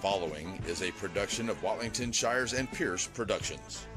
following is a production of Watlington Shires and Pierce Productions.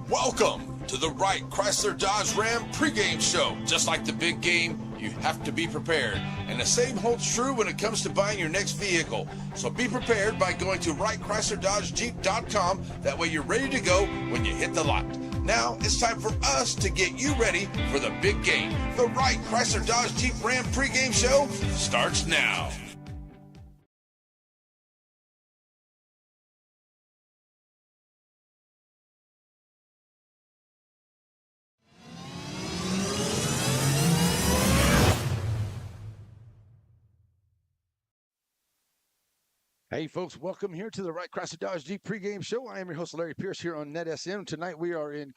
Welcome to the Wright Chrysler Dodge Ram pregame show. Just like the big game, you have to be prepared. And the same holds true when it comes to buying your next vehicle. So be prepared by going to WrightChryslerDodgeJeep.com. That way you're ready to go when you hit the lot. Now it's time for us to get you ready for the big game. The Wright Chrysler Dodge Jeep Ram pregame show starts now. Hey folks, welcome here to the Wright Chrysler Dodge Jeep pregame show. I am your host Larry Pierce here on NetSM. Tonight we are in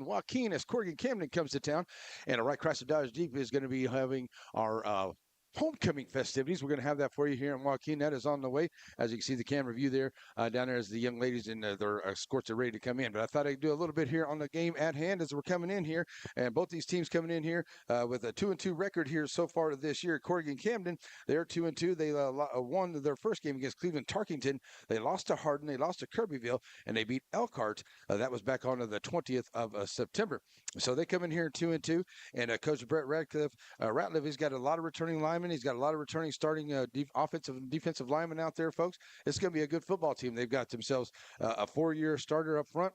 Joaquin as Corrigan-Camden comes to town, and a Wright Chrysler Dodge Jeep is going to be having our homecoming festivities. We're going to have that for you here in Joaquin. That is on the way. As you can see the camera view there down there as the young ladies and their escorts are ready to come in. But I thought I'd do a little bit here on the game at hand as we're coming in here. And both these teams coming in here with a 2-2 record here so far this year. Corrigan-Camden, they're 2-2. They won their first game against Cleveland-Tarkington. They lost to Hardin. They lost to Kirbyville. And they beat Elkhart. That was back on the 20th of September. So they come in here 2-2. And Coach Brett Ratliff, he's got a lot of returning linemen. He's got a lot of returning starting offensive and defensive linemen out there, folks. It's going to be a good football team. They've got themselves a 4-year starter up front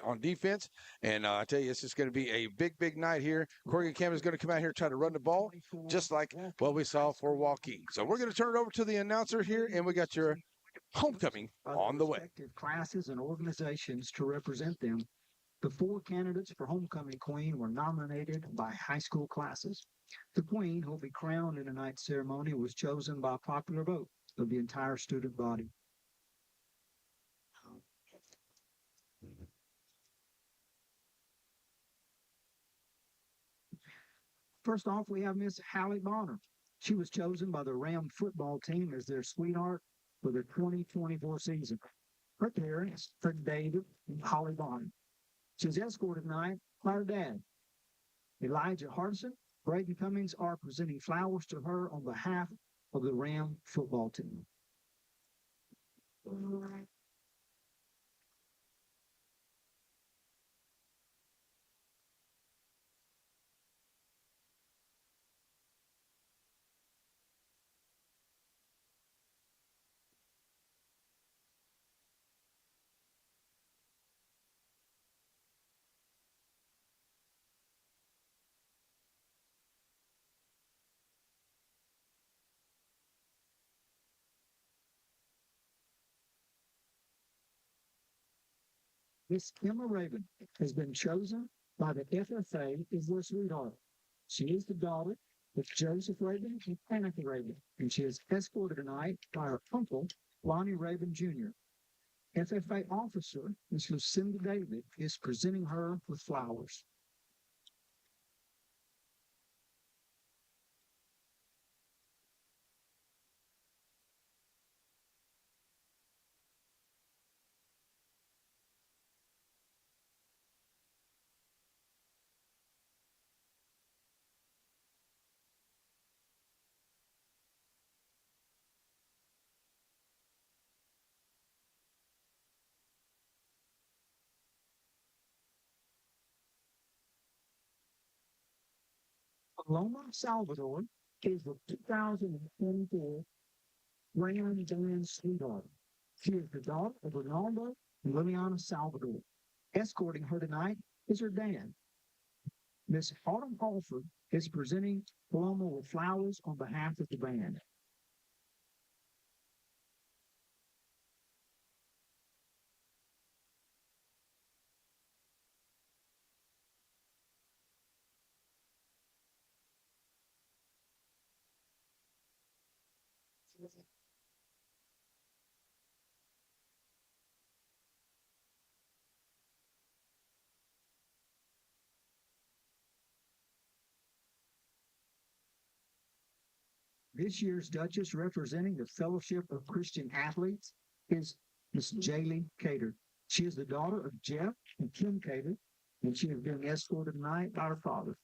on defense. And I tell you, it's just going to be a big, big night here. Corrigan-Camden is going to come out here and try to run the ball, just like what we saw for Joaquin. So we're going to turn it over to the announcer here, and we got your homecoming on the way. Classes and organizations to represent them. The 4 candidates for Homecoming Queen were nominated by high school classes. The Queen, who will be crowned in tonight's ceremony, was chosen by popular vote of the entire student body. First off, we have Miss Hallie Bonner. She was chosen by the Ram football team as their sweetheart for the 2024 season. Her parents are David and Holly Bonner. She was escorted tonight by her dad. Elijah Hardison, Braden Cummings are presenting flowers to her on behalf of the Ram football team. Miss Emma Raven has been chosen by the FFA as their sweetheart. She is the daughter of Joseph Raven and Annika Raven, and she is escorted tonight by her uncle, Lonnie Raven Jr. FFA officer, Miss Lucinda David, is presenting her with flowers. Paloma Salvador is the 2024 Grand Dance Sweetheart. She is the daughter of Ronaldo and Liliana Salvador. Escorting her tonight is her dad. Miss Autumn Alford is presenting Paloma with flowers on behalf of the band. This year's Duchess, representing the Fellowship of Christian Athletes, is Miss Jaylee Cater. She is the daughter of Jeff and Kim Cater, and she is being escorted tonight by her father.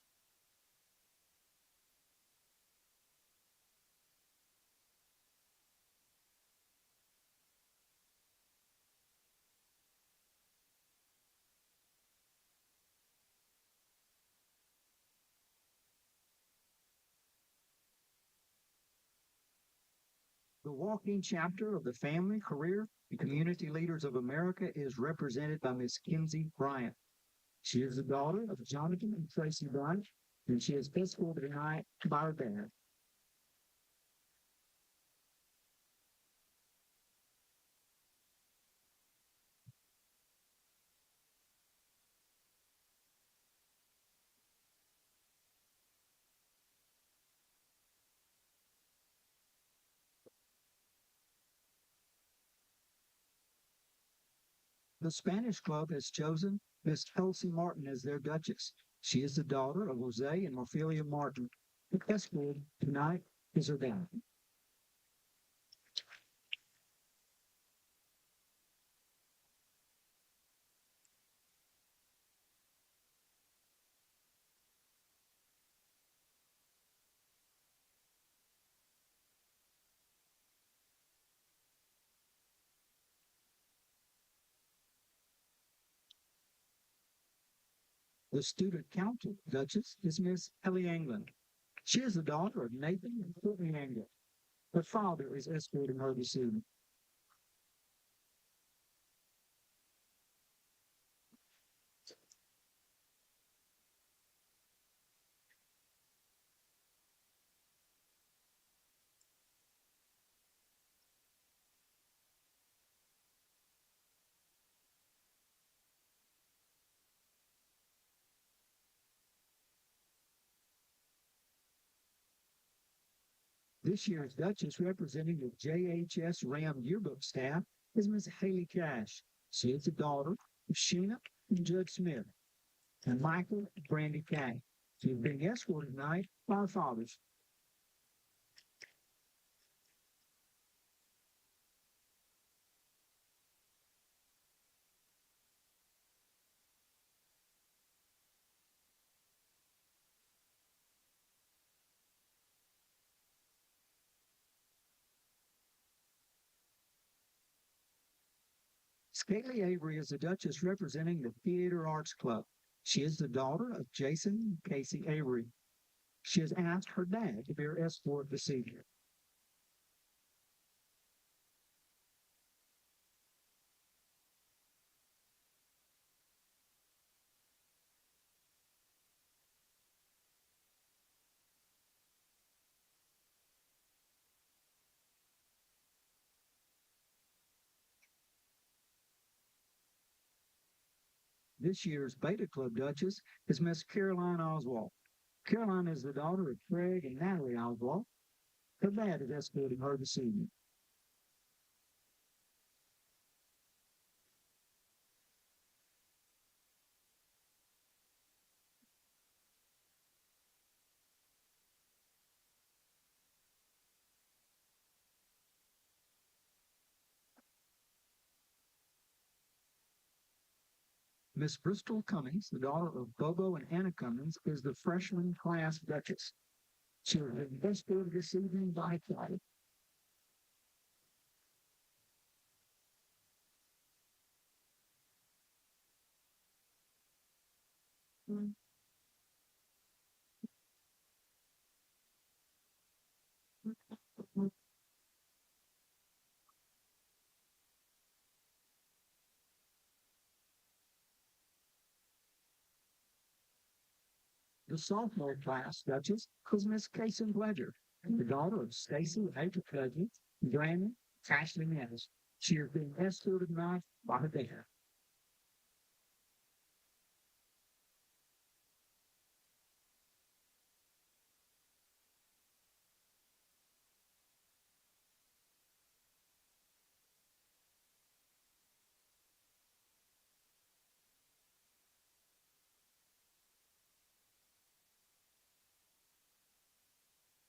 The Walking chapter of the Family, Career, and Community Leaders of America is represented by Miss Kinsey Bryant. She is the daughter of Jonathan and Tracy Bryant, and she is escorted tonight by her dad. The Spanish Club has chosen Miss Elsie Martin as their Duchess. She is the daughter of Jose and Ophelia Martin, escorted tonight is her dad. The student council Duchess is Miss Ellie England. She is the daughter of Nathan and Courtney England. Her father is escorting her this evening. This year's Duchess representing the JHS Ram yearbook staff is Miss Haley Cash. She is the daughter of Sheena and Judge Smith and Michael and Brandy Kay. She is being escorted tonight by her fathers. Scaly Avery is the Duchess representing the Theater Arts Club. She is the daughter of Jason and Casey Avery. She has asked her dad to be her escort this evening. This year's Beta Club Duchess is Miss Caroline Oswald. Caroline is the daughter of Craig and Natalie Oswald. Her dad is escorting her this evening. Miss Bristol Cummings, the daughter of Bobo and Anna Cummings, is the freshman class Duchess. She was escorted this evening by Clyde. The sophomore class Duchess is Miss Kason Pledger, the daughter of Stacy and April Pledger, Brandon, Ashley Nez. She is being escorted tonight by her dad.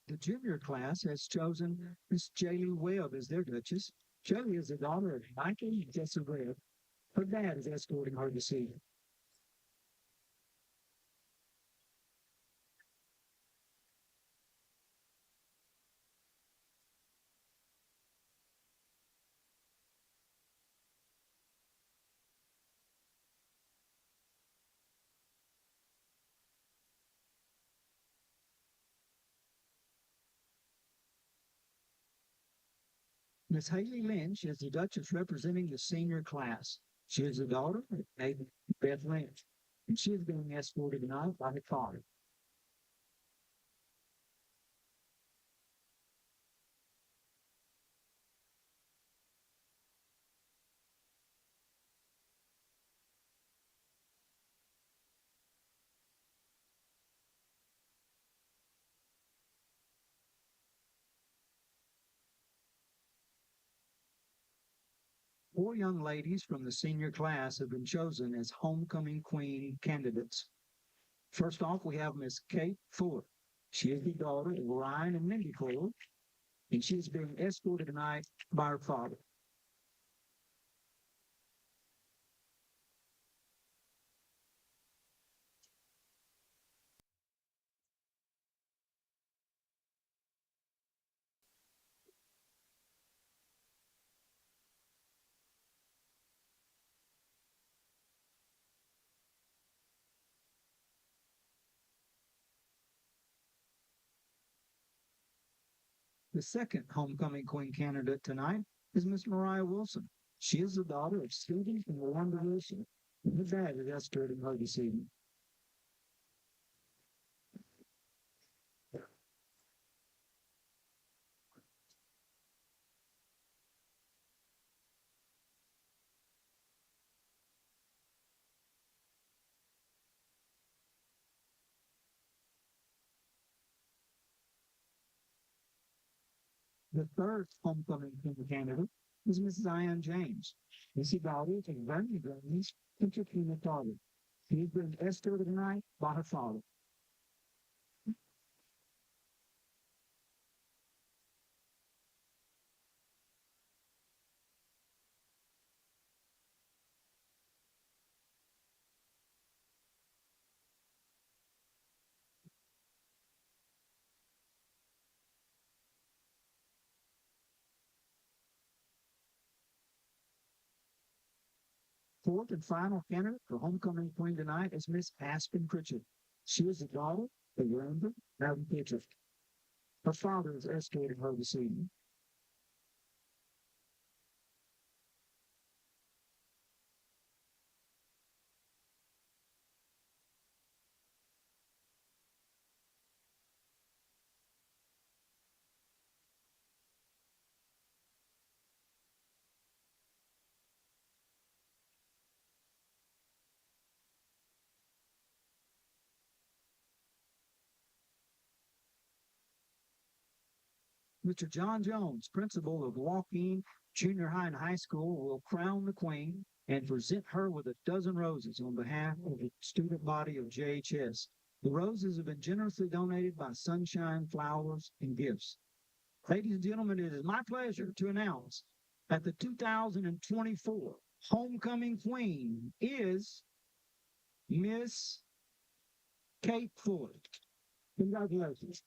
The junior class has chosen Miss Jaylee Webb as their Duchess. Jaylee is the daughter of Michael and Jesse Webb. Her dad is escorting her this evening. Miss Haley Lynch is the Duchess representing the senior class. She is the daughter of Nathan and Beth Lynch, and she is being escorted tonight by her father. Four young ladies from the senior class have been chosen as homecoming queen candidates. First off, we have Miss Kate Fuller. She is the daughter of Ryan and Mindy Ford, and she is being escorted tonight by her father. The second homecoming queen candidate tonight is Miss Mariah Wilson. She is the daughter of Stephen and Wanda Wilson. Her dad is escorting her this evening. The third homecoming queen candidate is Miss Diane James. Missy daughter of Vernon James and Joaquin daughter. She is being escorted tonight by her father. Fourth and final candidate for homecoming queen tonight is Miss Aspen Pritchard. She is the daughter of Randall and Pritchard. Her father is escorting her this evening. Mr. John Jones, principal of Joaquin Junior High and High School, will crown the queen and present her with a dozen roses on behalf of the student body of JHS. The roses have been generously donated by Sunshine Flowers and Gifts. Ladies and gentlemen, it is my pleasure to announce that the 2024 homecoming queen is Miss Kate Ford. Congratulations.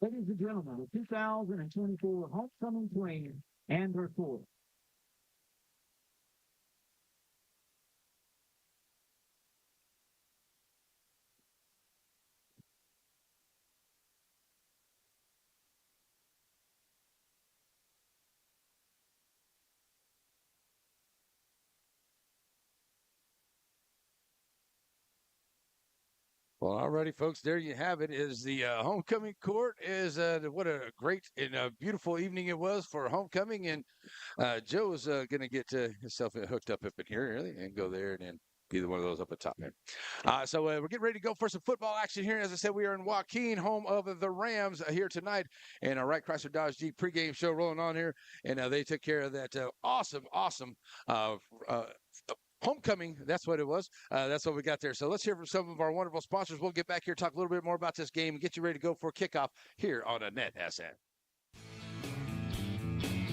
Ladies and gentlemen, the 2024 homecoming queen and her fourth. Well, alrighty, folks, there you have it. Is the homecoming court is what a great and beautiful evening it was for homecoming, and Joe's going to get himself hooked up in here really, and go there and then be one of those up at top there. So we're getting ready to go for some football action here. As I said, we are in Joaquin, home of the Rams here tonight, and a Wright Chrysler Dodge Jeep pregame show rolling on here, and they took care of that awesome homecoming, that's what it was. That's what we got there. So let's hear from some of our wonderful sponsors. We'll get back here, talk a little bit more about this game, and get you ready to go for kickoff here on a Net SN.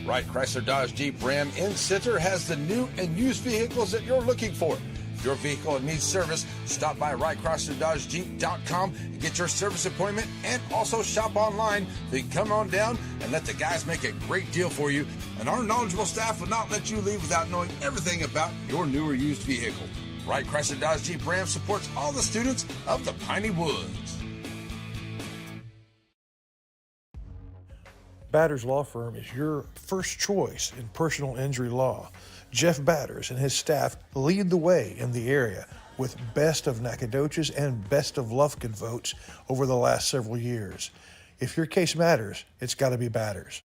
Wright Chrysler Dodge Jeep Ram in Center has the new and used vehicles that you're looking for. If your vehicle needs service, stop by WrightChryslerDodgeJeep.com and get your service appointment, and also shop online. Then come on down and let the guys make a great deal for you. And our knowledgeable staff will not let you leave without knowing everything about your new or used vehicle. Wright Chrysler Dodge Jeep Ram supports all the students of the Piney Woods. Batters Law Firm is your first choice in personal injury law. Jeff Batters and his staff lead the way in the area with Best of Nacogdoches and Best of Lufkin votes over the last several years. If your case matters, it's got to be Batters.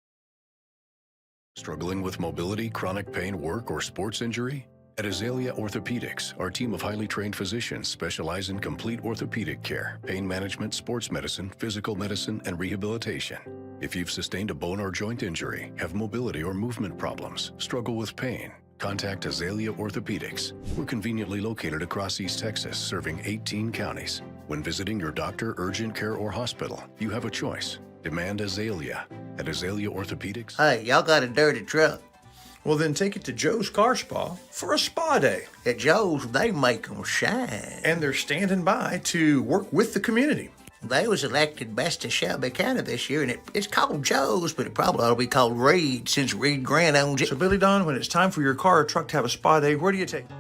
Struggling with mobility, chronic pain, work, or sports injury? At Azalea Orthopedics, our team of highly trained physicians specialize in complete orthopedic care, pain management, sports medicine, physical medicine, and rehabilitation. If you've sustained a bone or joint injury, have mobility or movement problems, struggle with pain, contact Azalea Orthopedics. We're conveniently located across East Texas, serving 18 counties. When visiting your doctor, urgent care, or hospital, you have a choice. Demand Azalea at Azalea Orthopedics. Hey, y'all got a dirty truck. Well, then take it to Joe's Car Spa for a spa day. At Joe's, they make 'em shine. And they're standing by to work with the community. They was elected best of Shelby County this year, and it's called Joe's, but it probably ought to be called Reed, since Reed Grant owns it. So, Billy Don, when it's time for your car or truck to have a spa day, where do you take it?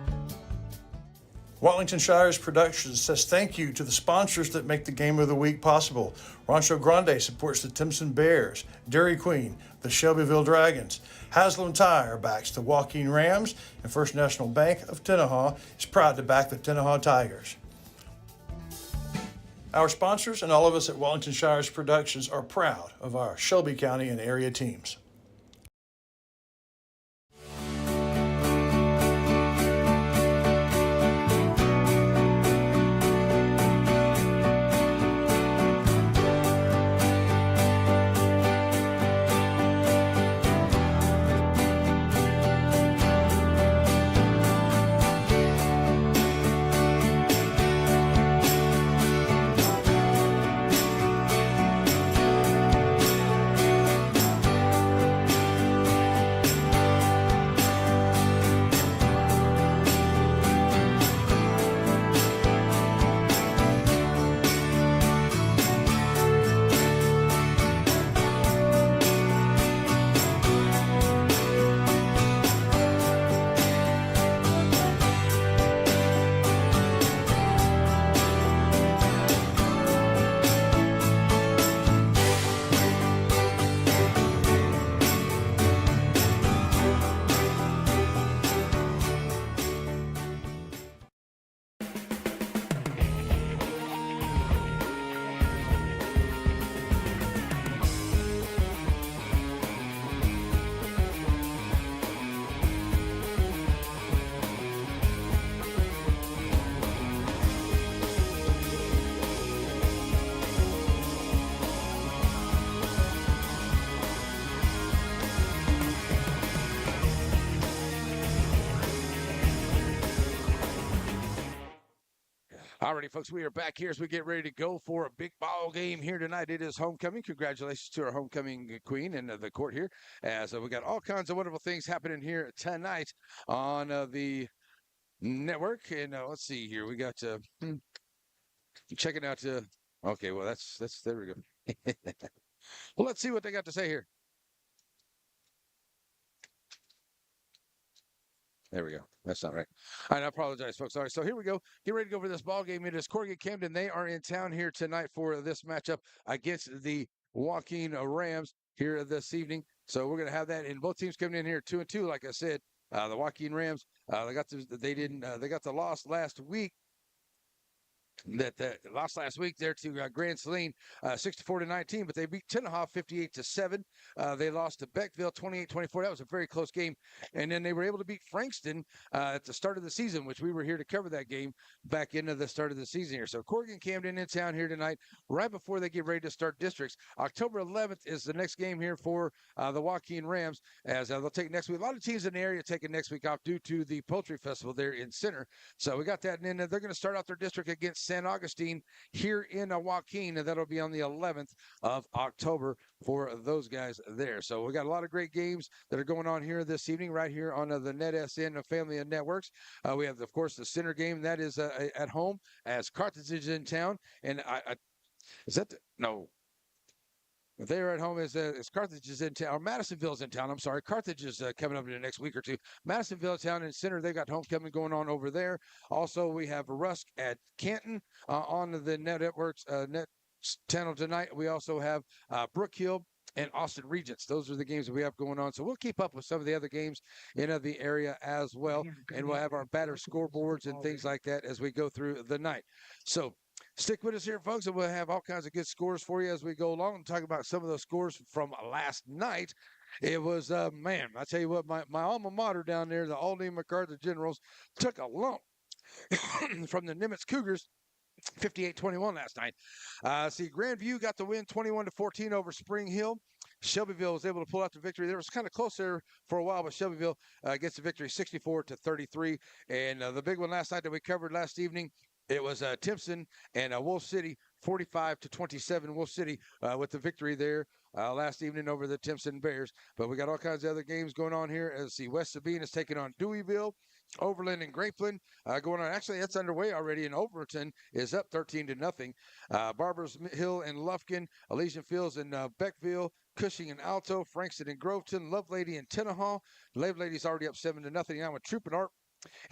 Wallington Shires Productions says thank you to the sponsors that make the Game of the Week possible. Rancho Grande supports the Timpson Bears, Dairy Queen, the Shelbyville Dragons. Haslam Tire backs the Joaquin Rams, and First National Bank of Tenaha is proud to back the Tenaha Tigers. Our sponsors and all of us at Wallington Shires Productions are proud of our Shelby County and area teams. Alrighty, folks, we are back here as we get ready to go for a big ball game here tonight. It is homecoming. Congratulations to our homecoming queen and the court here. So we got all kinds of wonderful things happening here tonight on the network. And let's see here. We got checking out. Okay, well, that's there we go. Well, let's see what they got to say here. There we go. That's not right. I apologize, folks. All right, so here we go. Get ready to go for this ball game. It is Corrigan-Camden. They are in town here tonight for this matchup against the Joaquin Rams here this evening. So we're going to have that, and both teams coming in here 2-2. Like I said, the Joaquin Rams they got the loss last week. That lost last week there to Grand Saline 64-19, but they beat Tenaha 58-7. They lost to Beckville 28-24. That was a very close game, and then they were able to beat Frankston at the start of the season, which we were here to cover that game back into the start of the season here. So Corrigan-Camden in town here tonight, right before they get ready to start districts. October 11th is the next game here for the Joaquin Rams, as they'll take next week. A lot of teams in the area taking next week off due to the Poultry Festival there in Center. So we got that, and then they're going to start out their district against San Augustine here in Joaquin, and that'll be on the 11th of October for those guys there. So we got a lot of great games that are going on here this evening right here on the NetSN family of networks. We have, of course, the Center game that is at home as Carthage is in town, and is that no? They're at home as Carthage is in town, or Madisonville's in town. I'm sorry. Carthage is coming up in the next week or two. Madisonville town and center, they got homecoming going on over there. Also, we have Rusk at Canton on the networks net channel tonight. We also have Brook Hill and Austin Regents. Those are the games that we have going on. So we'll keep up with some of the other games in the area as well. And we'll have our batter scoreboards and things like that as we go through the night. So stick with us here, folks, and we'll have all kinds of good scores for you as we go along and talk about some of those scores from last night. It was, man, I tell you what, my alma mater down there, the Aldine MacArthur Generals, took a lump from the Nimitz Cougars. 58-21 last night. See, Grandview got the win 21-14 over Spring Hill. Shelbyville was able to pull out the victory. There was kind of close there for a while, but Shelbyville gets the victory 64-33. And the big one last night that we covered last evening, it was Timpson and Wolf City, 45-27. Wolf City with the victory there last evening over the Timpson Bears. But we got all kinds of other games going on here. As the West Sabine is taking on Deweyville. Overland and Grapeland going on. Actually, that's underway already. And Overton is up 13-0. Barbers Hill and Lufkin, Elysian Fields and Beckville, Cushing and Alto, Frankston and Groveton, Lovelady and Tenaha. Lovelady's already up 7-0. Now with Troop and Art.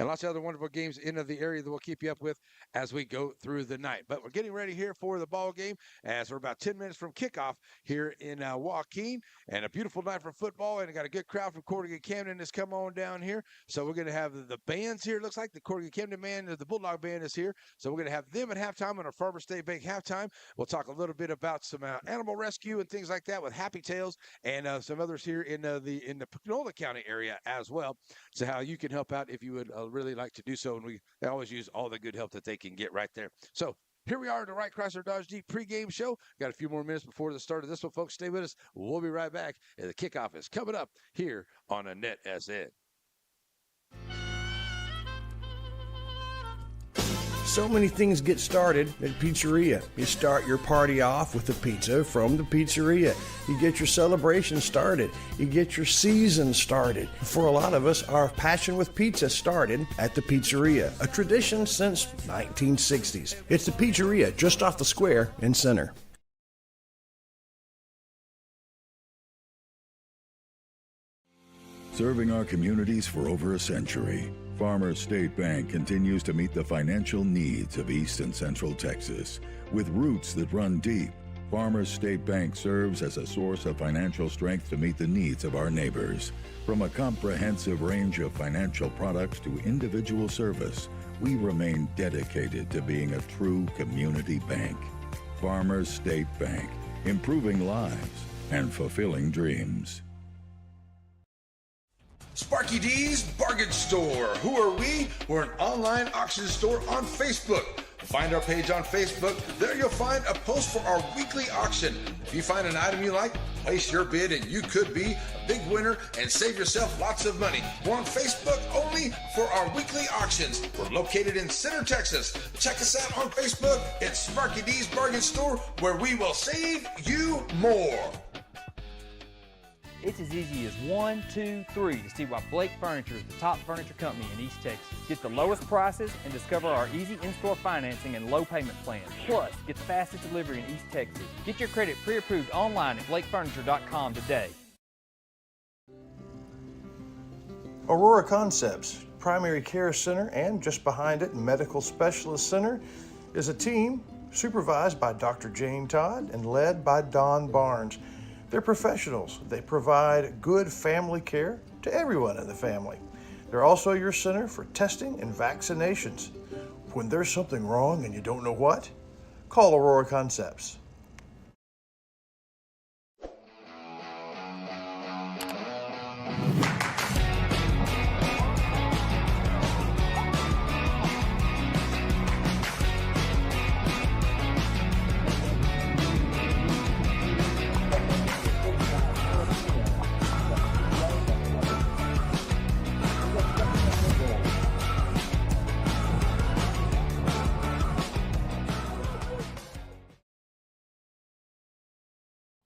And lots of other wonderful games in the area that we'll keep you up with as we go through the night. But we're getting ready here for the ball game as we're about 10 minutes from kickoff here in Joaquin. And a beautiful night for football. And got a good crowd from Corrigan-Camden that's come on down here. So we're going to have the bands here. It looks like the Corrigan-Camden band, the Bulldog band is here. So we're going to have them at halftime on our Farmer State Bank halftime. We'll talk a little bit about some animal rescue and things like that with Happy Tales and some others here in the Panola County area as well. So how you can help out if you would really like to do so, and they always use all the good help that they can get right there. So here we are in the Wright Chrysler Dodge Jeep pregame show. Got a few more minutes before the start of this one, folks. Stay with us. We'll be right back. The kickoff is coming up here on a Net SN. So many things get started at Pizzeria. You start your party off with a pizza from the pizzeria. You get your celebration started. You get your season started. For a lot of us, our passion with pizza started at the pizzeria, a tradition since 1960s. It's the Pizzeria just off the square in Center. Serving our communities for over a century, Farmers State Bank continues to meet the financial needs of East and Central Texas. With roots that run deep, Farmers State Bank serves as a source of financial strength to meet the needs of our neighbors. From a comprehensive range of financial products to individual service, we remain dedicated to being a true community bank. Farmers State Bank, improving lives and fulfilling dreams. Sparky D's Bargain Store. Who are we? We're an online auction store on Facebook. Find our page on Facebook. There you'll find a post for our weekly auction. If you find an item you like, place your bid and you could be a big winner and save yourself lots of money. We're on Facebook only for our weekly auctions. We're located in Center, Texas. Check us out on Facebook. It's Sparky D's Bargain Store, where we will save you more. It's as easy as 1, 2, 3 to see why Blake Furniture is the top furniture company in East Texas. Get the lowest prices and discover our easy in-store financing and low payment plans. Plus, get the fastest delivery in East Texas. Get your credit pre-approved online at blakefurniture.com today. Aurora Concepts, primary care center, and just behind it, medical specialist center, is a team supervised by Dr. Jane Todd and led by Don Barnes. They're professionals. They provide good family care to everyone in the family. They're also your center for testing and vaccinations. When there's something wrong and you don't know what, call Aurora Concepts.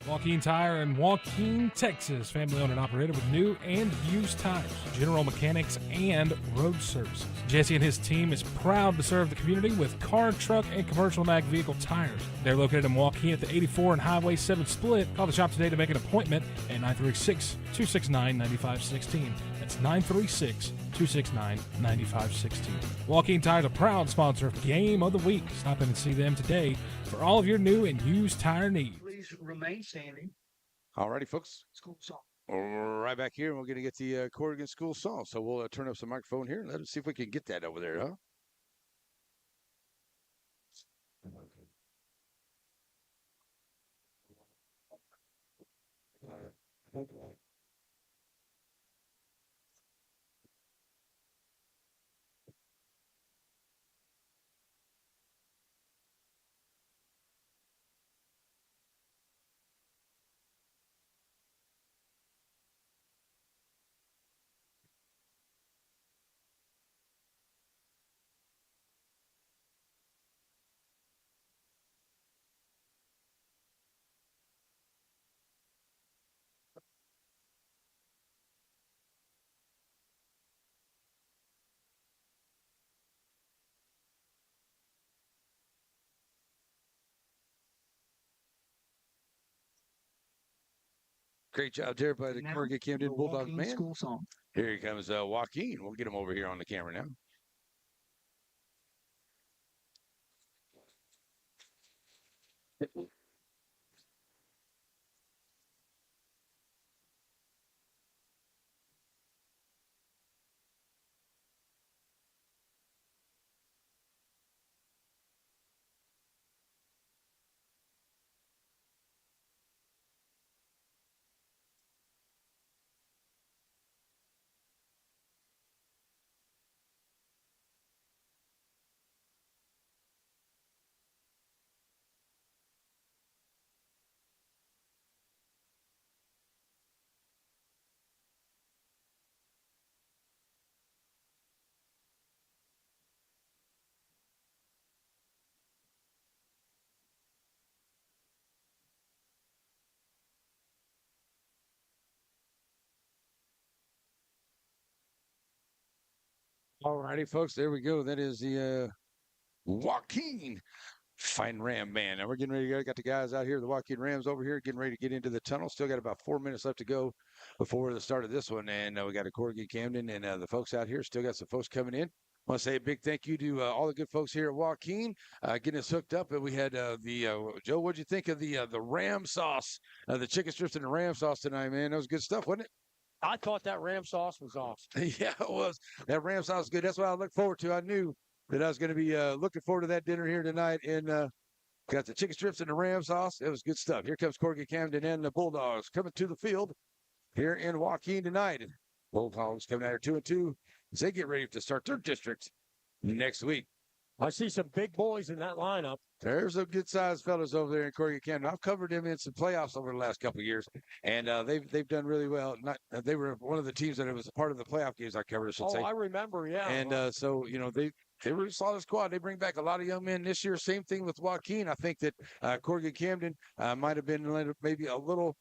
Joaquin Tire in Joaquin, Texas. Family owned and operated with new and used tires, general mechanics, and road services. Jesse and his team is proud to serve the community with car, truck, and commercial and ag vehicle tires. They're located in Joaquin at the 84 and Highway 7 split. Call the shop today to make an appointment at 936-269-9516. That's 936-269-9516. Joaquin Tires, a proud sponsor of Game of the Week. Stop in and see them today for all of your new and used tire needs. Please remain standing. All righty, folks. School song. Right back here, and we're going to get the Corrigan School song. So we'll turn up some microphone here and let us see if we can get that over there, huh? Great job there by the Now, Corrigan-Camden the Bulldogs, Joaquin man. School song. Here he comes, Joaquin. We'll get him over here on the camera now. All righty, folks. There we go. That is the Joaquin Fine Ram Band. Now we're getting ready to go. Got the guys out here, the Joaquin Rams over here, getting ready to get into the tunnel. Still got about 4 minutes left to go before the start of this one. And we got a Corrigan-Camden, and the folks out here still got some folks coming in. I want to say a big thank you to all the good folks here at Joaquin getting us hooked up. And we had Joe, what'd you think of the ram sauce, the chicken strips and the ram sauce tonight, man? That was good stuff, wasn't it? I thought that ram sauce was awesome. Yeah, it was. That ram sauce was good. That's what I look forward to. I knew that I was going to be looking forward to that dinner here tonight. And got the chicken strips and the ram sauce. It was good stuff. Here comes Corrigan-Camden and the Bulldogs coming to the field here in Joaquin tonight. And Bulldogs coming out here 2-2 as they get ready to start their district next week. I see some big boys in that lineup. There's some good-sized fellas over there in Corrigan-Camden. I've covered them in some playoffs over the last couple of years, and they've done really well. They were one of the teams that was a part of the playoff games I covered, I should say. I remember, yeah. And so, you know, they were a solid squad. They bring back a lot of young men this year. Same thing with Joaquin. I think that Corrigan-Camden might have been maybe a little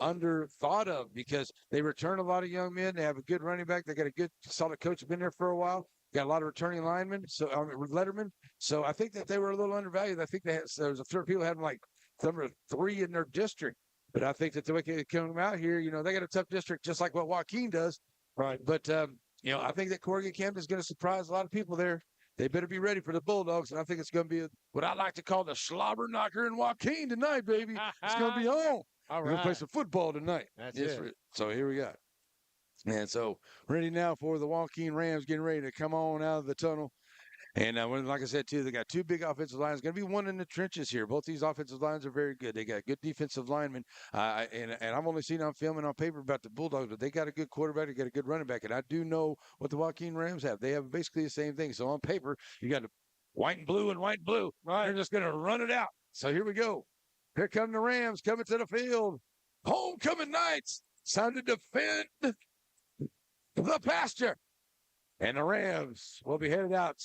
under thought of because they return a lot of young men. They have a good running back. They got a good, solid coach, been there for a while. Got a lot of returning linemen, lettermen. So I think that they were a little undervalued. I think there was a few people having like number 3 in their district. But I think that the way they come out here, you know, they got a tough district just like what Joaquin does. Right. But, you know, I think that Corrigan-Camden is going to surprise a lot of people there. They better be ready for the Bulldogs. And I think it's going to be what I like to call the slobber knocker in Joaquin tonight, baby. It's going to be on. All We're going to play some football tonight. That's it. So here we go. And so ready now for the Joaquin Rams getting ready to come on out of the tunnel. And like I said, too, they got 2 big offensive lines. Going to be one in the trenches here. Both these offensive lines are very good. They got good defensive linemen. And I've only seen on film and on paper about the Bulldogs, but they got a good quarterback. They got a good running back. And I do know what the Joaquin Rams have. They have basically the same thing. So on paper, you got white and blue and white and blue. Right. They're just going to run it out. So here we go. Here come the Rams coming to the field. Homecoming nights. It's time to defend the pasture. And the Rams will be headed out.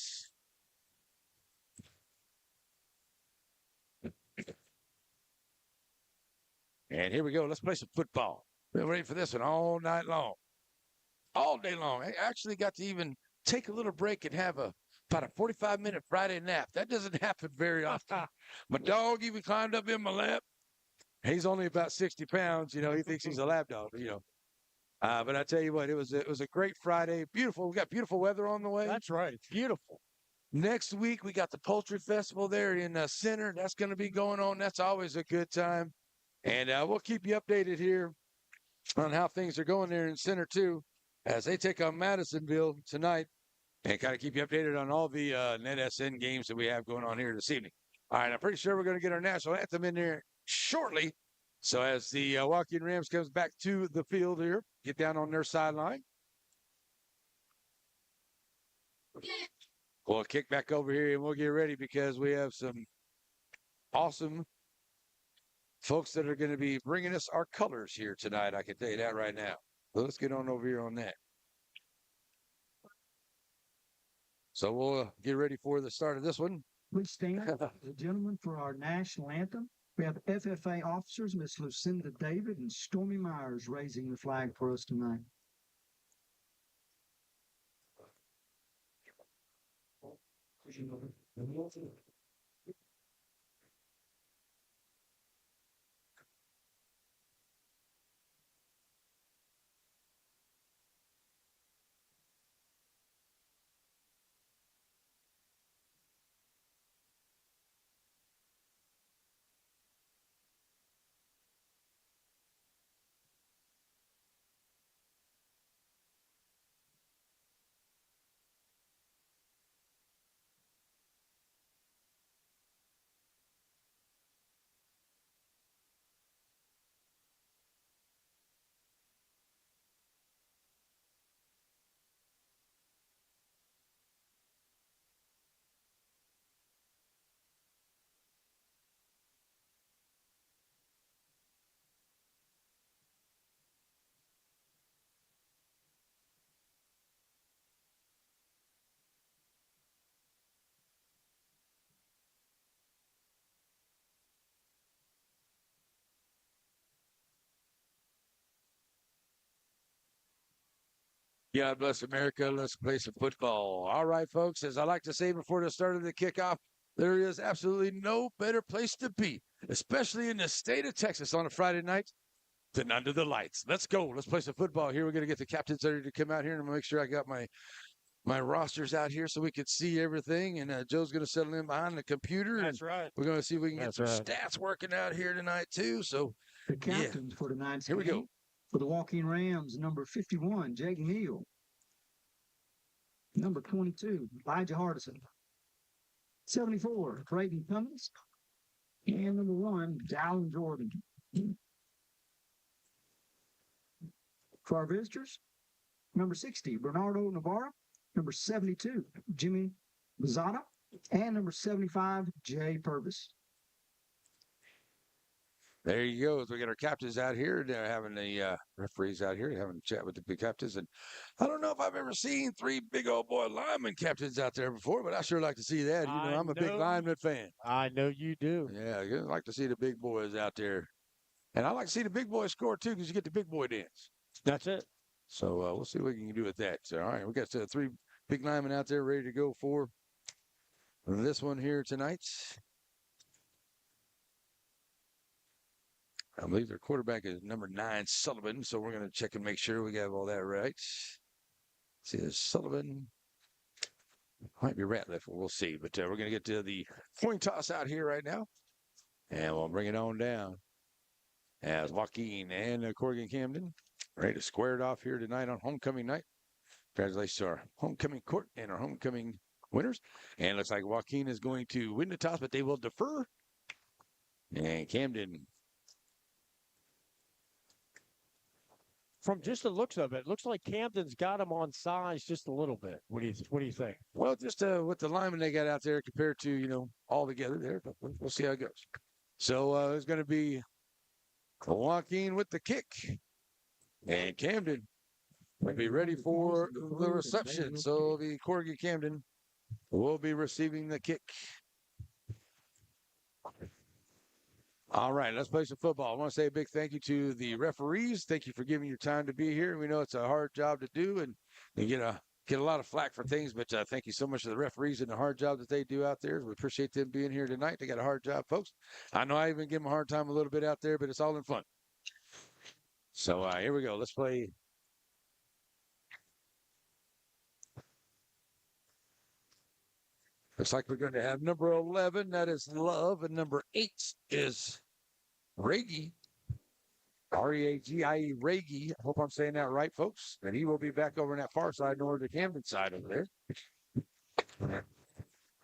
And here we go. Let's play some football. Been waiting for this one all night long. All day long. I actually got to even take a little break and have about a 45-minute Friday nap. That doesn't happen very often. My dog even climbed up in my lap. He's only about 60 pounds. You know, he thinks he's a lap dog, you know. But I tell you what, it was a great Friday. Beautiful. We got beautiful weather on the way. That's right. It's beautiful. Next week, we got the Poultry Festival there in the center. That's going to be going on. That's always a good time. And we'll keep you updated here on how things are going there in center, too, as they take on Madisonville tonight. And kind of keep you updated on all the NetSN games that we have going on here this evening. All right, I'm pretty sure we're going to get our national anthem in there shortly. So as the Joaquin Rams comes back to the field here, get down on their sideline. We'll kick back over here and we'll get ready because we have some awesome folks that are going to be bringing us our colors here tonight. I can tell you that right now. So let's get on over here on that. So we'll get ready for the start of this one. Please stand, gentlemen, for our national anthem. We have FFA officers, Miss Lucinda David and Stormy Myers, raising the flag for us tonight. God bless America. Let's play some football. All right, folks. As I like to say before the start of the kickoff, there is absolutely no better place to be, especially in the state of Texas on a Friday night, than under the lights. Let's go. Let's play some football here. We're going to get the captains ready to come out here, and I'm going to make sure I got my rosters out here so we can see everything. And Joe's going to settle in behind the computer. That's right. We're going to see if we can get some stats working out here tonight, too. So, The captains for tonight's here we game. go. For the Joaquin Rams, number 51, Jake Neal. Number 22, Elijah Hardison. 74, Creighton Cummins. And number 1, Dallin Jordan. For our visitors, number 60, Bernardo Navarro. Number 72, Jimmy Bizzata. And number 75, Jay Purvis. There you go. We got our captains out here. They're having the referees out here having a chat with the big captains. And I don't know if I've ever seen 3 big old boy lineman captains out there before, but I sure like to see that. You know, I'm a big lineman fan. I know you do. Yeah, I like to see the big boys out there. And I like to see the big boys score, too, because you get the big boy dance. That's it. So we'll see what we can do with that. So, all right, we got 3 big linemen out there ready to go for this one here tonight. I believe their quarterback is number 9, Sullivan. So we're going to check and make sure we got all that right. See, there's Sullivan. Might be Ratliff. We'll see. But we're going to get to the coin toss out here right now. And we'll bring it on down. As Joaquin and Corrigan-Camden ready to square it off here tonight on homecoming night. Congratulations to our homecoming court and our homecoming winners. And it looks like Joaquin is going to win the toss, but they will defer. And Camden. From just the looks of it, looks like Camden's got him on size just a little bit. What do you think? Well, just with the linemen they got out there compared to, you know, all together there, but we'll see how it goes. So it's going to be Joaquin with the kick. And Camden will be ready for the reception. So the Corrigan-Camden will be receiving the kick. All right, let's play some football. I want to say a big thank you to the referees. Thank you for giving your time to be here. We know it's a hard job to do, and you get a lot of flack for things, but thank you so much to the referees and the hard job that they do out there. We appreciate them being here tonight. They got a hard job, folks. I know I even give them a hard time a little bit out there, but it's all in fun. So here we go. Let's play. Looks like we're going to have number 11. That is Love, and number 8 is Reagie. R-E-A-G-I-E, Reagie. I hope I'm saying that right, folks. And he will be back over on that far side, north of the Camden side over there.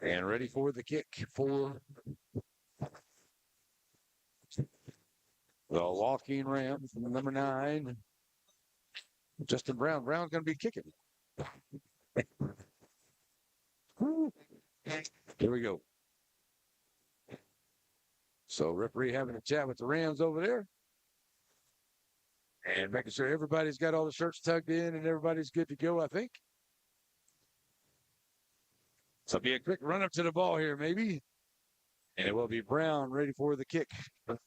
And ready for the kick for the Joaquin Rams, number 9. Justin Brown. Brown's going to be kicking. Here we go. So referee having a chat with the Rams over there. And making sure everybody's got all the shirts tugged in and everybody's good to go, I think. So be a quick run up to the ball here, maybe. And it will be Brown ready for the kick. Well,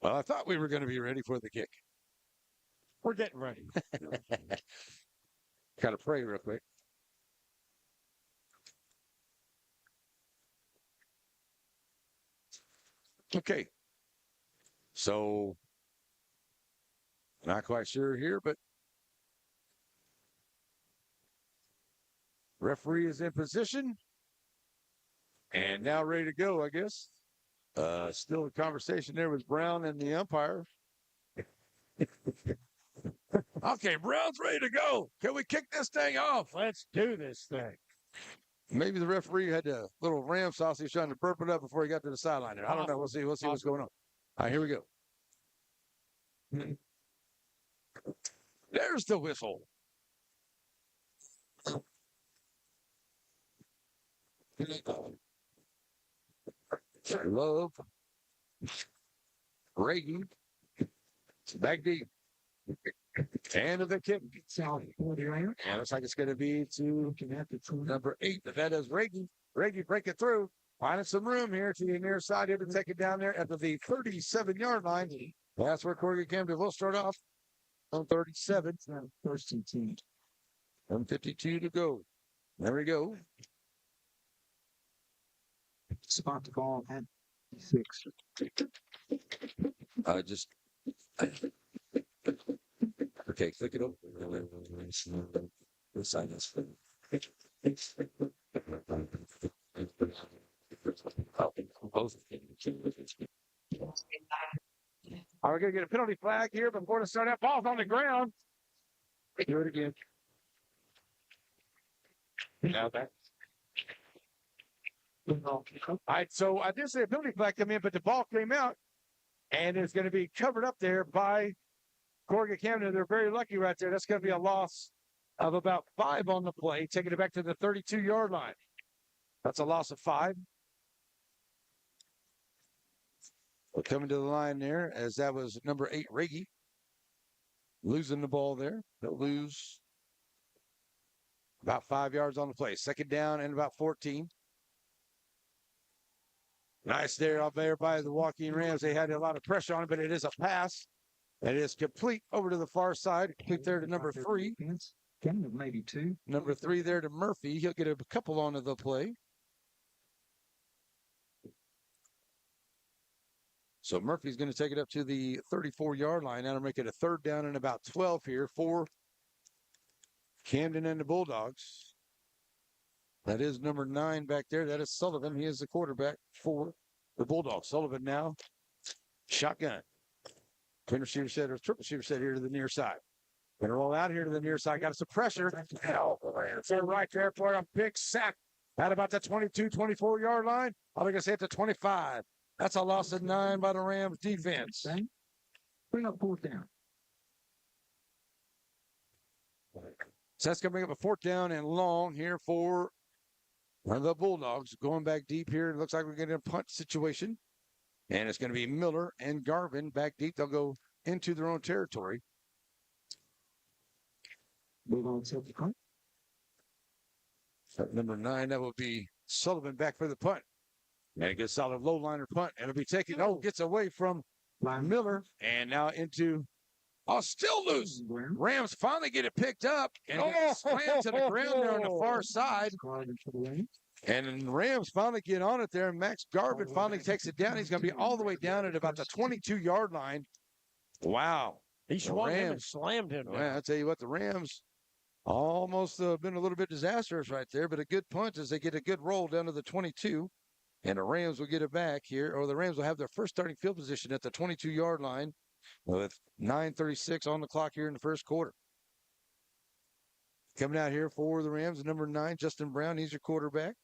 I thought we were going to be ready for the kick. We're getting ready. Got to pray real quick. Okay. So, not quite sure here, but referee is in position. And now ready to go, I guess. Still a conversation there with Brown and the umpire. Okay, Brown's ready to go. Can we kick this thing off? Let's do this thing. Maybe the referee had a little ram sausage trying to burp it up before he got to the sideline. I don't know. We'll see. We'll see what's going on. All right, here we go. There's the whistle. Love. Reagan. Back deep. And of the kick. And it looks like it's going to be to number 8. If that is Reagan. Reagan break it through. Finding some room here to the near side here to take it down there at the 37-yard line. That's where Corrigan-Camden will start off on 37. First and 10. 1:52 to go. There we go. Spot the ball at 6. Okay, click it over. This side is both. We're going to get a penalty flag here before the start. That ball's on the ground. Do it again. Now that. All right, so I did say a penalty flag come in, but the ball came out, and it's going to be covered up there by Corrigan-Camden. They're very lucky right there. That's going to be a loss of about 5 on the play, taking it back to the 32-yard line. That's a loss of 5. We're coming to the line there, as that was number 8, Reagie, losing the ball there. They'll lose about 5 yards on the play. Second down and about 14. Nice there up there by the Joaquin Rams. They had a lot of pressure on it, but it is a pass. It is complete over to the far side. Complete there to number 3. Maybe 2. Number 3 there to Murphy. He'll get a couple onto the play. So Murphy's going to take it up to the 34-yard line. That'll make it a third down and about 12 here for Camden and the Bulldogs. That is number 9 back there. That is Sullivan. He is the quarterback for the Bulldogs. Sullivan now. Shotgun. Twin receiver set or triple receiver set here to the near side. Going to roll out here to the near side. Got some pressure. It's right there for a big sack at about the 22, 24-yard line. I'm going to say at the 25. That's a loss of 9 by the Rams defense. Bring up 4th down. So that's going to bring up a 4th down and long here for the Bulldogs. Going back deep here. It looks like we're getting a punt situation. And it's going to be Miller and Garvin back deep. They'll go into their own territory. Move on to the punt. At number 9, that will be Sullivan back for the punt. And a good solid low liner punt. And it'll be taken. Oh, gets away from Miller. And now into. Oh, still loose. Rams finally get it picked up. And it slams to the ground there on the far side. And Rams finally get on it there. Max Garvin finally takes it down. He's going to be all the way down at about the 22-yard line. Wow. He swung him and slammed him. Yeah, I'll tell you what, the Rams almost been a little bit disastrous right there, but a good punt as they get a good roll down to the 22. And the Rams will get it back here, or the Rams will have their first starting field position at the 22-yard line with 9:36 on the clock here in the first quarter. Coming out here for the Rams, number 9, Justin Brown. He's your quarterback.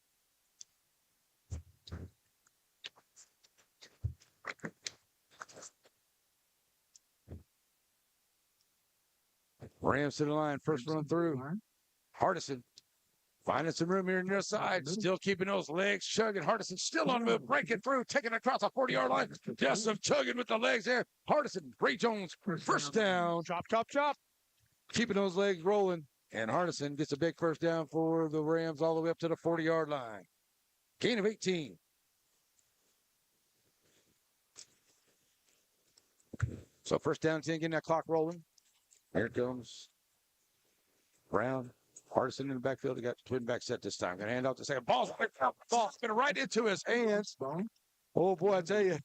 Rams to the line, first run through. Hardison finding some room here near side, still keeping those legs chugging. Hardison still on the move, breaking through, taking across the 40-yard line. Just some chugging with the legs there. Hardison, Ray Jones, first down. Chop, chop, chop. Keeping those legs rolling. And Hardison gets a big first down for the Rams all the way up to the 40-yard line. Gain of 18. So first down 10, getting that clock rolling. Here comes Brown. Hardison in the backfield. He got the twin back set this time. Going to hand off the second. Ball's going right into his hands. Oh, boy, I tell you.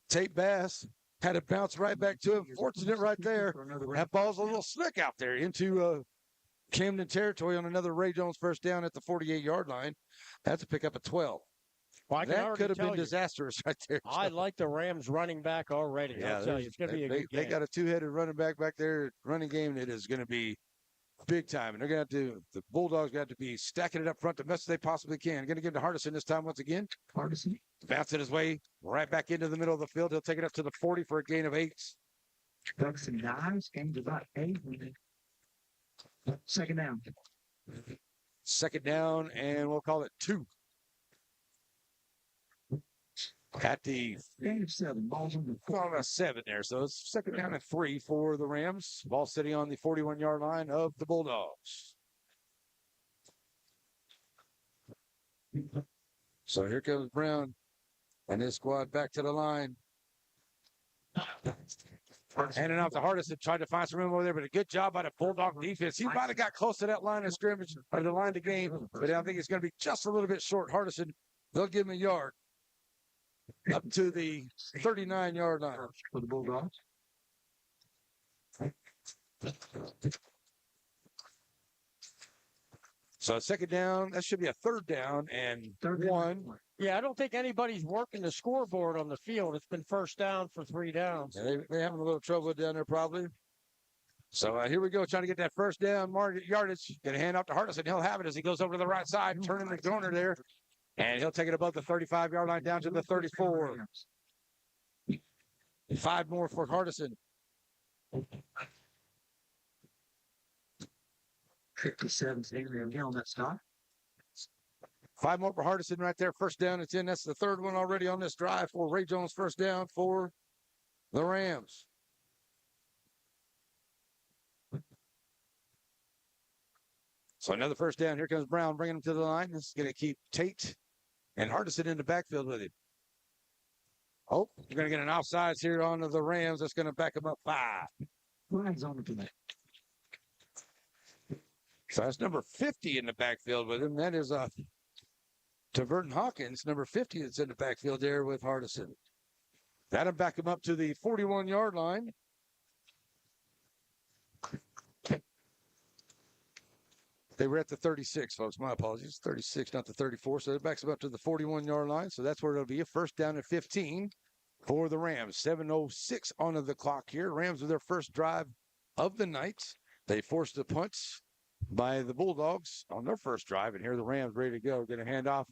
Tate Bass had it bounce right back to him. Fortunate right there. That ball's a little slick out there into Camden territory on another Ray Jones first down at the 48-yard line. That's a pickup of 12. Well, that could have been disastrous right there. I like the Rams running back already. Yeah, I'll tell you, it's going to be a good game. They got a two-headed running back there, running game. It is going to be big time. And they're going to have to, the Bulldogs got to be stacking it up front the best they possibly can. Going to give it to Hardison this time once again. Hardison. Bouncing his way right back into the middle of the field. He'll take it up to the 40 for a gain of 8. Ducks and dives. Gained about 8. Second down. Second down, and we'll call it 2. At the gain of 7. Ball's on the 7 there. So it's second down and 3 for the Rams. Ball sitting on the 41-yard line of the Bulldogs. So here comes Brown and his squad back to the line. Handing off to Hardison, tried to find some room over there, but a good job by the Bulldog defense. He might have got close to that line of scrimmage, or the line to game, but I think it's going to be just a little bit short. Hardison, they'll give him a yard up to the 39-yard line. For the Bulldogs. So second down, that should be a third down and 1. Yeah, I don't think anybody's working the scoreboard on the field. It's been first down for 3 downs. Yeah, they're having a little trouble down there probably. So here we go, trying to get that first down yardage. Going to hand off to Hardison. He'll have it as he goes over to the right side, turning the corner there. And he'll take it above the 35-yard line down to the 34. 5 more for Hardison. 57 again on that stop. 5 more for Hardison right there. First down and 10. That's the third one already on this drive for Ray Jones. First down for the Rams. So another first down. Here comes Brown bringing him to the line. This is going to keep Tate and Hardison in the backfield with him. Oh, we're going to get an offsides here on the Rams. That's going to back him up 5. Flags on the play. So that's number 50 in the backfield with him. That is Taverton Hawkins, number 50, that's in the backfield there with Hardison. That'll back him up to the 41-yard line. They were at the 36, folks. My apologies. 36, not the 34. So it backs him up to the 41-yard line. So that's where it'll be. A first down at 15 for the Rams. 7:06 on the clock here. Rams with their first drive of the night. They forced the punts by the Bulldogs on their first drive. And here the Rams ready to go. Going to hand off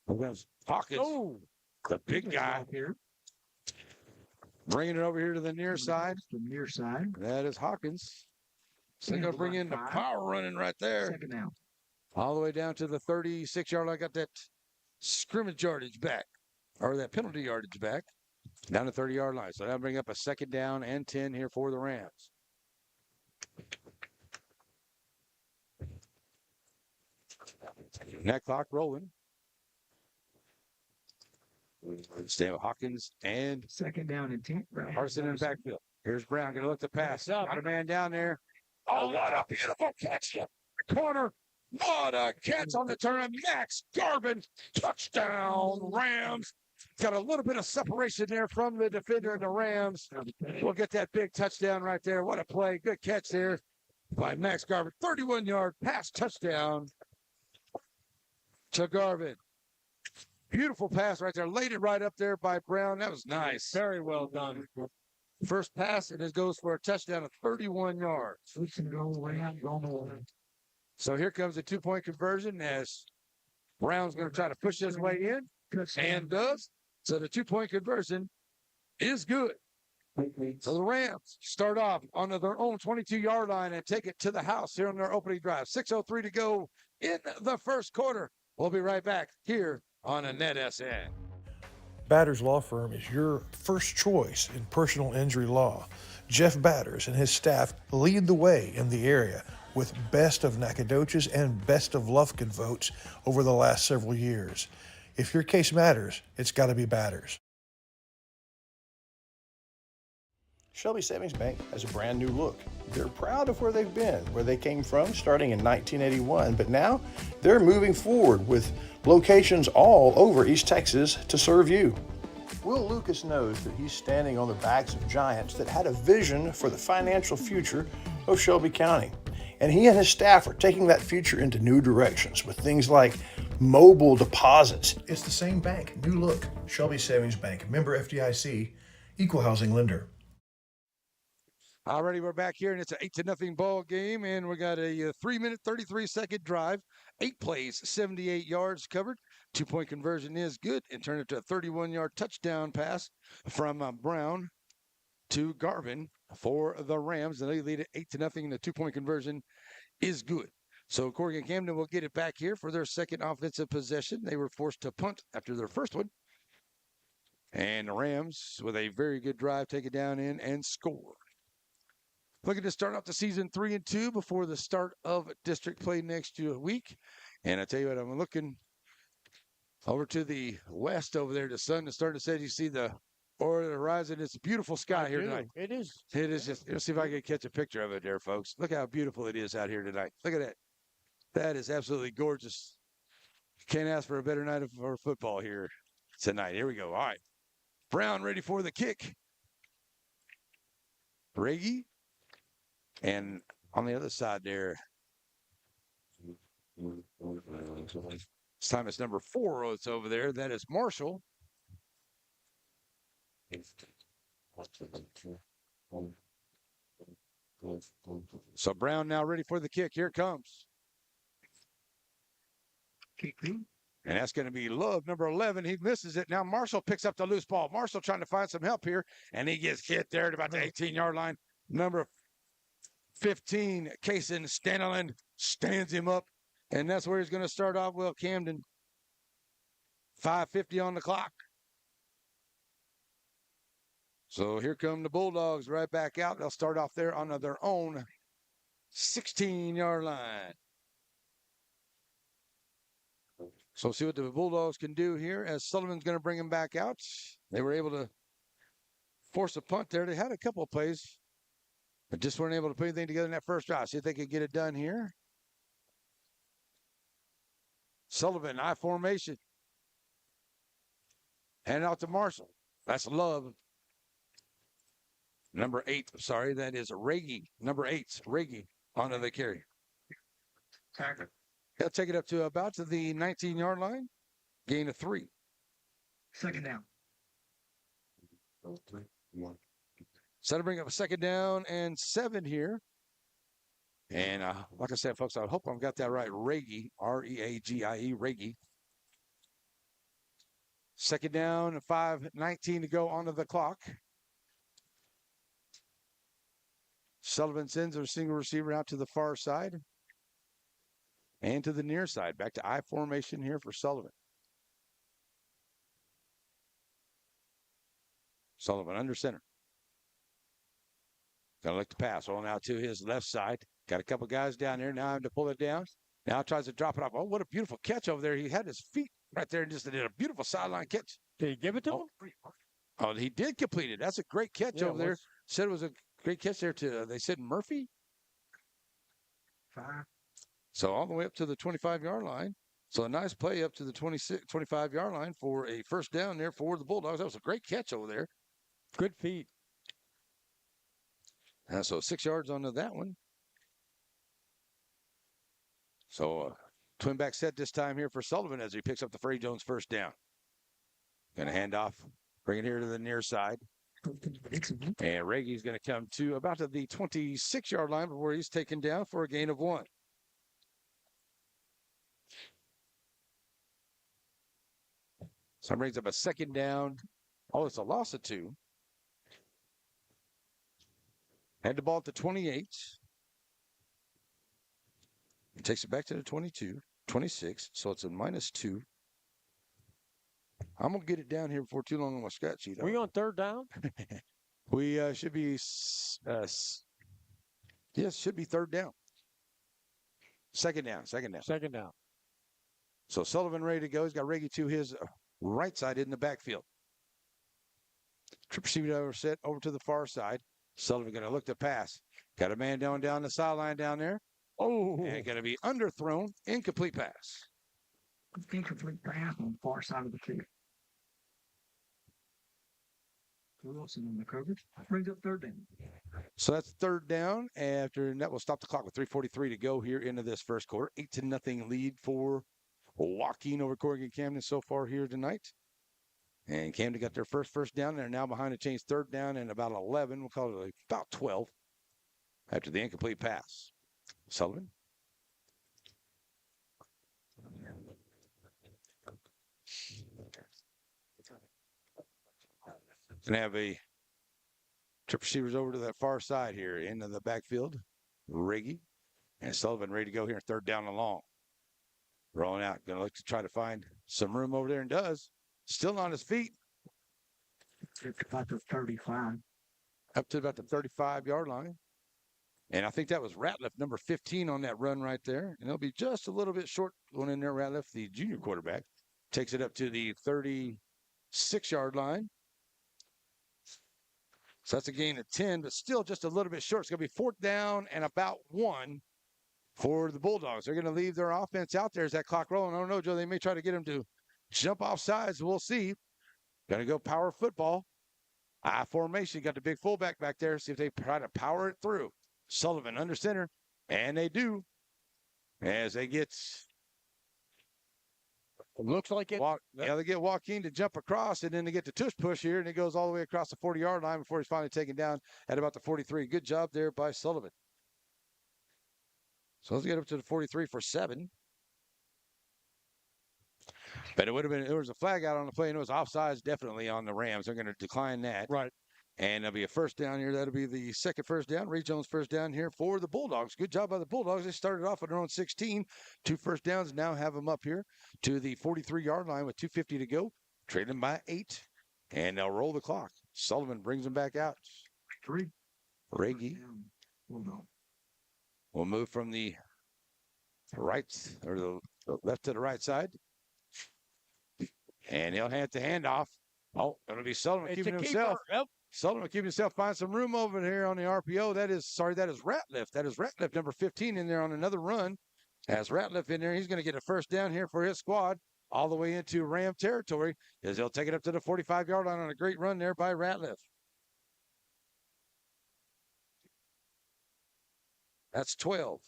against Hawkins. Oh, the big guy here. Bringing it over here to the near side. The near side. That is Hawkins. So they're going to bring in the power running right there. Second down. All the way down to the 36-yard line. I got that scrimmage yardage back, or that penalty yardage back, down to 30-yard line. So that'll bring up a second down and 10 here for the Rams. That clock rolling. Stay with Hawkins and Second down and 10. Carson in the backfield. Here's Brown going to look to pass. Got a man down there. Oh, what a beautiful catch. Corner. What a catch on the turn. Max Garvin. Touchdown, Rams. Got a little bit of separation there from the defender and the Rams. We'll get that big touchdown right there. What a play. Good catch there by Max Garvin. 31-yard pass touchdown to Garvin. Beautiful pass right there. Laid it right up there by Brown. That was nice. Very well done. First pass, and it goes for a touchdown of 31 yards. We can go around, go over. So here comes a two-point conversion as Brown's going to try to push his way in, and does. So the two-point conversion is good. So the Rams start off on their own 22-yard line and take it to the house here on their opening drive. 6:03 to go in the first quarter. We'll be right back here on a NetSN. Batters Law Firm is your first choice in personal injury law. Jeff Batters and his staff lead the way in the area with Best of Nacogdoches and Best of Lufkin votes over the last several years. If your case matters, it's got to be Batters. Shelby Savings Bank has a brand new look. They're proud of where they've been, where they came from starting in 1981, but now they're moving forward with locations all over East Texas to serve you. Will Lucas knows that he's standing on the backs of giants that had a vision for the financial future of Shelby County. And he and his staff are taking that future into new directions with things like mobile deposits. It's the same bank, new look. Shelby Savings Bank, member FDIC, equal housing lender. Already we're back here, and it's an 8-0 ball game, and we got a 3-minute, 33-second drive. 8 plays, 78 yards covered. Two-point conversion is good, and turned it to a 31-yard touchdown pass from Brown to Garvin for the Rams, and they lead it 8-0, and the two-point conversion is good. So Corrigan-Camden will get it back here for their second offensive possession. They were forced to punt after their first one. And the Rams, with a very good drive, take it down in and score. Looking to start off the season 3-2 before the start of district play next week. And I tell you what, I'm looking over to the west over there. The sun is starting to set. You see the horizon. It's a beautiful sky here tonight. It is. It is just, let's see if I can catch a picture of it there, folks. Look how beautiful it is out here tonight. Look at that. That is absolutely gorgeous. Can't ask for a better night for football here tonight. Here we go. All right. Brown ready for the kick. Reggie. And on the other side there, this time it's number 4 that's over there. That is Marshall. So Brown now ready for the kick. Here it comes. And that's going to be Love, number 11. He misses it. Now Marshall picks up the loose ball. Marshall trying to find some help here, and he gets hit there at about the 18-yard line. Number 15, Kaysen Stanley stands him up, and that's where he's going to start off. Will Camden, 5:50 on the clock. So here come the Bulldogs right back out. They'll start off there on their own 16-yard line. So see what the Bulldogs can do here as Sullivan's going to bring him back out. They were able to force a punt there. They had a couple of plays, but just weren't able to put anything together in that first drive. See if they can get it done here. Sullivan, I formation. Hand out to Marshall. That's Love. Number 8, sorry, that is Reggie. Number 8, Reggie, onto the carry. He'll take it up to about to the 19-yard line. Gain of 3. Second down. So to bring up a second down and 7 here. And like I said, folks, I hope I've got that right. Reggie, R-E-A-G-I-E, Reggie. Second down, 5:19 to go onto the clock. Sullivan sends a single receiver out to the far side and to the near side. Back to I formation here for Sullivan. Sullivan under center. Gonna look to pass on out to his left side. Got a couple guys down there. Now I have to pull it down. Now tries to drop it off. Oh, what a beautiful catch over there. He had his feet right there and just did a beautiful sideline catch. Did he give it to him? Oh, he did complete it. That's a great catch over there. Said it was a great catch there to, they said Murphy. 5. So all the way up to the 25-yard line. So a nice play up to the 25-yard line for a first down there for the Bulldogs. That was a great catch over there. Good feet. So 6 yards onto that one. So twin back set this time here for Sullivan as he picks up the Frey Jones first down. Going to hand off, bring it here to the near side. And Reggie's going to come to about to the 26-yard line before he's taken down for a gain of 1. So that brings up a second down. Oh, it's a loss of 2. Had the ball at the 28. It takes it back to the 22, 26. So it's a -2. I'm going to get it down here before too long on my stat sheet. We on third down? We should be, yes, should be third down. Second down. Second down. So Sullivan ready to go. He's got Reggie to his right side in the backfield. Trip receiver set over to the far side. Sullivan going to look to pass. Got a man down the sideline down there. Oh. And going to be underthrown. Incomplete pass. Incomplete pass on the far side of the field. Wilson in the coverage. Brings up third down. So that's third down. After that, will stop the clock with 3:43 to go here into this first quarter. 8-0 lead for Joaquin over Corrigan-Camden so far here tonight. And Camden got their first down. They're now behind the chains, third down and about 11. We'll call it about 12 after the incomplete pass. Sullivan. Going to have a trip receivers over to that far side here into the backfield. Riggy and Sullivan ready to go here. Third down and long. Rolling out. Going to look to try to find some room over there and does. Still on his feet. About the 35. Up to about the 35-yard line. And I think that was Ratliff, number 15 on that run right there. And it'll be just a little bit short going in there. Ratliff, the junior quarterback, takes it up to the 36-yard line. So that's a gain of 10, but still just a little bit short. It's going to be fourth down and about 1 for the Bulldogs. They're going to leave their offense out there as that clock rolling. I don't know, Joe. They may try to get him to jump off sides. We'll see. Going to go power football. I formation. Got the big fullback back there. See if they try to power it through. Sullivan under center. And they do. As they get. It looks like it. They get Joaquin to jump across, and then they get the tush push here, and it goes all the way across the 40-yard line before he's finally taken down at about the 43. Good job there by Sullivan. So let's get up to the 43 for 7. But it would have been, there was a flag out on the play, and it was offsides definitely on the Rams. They're going to decline that. Right. And there'll be a first down here. That'll be the second first down. Ray Jones first down here for the Bulldogs. Good job by the Bulldogs. They started off at their own 16. 2 first downs. Now have them up here to the 43-yard line with 2:50 to go. Trailing by 8. And they'll roll the clock. Sullivan brings them back out. 3. Reggie will move from the right or the left to the right side. And he'll hand the handoff. Oh, it'll be Sullivan keeping himself. Yep. Sullivan keeping himself. Find some room over here on the RPO. That is Ratliff. That is Ratliff, number 15 in there on another run. Has Ratliff in there. He's going to get a first down here for his squad all the way into Ram territory as he'll take it up to the 45-yard line on a great run there by Ratliff. That's 12.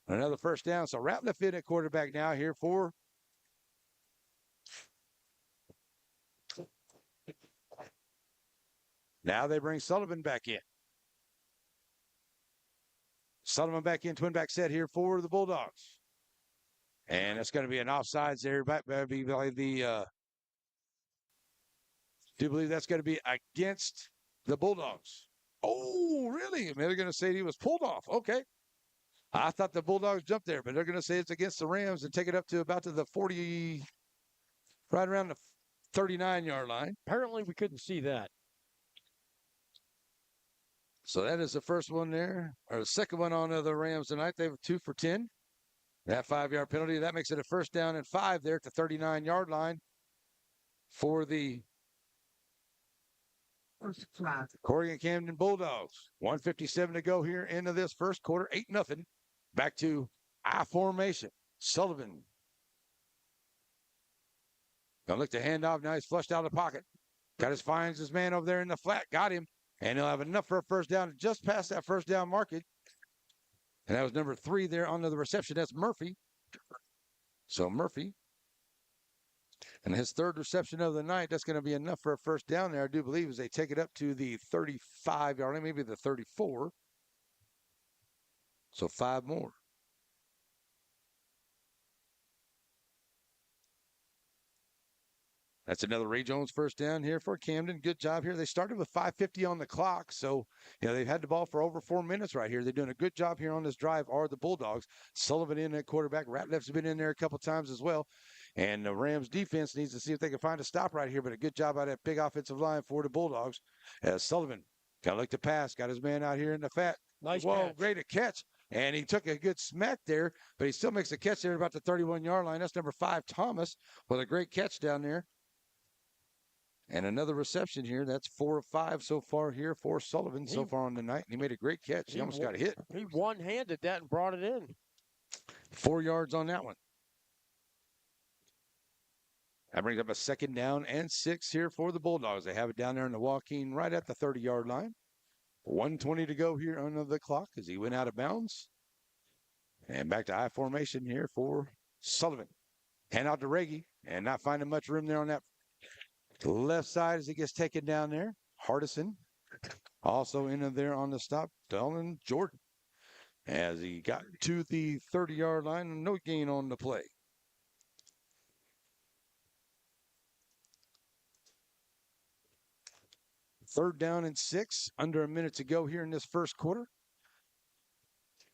Another first down. So Ratliff in at quarterback now here for now they bring Sullivan back in. Sullivan back in, twin back set here for the Bulldogs. And it's going to be an offsides there. Do believe that's going to be against the Bulldogs. Oh, really? They're going to say he was pulled off. Okay. I thought the Bulldogs jumped there, but they're going to say it's against the Rams and take it up to about to the 40, right around the 39-yard line. Apparently we couldn't see that. So that is the first one there, or the second one on the Rams tonight. They have 2 for 10. That 5-yard penalty, that makes it a 1st down and 5 there at the 39-yard line for the Corrigan-Camden Bulldogs. 1:57 to go here into this first quarter. 8-0. Back to I formation. Sullivan. Gonna look to hand off. Now he's flushed out of the pocket. Finds his man over there in the flat. Got him. And he'll have enough for a 1st down just past that 1st down market. And that was number 3 there under the reception. That's Murphy. So Murphy. And his 3rd reception of the night, that's going to be enough for a 1st down there, I do believe, as they take it up to the 35-yard line, maybe the 34. So 5 more. That's another Ray Jones 1st down here for Camden. Good job here. They started with 5:50 on the clock, so they've had the ball for over 4 minutes right here. They're doing a good job here on this drive, are the Bulldogs. Sullivan in at quarterback. Ratliff's been in there a couple times as well. And the Rams defense needs to see if they can find a stop right here, but a good job out of that big offensive line for the Bulldogs. As Sullivan got to look to pass, got his man out here in the fat. Nice Whoa, catch. great a catch. And he took a good smack there, but he still makes a catch there about the 31-yard line. That's number 5, Thomas, with a great catch down there. And another reception here. That's 4 of 5 so far here for Sullivan so far on the night. And he made a great catch. He almost got hit. He one-handed that and brought it in. 4 yards on that one. That brings up a 2nd down and 6 here for the Bulldogs. They have it down there in the Joaquin right at the 30-yard line. 1:20 to go here under the clock as he went out of bounds. And back to I formation here for Sullivan. Hand out to Reggie and not finding much room there on that left side as he gets taken down there. Hardison also in there on the stop. Dylan Jordan as he got to the 30-yard line. No gain on the play. Third down and 6. Under a minute to go here in this first quarter.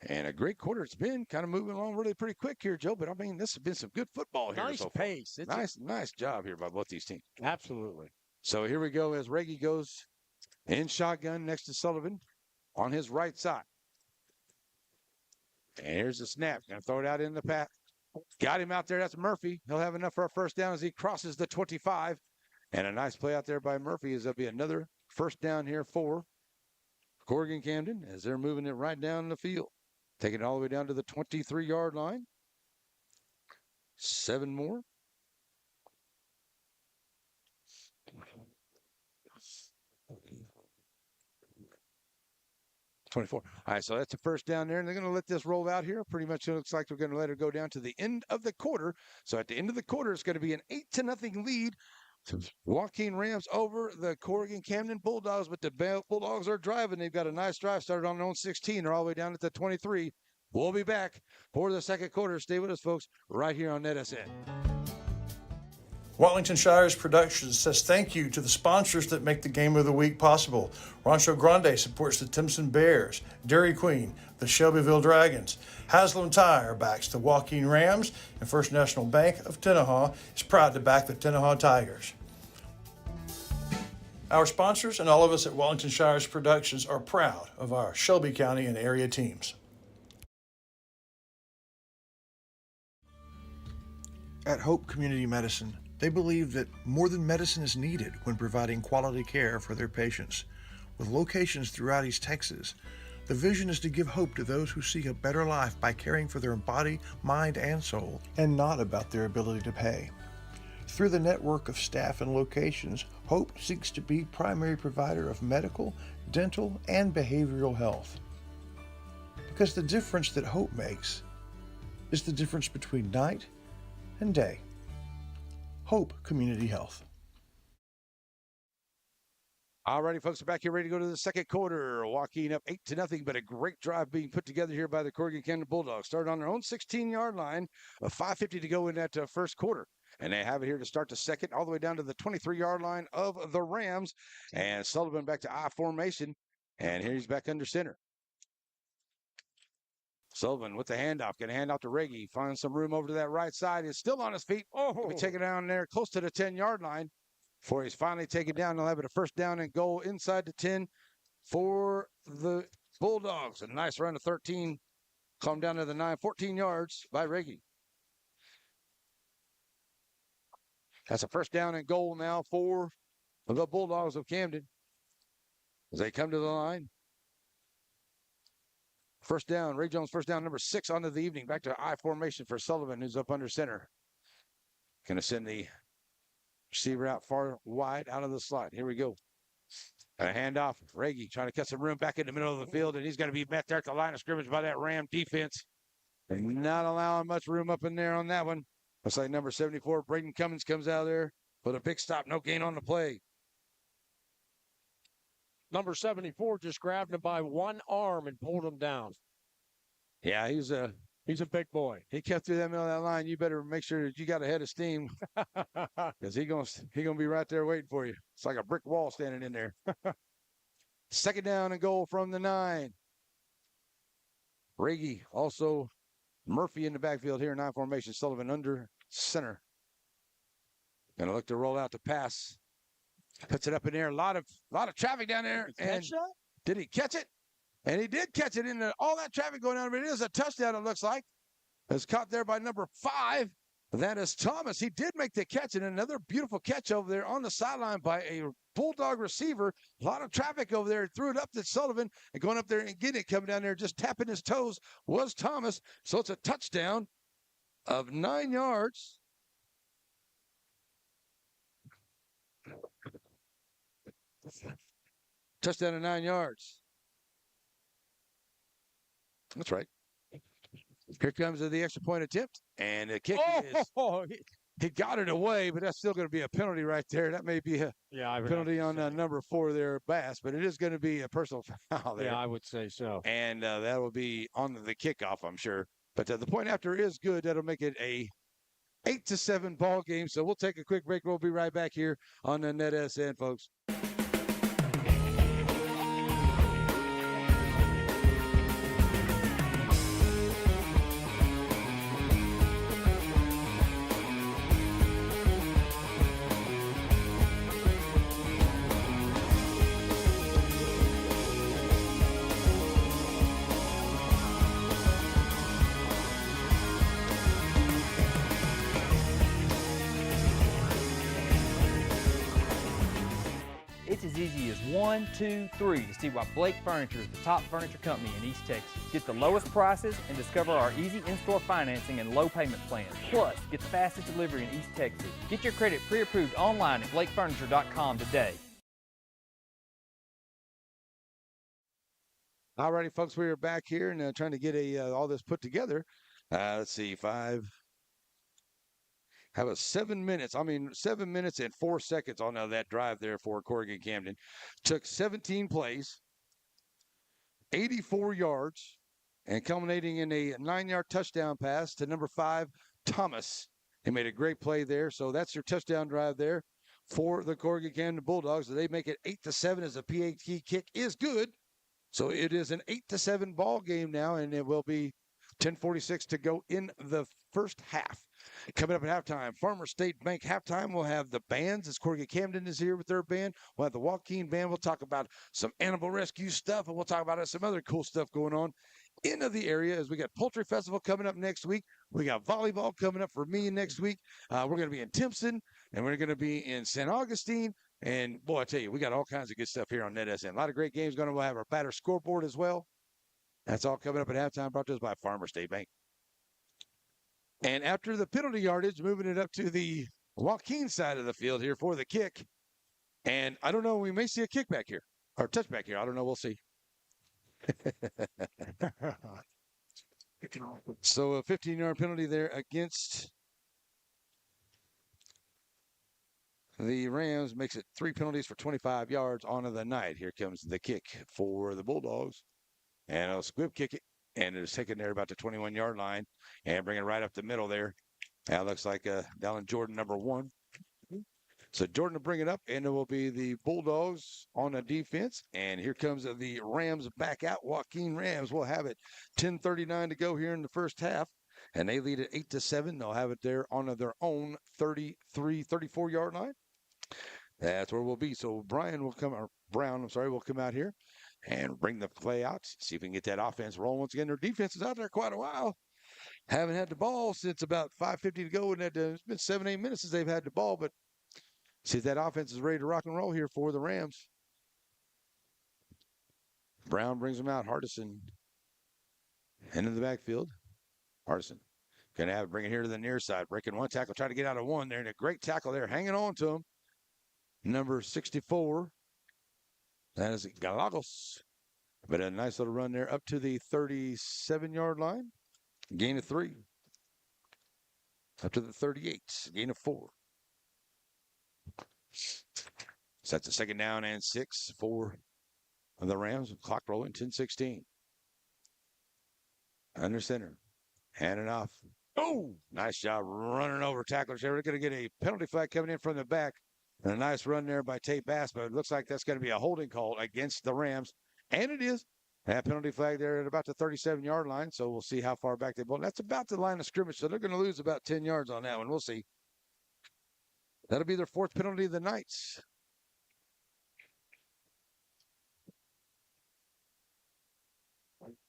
And a great quarter. It's been kind of moving along really pretty quick here, Joe. But, I mean, this has been some good football here. Nice so far. pace. Nice job here by both these teams. Absolutely. So here we go as Reggie goes in shotgun next to Sullivan on his right side. And here's the snap. Going to throw it out in the path. Got him out there. That's Murphy. He'll have enough for a 1st down as he crosses the 25. And a nice play out there by Murphy as there'll be another 1st down here for Corrigan-Camden as they're moving it right down the field. Taking it all the way down to the 23-yard line. 7 more. $24. All right, so that's the 1st down there, and they're going to let this roll out here. Pretty much looks like they're going to let it go down to the end of the quarter. So at the end of the quarter, it's going to be an 8-0 lead. Joaquin Rams over the Corrigan-Camden Bulldogs, but the Bulldogs are driving. They've got a nice drive started on their own 16. They're all the way down at the 23. We'll be back for the second quarter. Stay with us, folks, right here on NetSN. Watlington Shires Productions says thank you to the sponsors that make the Game of the Week possible. Rancho Grande supports the Timpson Bears, Dairy Queen, the Shelbyville Dragons. Haslam Tire backs the Joaquin Rams, and First National Bank of Tenaha is proud to back the Tenaha Tigers. Our sponsors and all of us at Watlington Shires Productions are proud of our Shelby County and area teams. At Hope Community Medicine, they believe that more than medicine is needed when providing quality care for their patients. With locations throughout East Texas, the vision is to give hope to those who seek a better life by caring for their body, mind, and soul, and not about their ability to pay. Through the network of staff and locations, Hope seeks to be primary provider of medical, dental, and behavioral health. Because the difference that Hope makes is the difference between night and day. Hope Community Health. All righty, folks, we're back here ready to go to the second quarter. Joaquin up 8-0, but a great drive being put together here by the Corrigan-Camden Bulldogs. Started on their own 16-yard line, 5:50 to go in that first quarter. And they have it here to start the second, all the way down to the 23-yard line of the Rams. And Sullivan back to I formation. And here he's back under center. Sullivan with the handoff. Going to hand off to Reggie. Finds some room over to that right side. He's still on his feet. He'll be taken down there close to the 10-yard line before he's finally taken down. They'll have it a 1st down and goal inside the 10 for the Bulldogs. A nice run of 13 Calm down to the 9, 14 yards by Reggie. That's a first down and goal now for the Bulldogs of Camden as they come to the line. First down, Ray Jones, first down, number 6 on to the evening. Back to I formation for Sullivan, who's up under center. Going to send the receiver out far wide out of the slot. Here we go. A handoff. Reggie trying to cut some room back in the middle of the field, and he's going to be met there at the line of scrimmage by that Ram defense. And not allowing much room up in there on that one. Looks like number 74, Braden Cummins, comes out of there with a big stop. No gain on the play. Number 74 just grabbed him by one arm and pulled him down. Yeah, he's a big boy. He kept through that middle of that line. You better make sure that you got a head of steam because he's gonna be right there waiting for you. It's like a brick wall standing in there. Second down and goal from the 9. Reggie, also Murphy in the backfield here in I formation. Sullivan under center. Gonna look to roll out the pass. Puts it up in there. A lot of traffic down there. And did he catch it? And he did catch it in all that traffic going on. But it is a touchdown, it looks like. It's caught there by number 5. That is Thomas. He did make the catch, and another beautiful catch over there on the sideline by a Bulldog receiver. A lot of traffic over there. Threw it up to Sullivan, and going up there and getting it, coming down there, just tapping his toes, was Thomas. So it's a touchdown of 9 yards. Touchdown of 9 yards. That's right. Here comes the extra point attempt, and the kick is. He got it away, but that's still going to be a penalty right there. That may be a penalty on number 4 there, Bass, but it is going to be a personal foul there. Yeah, I would say so. And that will be on the kickoff, I'm sure. But the point after is good. That'll make it a 8-7 ball game. So we'll take a quick break. We'll be right back here on the NetSN, folks. It's as easy as 1, 2, 3 to see why Blake Furniture is the top furniture company in East Texas. Get the lowest prices and discover our easy in-store financing and low payment plans. Plus, get the fastest delivery in East Texas. Get your credit pre-approved online at blakefurniture.com today. All righty, folks, we are back here and trying to get all this put together. Let's see, 7 minutes. 7 minutes and 4 seconds on that drive there for Corrigan-Camden. Took 17 plays, 84 yards, and culminating in a 9-yard touchdown pass to number 5, Thomas. He made a great play there. So that's your touchdown drive there for the Corrigan-Camden Bulldogs. They make it 8-7 as a PAT kick is good. So it is an 8-7 ball game now, and it will be 10:46 to go in the first half. Coming up at halftime, Farmer State Bank halftime. We'll have the bands as Corrigan-Camden is here with their band. We'll have the Joaquin band. We'll talk about some animal rescue stuff, and we'll talk about some other cool stuff going on in the area as we got Poultry Festival coming up next week. We got volleyball coming up for me next week. We're going to be in Timpson, and we're going to be in St. Augustine. And, boy, I tell you, we got all kinds of good stuff here on NetSN. A lot of great games going on. We'll have our batter scoreboard as well. That's all coming up at halftime, brought to us by Farmer State Bank. And after the penalty yardage, moving it up to the Joaquin side of the field here for the kick. And I don't know, we may see a kickback here, or touchback here. I don't know, we'll see. So a 15-yard penalty there against the Rams makes it 3 penalties for 25 yards on the night. Here comes the kick for the Bulldogs. And a squib kick it, and it's taken there about the 21-yard line and bring it right up the middle there. That looks like Dallin Jordan, number 1. So Jordan will bring it up, and it will be the Bulldogs on the defense. And here comes the Rams back out. Joaquin Rams will have it. 10:39 to go here in the first half, and they lead it 8-7. They'll have it there on their own 34-yard line. That's where we'll be. So Brown will come out here. and bring the play out. See if we can get that offense rolling once again. Their defense is out there quite a while. Haven't had the ball since about 5:50 to go, and it's been 7-8 minutes since they've had the ball. But see if that offense is ready to rock and roll here for the Rams. Brown brings them out. Hardison into the backfield. Hardison going to bring it here to the near side. Breaking one tackle, try to get out of one there. And a great tackle there, hanging on to him. Number 64. That is Galagos. But a nice little run there up to the 37-yard line. Gain of 3. Up to the 38. Gain of 4. So that's a second down and 6 for the Rams. Clock rolling, 10-16. Under center. Handing off. Oh, nice job running over tacklers there. We're going to get a penalty flag coming in from the back. And a nice run there by Tate Bass, but it looks like that's going to be a holding call against the Rams. And it is. That penalty flag there at about the 37-yard line, so we'll see how far back they pull. That's about the line of scrimmage, so they're going to lose about 10 yards on that one. We'll see. That'll be their 4th penalty of the night.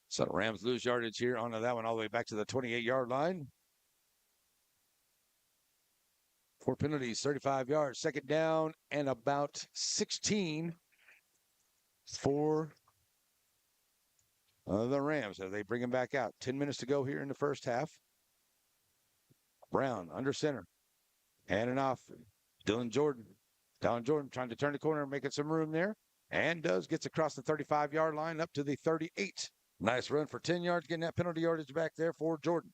So the Rams lose yardage here onto that one all the way back to the 28-yard line. 4 penalties, 35 yards. Second down and about 16 for the Rams as they bring him back out. 10 minutes to go here in the first half. Brown under center. Handing off. Dylan Jordan. Dylan Jordan trying to turn the corner and making some room there. And gets across the 35-yard line up to the 38. Nice run for 10 yards, getting that penalty yardage back there for Jordan.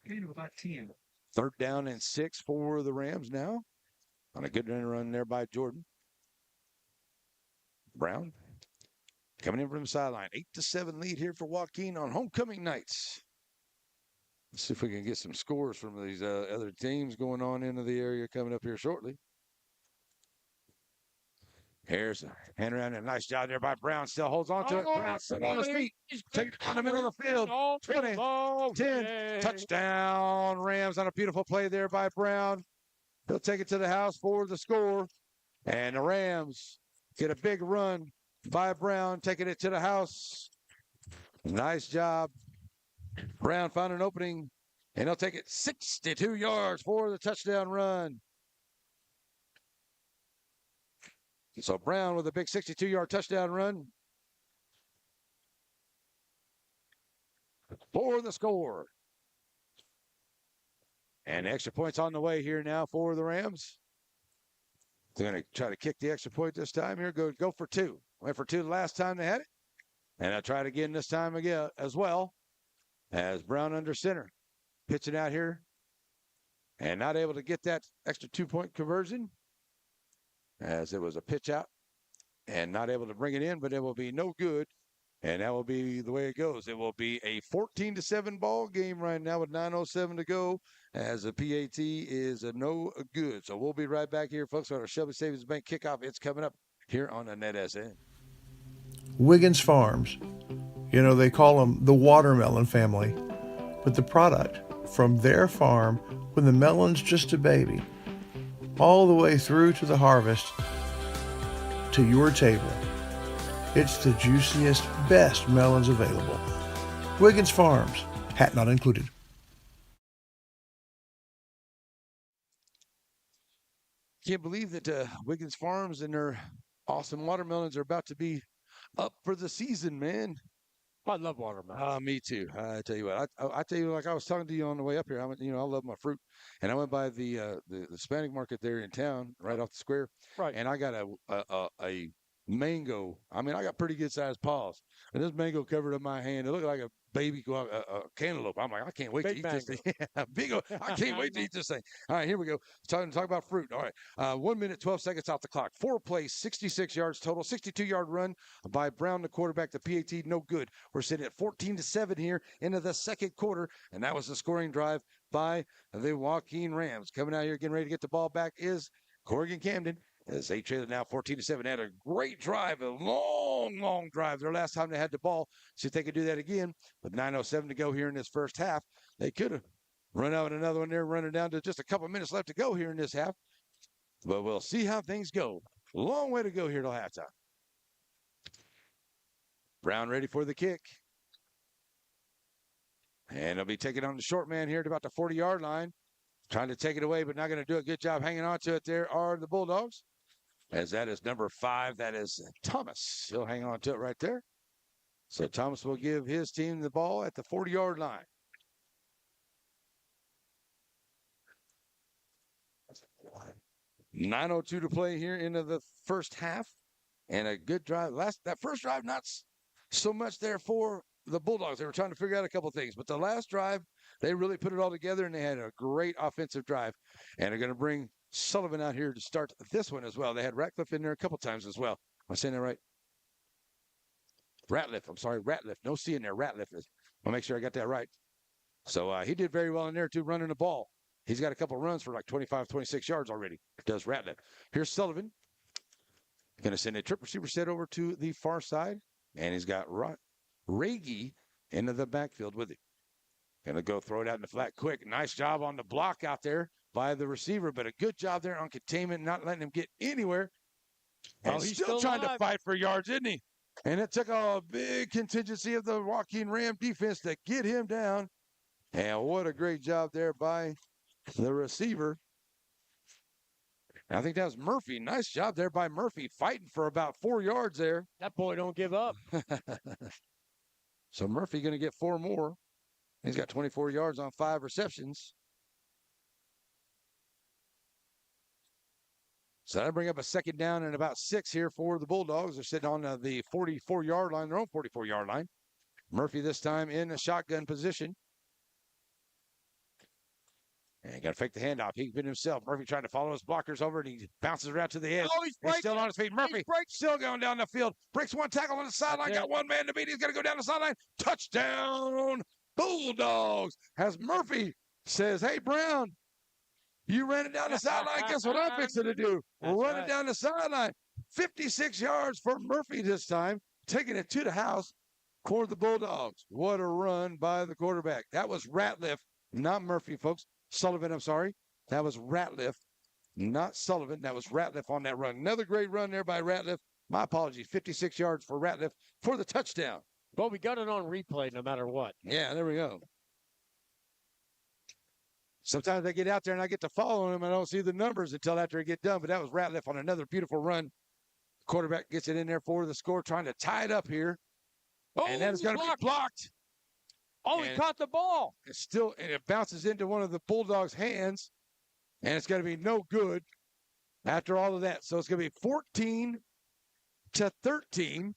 Gain of about 10. 3rd down and 6 for the Rams now. On a good run there by Jordan. Brown coming in from the sideline. 8-7 lead here for Joaquin on homecoming nights. Let's see if we can get some scores from these other teams going on into the area coming up here shortly. Here's a hand around, a nice job there by Brown. Still holds on to it. Brown still on his feet. Take it down the middle of the field. 20, 10, touchdown. Rams on a beautiful play there by Brown. He'll take it to the house for the score. And the Rams get a big run by Brown, taking it to the house. Nice job. Brown found an opening, and he'll take it 62 yards for the touchdown run. So Brown with a big 62-yard touchdown run for the score. And extra points on the way here now for the Rams. They're going to try to kick the extra point this time here. Go for 2. Went for 2 the last time they had it. And I'll try it again this time again as well. As Brown under center. Pitching out here. And not able to get that extra 2-point conversion. As it was a pitch out. And not able to bring it in, but it will be no good. And that will be the way it goes. It will be a 14-7 ball game right now with 9:07 to go. As the PAT is a no good. So we'll be right back here, folks, on our Shelby Savings Bank kickoff. It's coming up here on the NetSN. Wiggins Farms. You know, they call them the watermelon family. But the product from their farm, when the melon's just a baby, all the way through to the harvest, to your table. It's the juiciest, best melons available. Wiggins Farms, hat not included. Can't believe that Wiggins Farms and their awesome watermelons are about to be up for the season, man. I love watermelon. Me too. I tell you what, I tell you, like I was talking to you on the way up here. I love my fruit, and I went by the Hispanic market there in town, right off the square. Right. And I got a mango. I mean, I got pretty good sized paws, and this mango covered up my hand. It looked like a baby cantaloupe. I'm like, I can't wait to eat this thing. Yeah, big. I can't wait to eat this thing. All right, here we go. Talk about fruit. All right, 1 minute, 12 seconds off the clock. 4 plays, 66 yards total, 62-yard run by Brown, the quarterback. The PAT, no good. We're sitting at 14-7 here into the second quarter, and that was the scoring drive by the Joaquin Rams. Coming out here, getting ready to get the ball back is Corrigan-Camden. As they trail now 14-7, had a great drive, a long drive. Their last time they had the ball, see if they could do that again. With 9:07 to go here in this first half, they could have run out another one there, running down to just a couple minutes left to go here in this half. But we'll see how things go. Long way to go here till halftime. Brown ready for the kick. And he'll be taking on the short man here at about the 40-yard line. Trying to take it away, but not going to do a good job hanging on to it. There are the Bulldogs. As that is number 5, that is Thomas. He'll hang on to it right there. So Thomas will give his team the ball at the 40-yard line. .902 to play here into the first half. And a good drive. That first drive, not so much there for the Bulldogs. They were trying to figure out a couple things. But the last drive, they really put it all together, and they had a great offensive drive. And they're going to bring Sullivan out here to start this one as well. They had Ratcliffe in there a couple times as well. Am I saying that right? Ratliff. I'm sorry, Ratliff. No C in there. Ratliff. I'll make sure I got that right. So he did very well in there, too, running the ball. He's got a couple runs for like 25, 26 yards already. Does Ratliff. Here's Sullivan. Going to send a trip receiver set over to the far side. And he's got Ragey into the backfield with him. Going to go throw it out in the flat quick. Nice job on the block out there by the receiver, but a good job there on containment, not letting him get anywhere. And he's still trying to fight for yards, isn't he? And it took a big contingency of the Joaquin Ram defense to get him down. And what a great job there by the receiver. I think that was Murphy. Nice job there by Murphy, fighting for about 4 yards there. That boy don't give up. So Murphy going to get 4 more. He's got 24 yards on 5 receptions. So that'll bring up a second down and about 6 here for the Bulldogs. They're sitting on the 44-yard line, their own 44-yard line. Murphy this time in a shotgun position. And got to fake the handoff. He been himself. Murphy trying to follow his blockers over, and he bounces around to the edge. Oh, he's still on his feet. Murphy still going down the field. Breaks one tackle on the sideline. Got one man to beat. He's going to go down the sideline. Touchdown, Bulldogs. As Murphy says, hey, Brown, you ran it down the sideline. Guess what I'm fixing to do? Run it down the sideline. 56 yards for Murphy this time. Taking it to the house for the Bulldogs. What a run by the quarterback. That was Ratliff, not Murphy, folks. Sullivan, I'm sorry. That was Ratliff, not Sullivan. That was Ratliff on that run. Another great run there by Ratliff. My apologies. 56 yards for Ratliff for the touchdown. But we got it on replay no matter what. Yeah, there we go. Sometimes I get out there and I get to follow him. I don't see the numbers until after I get done. But that was Ratliff on another beautiful run. Quarterback gets it in there for the score, trying to tie it up here. Oh, and that is going to be blocked. Oh, he caught the ball. And it bounces into one of the Bulldogs' hands, and it's going to be no good after all of that. So it's going to be 14-13,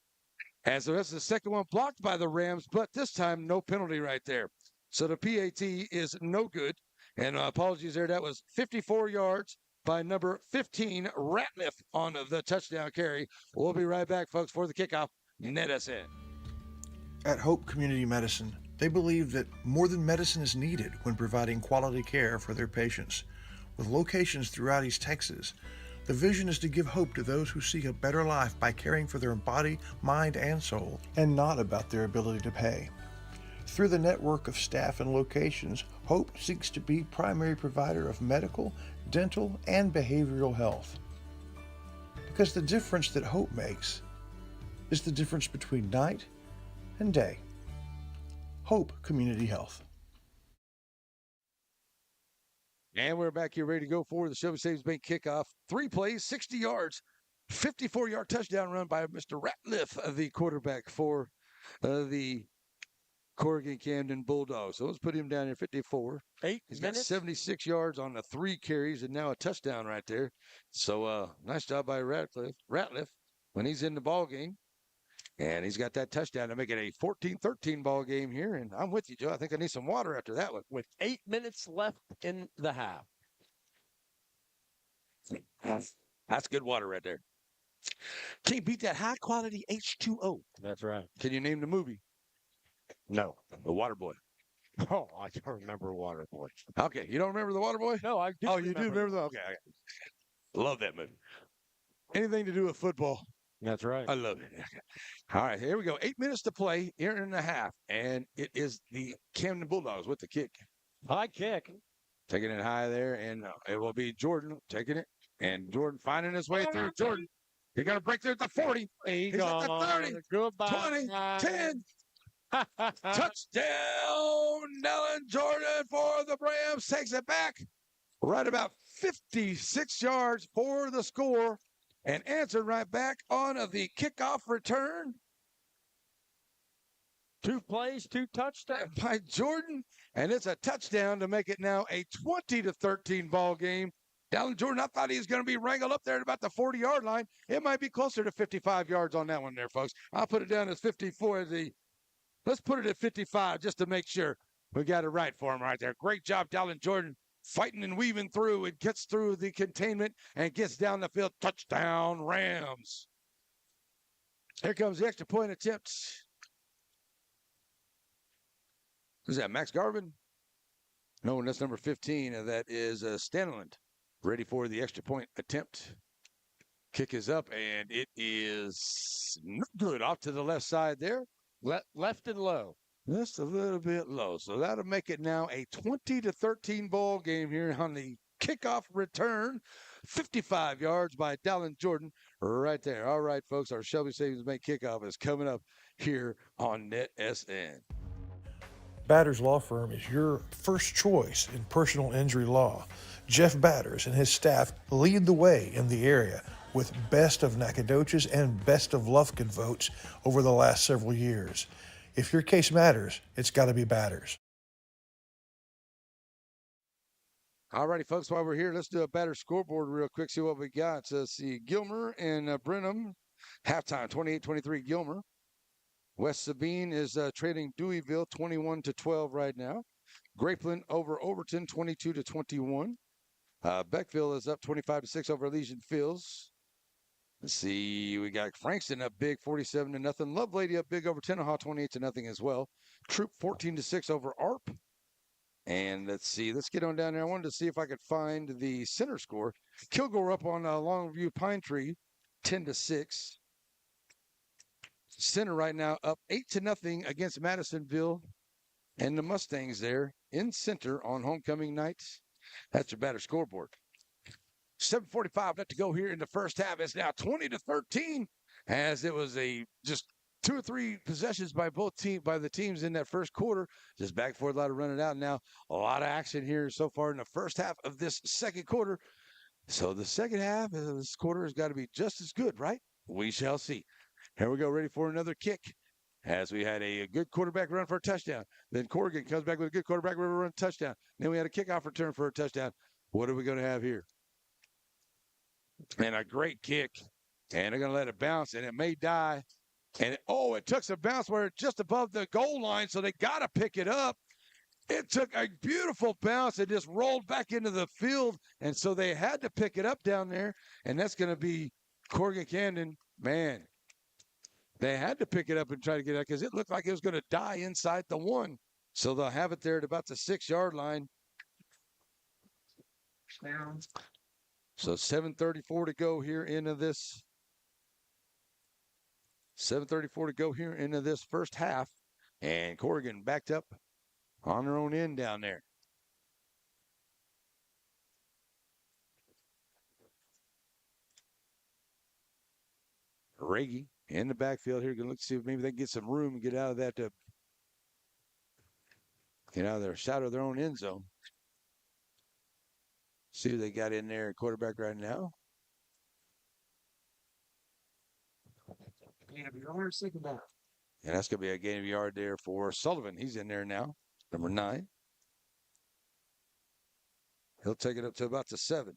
as the rest of the second one blocked by the Rams, but this time no penalty right there. So the PAT is no good. And apologies there. That was 54 yards by number 15, Ratliff, on the touchdown carry. We'll be right back, folks, for the kickoff. Net us in. At Hope Community Medicine, they believe that more than medicine is needed when providing quality care for their patients. With locations throughout East Texas, the vision is to give hope to those who seek a better life by caring for their body, mind, and soul, and not about their ability to pay. Through the network of staff and locations, Hope seeks to be primary provider of medical, dental, and behavioral health. Because the difference that Hope makes is the difference between night and day. Hope Community Health. And we're back here ready to go for the Shelby Savings Bank kickoff. 3 plays, 60 yards, 54-yard touchdown run by Mr. Ratliff, the quarterback for the Corrigan-Camden Bulldogs. So let's put him down here, 54. He's got 76 yards on the 3 carries and now a touchdown right there. So nice job by Ratliff when he's in the ball game. And he's got that touchdown to make it a 14-13 ball game here. And I'm with you, Joe. I think I need some water after that one. With 8 minutes left in the half. That's good water right there. Can't beat that high-quality H2O. That's right. Can you name the movie? No. The Water Boy. Oh, I don't remember Water Boy. Okay, you don't remember The Water Boy? No, I do. Oh, you do remember the? Okay. Love that movie. Anything to do with football. That's right. I love it. All right, here we go. 8 minutes to play, here and a half. And it is the Camden Bulldogs with the kick. High kick. Taking it high there, and it will be Jordan taking it. And Jordan finding his way through. Jordan, he got to break through at the 40. He's at the 30, Goodbye. 20, 10. Touchdown, Dallin Jordan for the Rams. Takes it back right about 56 yards for the score and answered right back on the kickoff return 2 plays, 2 touchdowns. by Jordan. And it's a touchdown to make it now a 20-13 ball game. Dallin Jordan, I thought he was going to be wrangled up there at about the 40-yard line. It might be closer to 55 yards on that one there, folks. I'll put it down as 54. Let's put it at 55 just to make sure we got it right for him right there. Great job, Dallin Jordan, fighting and weaving through and gets through the containment and gets down the field. Touchdown, Rams. Here comes the extra point attempt. Who's that, Max Garvin? No, that's number 15. That is Stanland. Ready for the extra point attempt. Kick is up, and it is not good. Off to the left side there. Left and low. Just a little bit low. So that'll make it now a 20-13 ball game here on the kickoff return. 55 yards by Dallin Jordan right there. All right, folks, our Shelby Savings Bank kickoff is coming up here on NetSN. Batters Law Firm is your first choice in personal injury law. Jeff Batters and his staff lead the way in the area with best of Nacogdoches and best of Lufkin votes over the last several years. If your case matters, it's got to be Batters. All righty, folks, while we're here, let's do a batter scoreboard real quick, see what we got. So see Gilmer and Brenham, halftime, 28-23 Gilmer. West Sabine is trading Deweyville 21-12 right now. Grapeland over Overton 22-21. Beckville is up 25-6 over Elysian Fields. Let's see, we got Frankston up big 47-0. Lovelady up big over Tenaha 28-0 as well. Troop 14-6 over ARP. And let's see, let's get on down there. I wanted to see if I could find the center score. Kilgore up on Longview Pine Tree 10-6. Center right now up 8-0 against Madisonville and the Mustangs there in center on homecoming night. That's your batter scoreboard. 7:45 left to go here in the first half. It's now 20-13 as it was just 2 or 3 possessions by the teams in that first quarter. Just back and forth, a lot of running out. Now a lot of action here so far in the first half of this second quarter. So the second half of this quarter has got to be just as good, right? We shall see. Here we go, ready for another kick. As we had a good quarterback run for a touchdown. Then Corrigan comes back with a good quarterback run touchdown. Then we had a kickoff return for a touchdown. What are we going to have here? And a great kick. And they're going to let it bounce, and it may die. And it took some bounce where it's just above the goal line, so they got to pick it up. It took a beautiful bounce and just rolled back into the field, and so they had to pick it up down there, and that's going to be Corrigan-Camden. Man, they had to pick it up and try to get it because it looked like it was going to die inside the 1. So they'll have it there at about the 6-yard line. So 7:34 to go here into this. 7:34 to go here into this first half. And Corrigan backed up on their own end down there. Reggie in the backfield here. Going to look see if maybe they can get some room and get out of that. Get out of their shadow of their own end zone. See who they got in there at quarterback right now. And that's going to be a gain of yard there for Sullivan. He's in there now, number 9. He'll take it up to about the 7.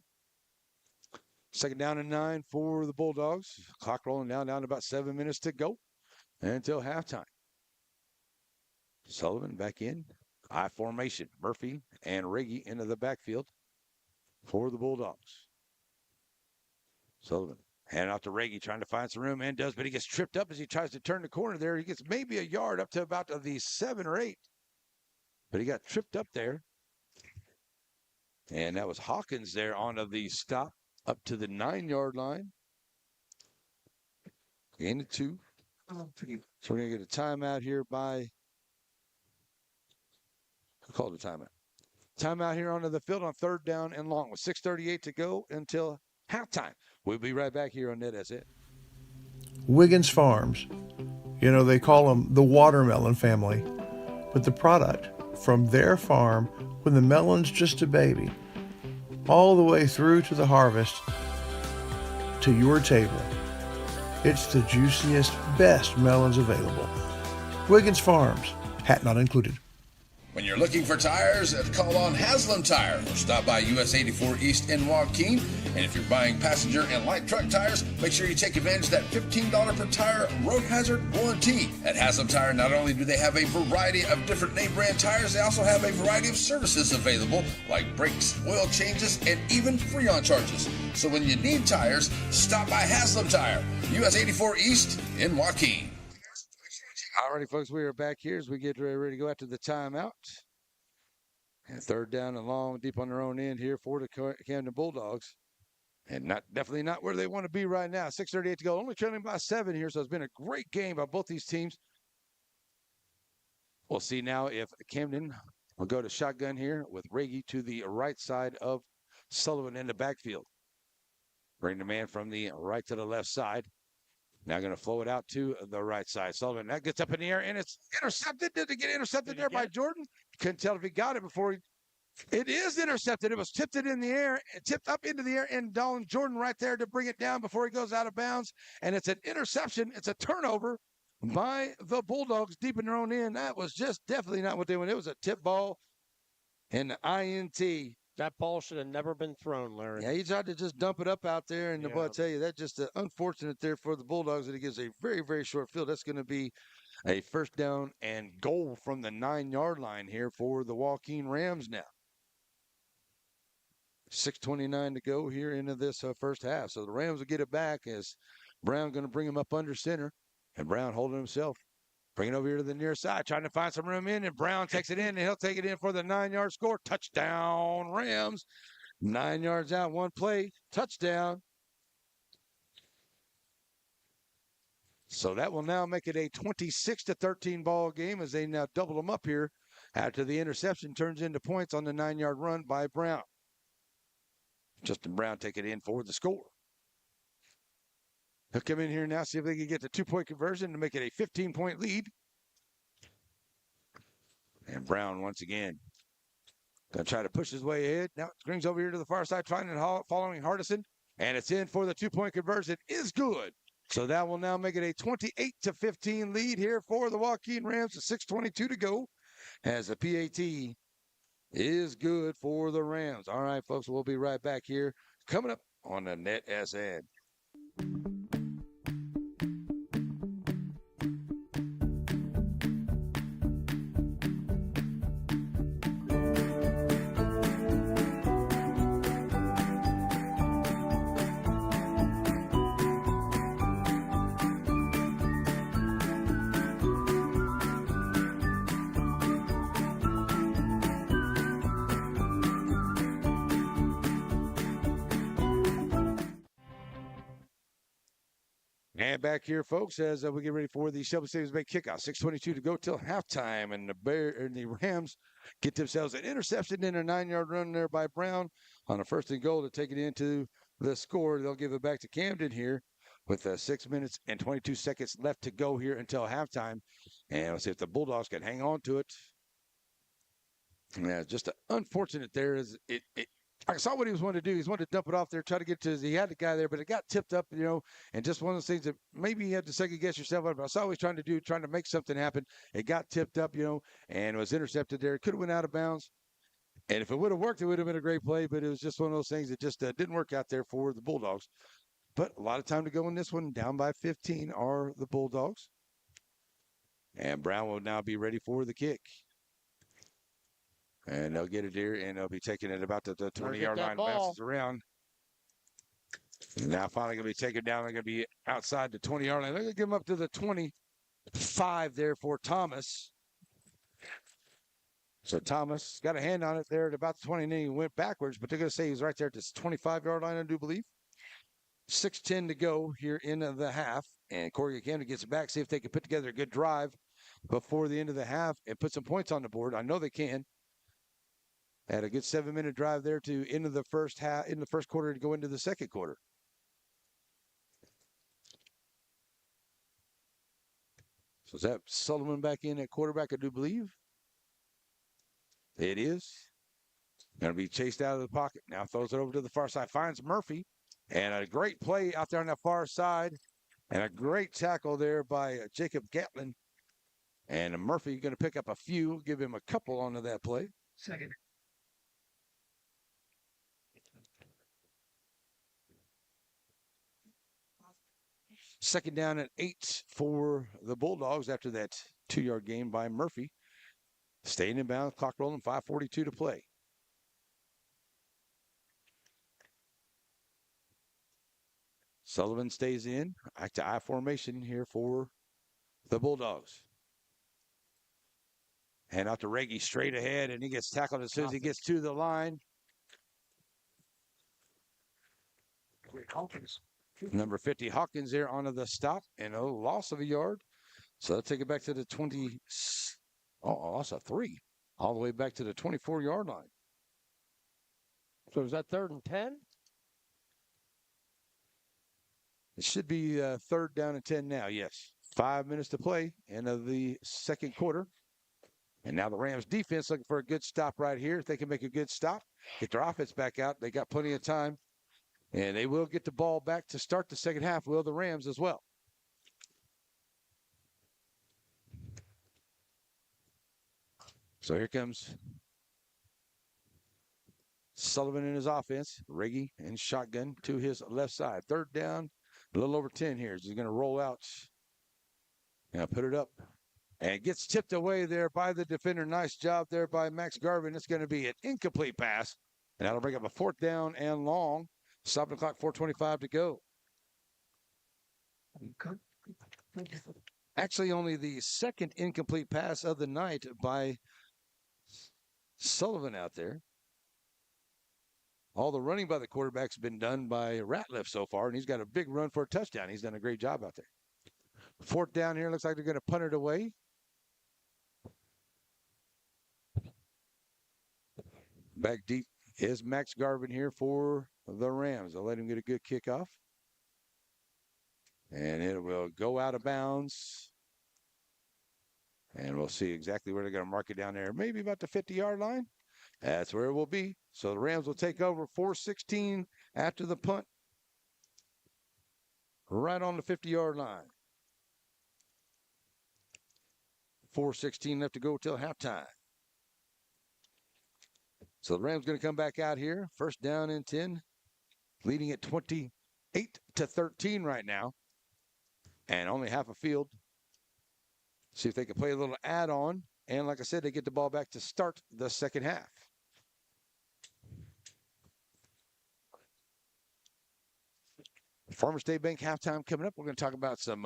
Second down and 9 for the Bulldogs. Clock rolling down to about 7 minutes to go until halftime. Sullivan back in. I formation. Murphy and Reggie into the backfield for the Bulldogs. Sullivan handing off to Reggie, trying to find some room, and does, but he gets tripped up as he tries to turn the corner there. He gets maybe a yard up to about the 7 or 8, but he got tripped up there. And that was Hawkins there on the stop up to the 9-yard line. Gain of 2. So we're going to get a timeout here by, who called a timeout? Timeout here onto the field on 3rd down and long with 6:38 to go until halftime. We'll be right back here on Net as It. Wiggins Farms. You know, they call them the watermelon family. But the product from their farm, when the melon's just a baby, all the way through to the harvest, to your table. It's the juiciest, best melons available. Wiggins Farms, hat not included. When you're looking for tires, call on Haslam Tire or stop by US 84 East in Joaquin. And if you're buying passenger and light truck tires, make sure you take advantage of that $15 per tire road hazard warranty. At Haslam Tire, not only do they have a variety of different name brand tires, they also have a variety of services available like brakes, oil changes, and even free on charges. So when you need tires, stop by Haslam Tire, US 84 East in Joaquin. All righty, folks, we are back here as we get ready to go after the timeout. And third down and long, deep on their own end here for the Camden Bulldogs. And definitely not where they want to be right now. 6:38 to go, only trailing by 7 here, so it's been a great game by both these teams. We'll see now if Camden will go to shotgun here with Raggy to the right side of Sullivan in the backfield. Bring the man from the right to the left side. Now going to flow it out to the right side. Sullivan, that gets up in the air, and it's intercepted. Did it get intercepted there by Jordan? Couldn't tell if he got it before he... It is intercepted. It was tipped in the air, tipped up into the air, and Dolan Jordan right there to bring it down before he goes out of bounds. And it's an interception. It's a turnover by the Bulldogs deep in their own end. That was just definitely not what they wanted. It was a tip ball and the INT. That ball should have never been thrown, Larry. Yeah, he tried to just dump it up out there, and I'll tell you, that's just unfortunate there for the Bulldogs that it gives a very, very short field. That's going to be a first down and goal from the 9-yard line here for the Joaquin Rams now. 6:29 to go here into this first half. So the Rams will get it back as Brown going to bring him up under center, and Brown holding himself. Bring it over here to the near side, trying to find some room in, and Brown takes it in, and he'll take it in for the 9-yard score. Touchdown, Rams. 9 yards out, one play, touchdown. So that will now make it a 26-13 ball game as they now double them up here after the interception turns into points on the 9-yard run by Brown. Justin Brown take it in for the score. He'll come in here now, see if they can get the 2-point conversion to make it a 15-point lead. And Brown once again going to try to push his way ahead. Now brings over here to the far side, trying to following Hardison. And it's in for the 2-point conversion. Is good. So that will now make it a 28-15 lead here for the Joaquin Rams. 6:22 to go as the PAT is good for the Rams. All right, folks, we'll be right back here coming up on the Net SN. And back here, folks, as we get ready for the Shelby Stadium's Bay kickoff. 6:22 to go till halftime, and the Rams get themselves an interception in a 9-yard run there by Brown on a 1st and goal to take it into the score. They'll give it back to Camden here with 6 minutes and 22 seconds left to go here until halftime. And we'll see if the Bulldogs can hang on to it. Yeah, just unfortunate there is it. I saw what he was wanting to do. He was wanting to dump it off there, try to get to he had the guy there, but it got tipped up, and just one of those things that maybe you had to second guess yourself on. But I saw what he was trying to do, trying to make something happen. It got tipped up, and was intercepted there. It could have went out of bounds. And if it would have worked, it would have been a great play, but it was just one of those things that just didn't work out there for the Bulldogs. But a lot of time to go in this one. Down by 15 are the Bulldogs. And Brown will now be ready for the kick. And they'll get it here, and they'll be taking it about the 20-yard line, bounces around. And now finally going to be taken down. They're going to be outside the 20-yard line. They're going to give them up to the 25 there for Thomas. So Thomas got a hand on it there at about the 20, and then he went backwards, but they're going to say he's right there at this 25-yard line, I do believe. 6:10 to go here in the half, and Corrigan-Camden gets it back, see if they can put together a good drive before the end of the half and put some points on the board. I know they can. Had a good 7-minute drive there to end of the first half, in the first quarter to go into the second quarter. So is that Sullivan back in at quarterback, I do believe? It is. Going to be chased out of the pocket. Now throws it over to the far side. Finds Murphy. And a great play out there on that far side. And a great tackle there by Jacob Gatlin. And Murphy going to pick up a few. Give him a couple onto that play. Second. Second down and 8 for the Bulldogs after that 2-yard gain by Murphy. Staying in bounds, clock rolling, 5:42 to play. Sullivan stays in. Back to I formation here for the Bulldogs. Hand out to Reggie straight ahead, and he gets tackled as soon as he gets to the line. Number 50, Hawkins there onto the stop, and a loss of a yard. So they'll take it back to the 20. Oh, loss of 3. All the way back to the 24-yard line. So is that 3rd and 10? It should be 3rd down and 10 now, yes. 5 minutes to play end of the second quarter. And now the Rams defense looking for a good stop right here. If they can make a good stop, get their offense back out, they got plenty of time. And they will get the ball back to start the second half, will the Rams as well. So here comes Sullivan in his offense. Reggie in shotgun to his left side. 3rd down, a little over 10 here. He's going to roll out. Now put it up. And it gets tipped away there by the defender. Nice job there by Max Garvin. It's going to be an incomplete pass. And that'll bring up a 4th down and long. Stopping the clock, 4:25 to go. Actually, only the 2nd incomplete pass of the night by Sullivan out there. All the running by the quarterback's been done by Ratliff so far, and he's got a big run for a touchdown. He's done a great job out there. 4th down here. Looks like they're going to punt it away. Back deep is Max Garvin here for the Rams. They'll let him get a good kickoff. And it will go out of bounds. And we'll see exactly where they're going to mark it down there. Maybe about the 50-yard line. That's where it will be. So the Rams will take over 4:16 after the punt. Right on the 50-yard line. 4:16 left to go till halftime. So the Rams going to come back out here. 1st down and 10. Leading at 28-13 right now. And only half a field. See if they can play a little add-on. And like I said, they get the ball back to start the second half. Farmer State Bank halftime coming up. We're going to talk about some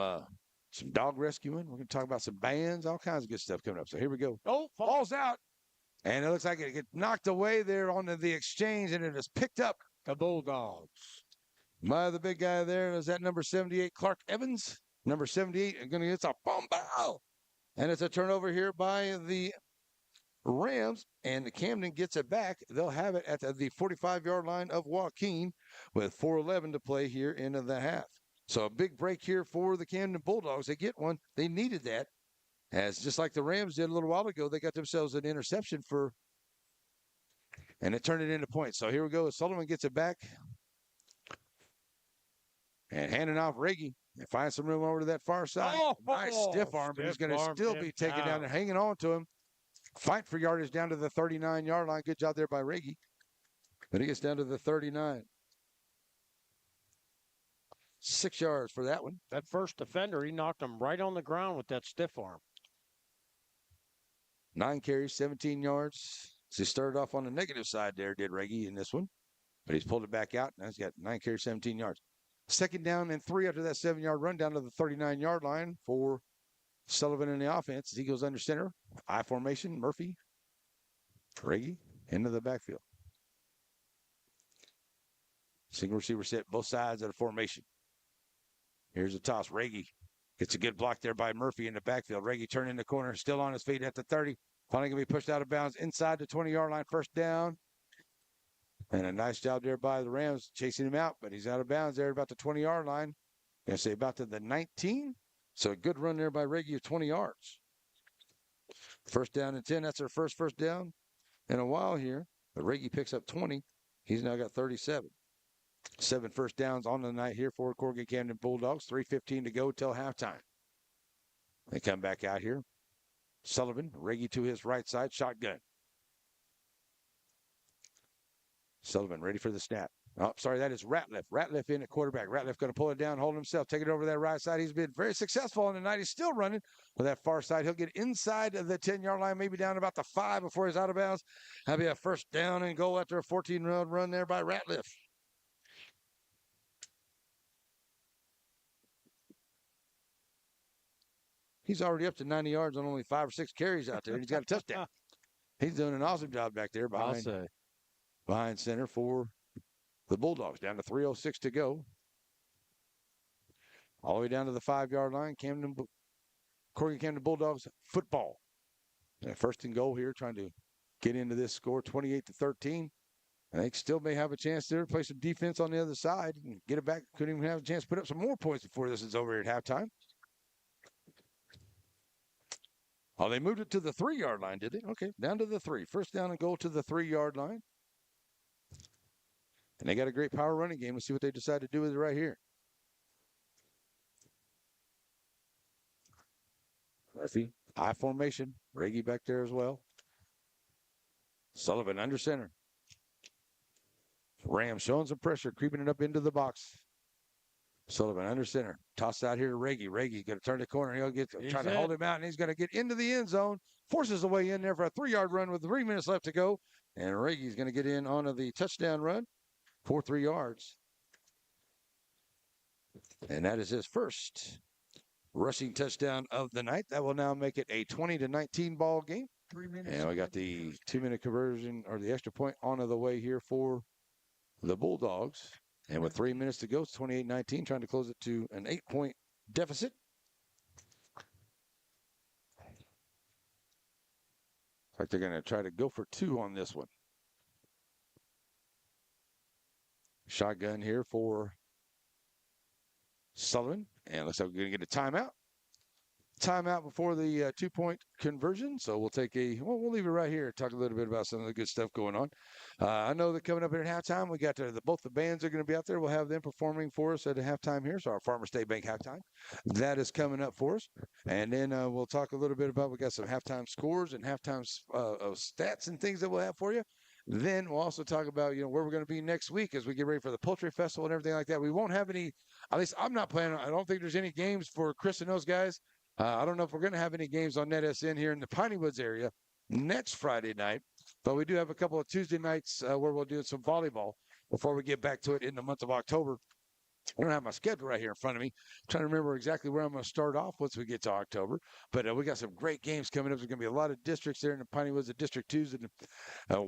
dog rescuing. We're going to talk about some bands, all kinds of good stuff coming up. So here we go. Oh, ball's out. And it looks like it gets knocked away there onto the exchange, and it is picked up. The Bulldogs. By the big guy there. Is that number 78, Clark Evans? Number 78 is going to get a fumble. And it's a turnover here by the Rams, and Camden gets it back. They'll have it at the 45-yard line of Joaquin with 4:11 to play here in the half. So a big break here for the Camden Bulldogs. They get one. They needed that. As just like the Rams did a little while ago, they got themselves an interception and it turned it into points. So here we go. Sullivan gets it back. And handing off Reggie. And find some room over to that far side. Nice stiff arm, but he's going to still be taken down and hanging on to him. Fight for yardage down to the 39-yard line. Good job there by Reggie. But he gets down to the 39. 6 yards for that one. That first defender, he knocked him right on the ground with that stiff arm. 9 carries, 17 yards. So he started off on the negative side there, did Reggie in this one. But he's pulled it back out. Now he's got 9 carries, 17 yards. 2nd down and 3 after that 7-yard run down to the 39-yard line for Sullivan in the offense. As he goes under center. I formation, Murphy, Reggie into the backfield. Single receiver set both sides of the formation. Here's a toss. Reggie gets a good block there by Murphy in the backfield. Reggie turning the corner, still on his feet at the 30. Finally going to be pushed out of bounds inside the 20-yard line, first down. And a nice job there by the Rams chasing him out, but he's out of bounds there about the 20-yard line. Going to say about to the 19. So a good run there by Reggie of 20 yards. First down and 10. That's their first down in a while here. But Reggie picks up 20. He's now got 37. 7 first downs on the night here for Corrigan-Camden Bulldogs. 3:15 to go till halftime. They come back out here. Sullivan, Reggie to his right side, shotgun. Sullivan ready for the snap. Oh, sorry, that is Ratliff. Ratliff in at quarterback. Ratliff going to pull it down, hold himself, take it over that right side. He's been very successful on the night. He's still running with that far side. He'll get inside of the 10-yard line, maybe down about the 5 before he's out of bounds. That'll be a first down and goal after a 14-yard run there by Ratliff. He's already up to 90 yards on only 5 or 6 carries out there. He's got a touchdown. He's doing an awesome job back there behind center for the Bulldogs. Down to 3:06 to go. All the way down to the 5-yard line. Corrigan-Camden Bulldogs football. First and goal here, trying to get into this score, 28-13. And they still may have a chance there to play some defense on the other side and get it back. Couldn't even have a chance to put up some more points before this is over here at halftime. Oh, they moved it to the 3-yard line, did they? Okay, down to the 3. First down and goal to the 3-yard line. And they got a great power running game. Let's see what they decide to do with it right here. Murphy, high formation. Reggie back there as well. Sullivan under center. Rams showing some pressure, creeping it up into the box. Sullivan under center. Toss out here to Reggie. Reggie's going to turn the corner. He'll get trying to hold him out, and he's going to get into the end zone. Forces the way in there for a 3-yard run with 3 minutes left to go. And Reggie's going to get in onto the touchdown run for 3 yards. And that is his first rushing touchdown of the night. That will now make it a 20-19 ball game. 3 minutes. And we got the 2-minute conversion or the extra point onto the way here for the Bulldogs. And with 3 minutes to go, it's 28-19, trying to close it to an 8-point deficit. Looks like they're going to try to go for 2 on this one. Shotgun here for Sullivan. And looks like we're going to get a timeout. Timeout before the 2-point conversion. So we'll take we'll leave it right here. Talk a little bit about some of the good stuff going on. I know that coming up here at halftime, we got both the bands are going to be out there. We'll have them performing for us at a halftime here. So our Farmer State Bank halftime, that is coming up for us. And then we'll talk a little bit about, we got some halftime scores and halftime stats and things that we'll have for you. Then we'll also talk about, where we're going to be next week as we get ready for the Poultry Festival and everything like that. We won't have any, at least I'm not planning, I don't think there's any games for Chris and those guys. I don't know if we're going to have any games on NetSN here in the Piney Woods area next Friday night, but we do have a couple of Tuesday nights where we'll do some volleyball before we get back to it in the month of October. I don't have my schedule right here in front of me. I'm trying to remember exactly where I'm going to start off once we get to October. But we got some great games coming up. There's going to be a lot of districts there in the Piney Woods, the District 2s, and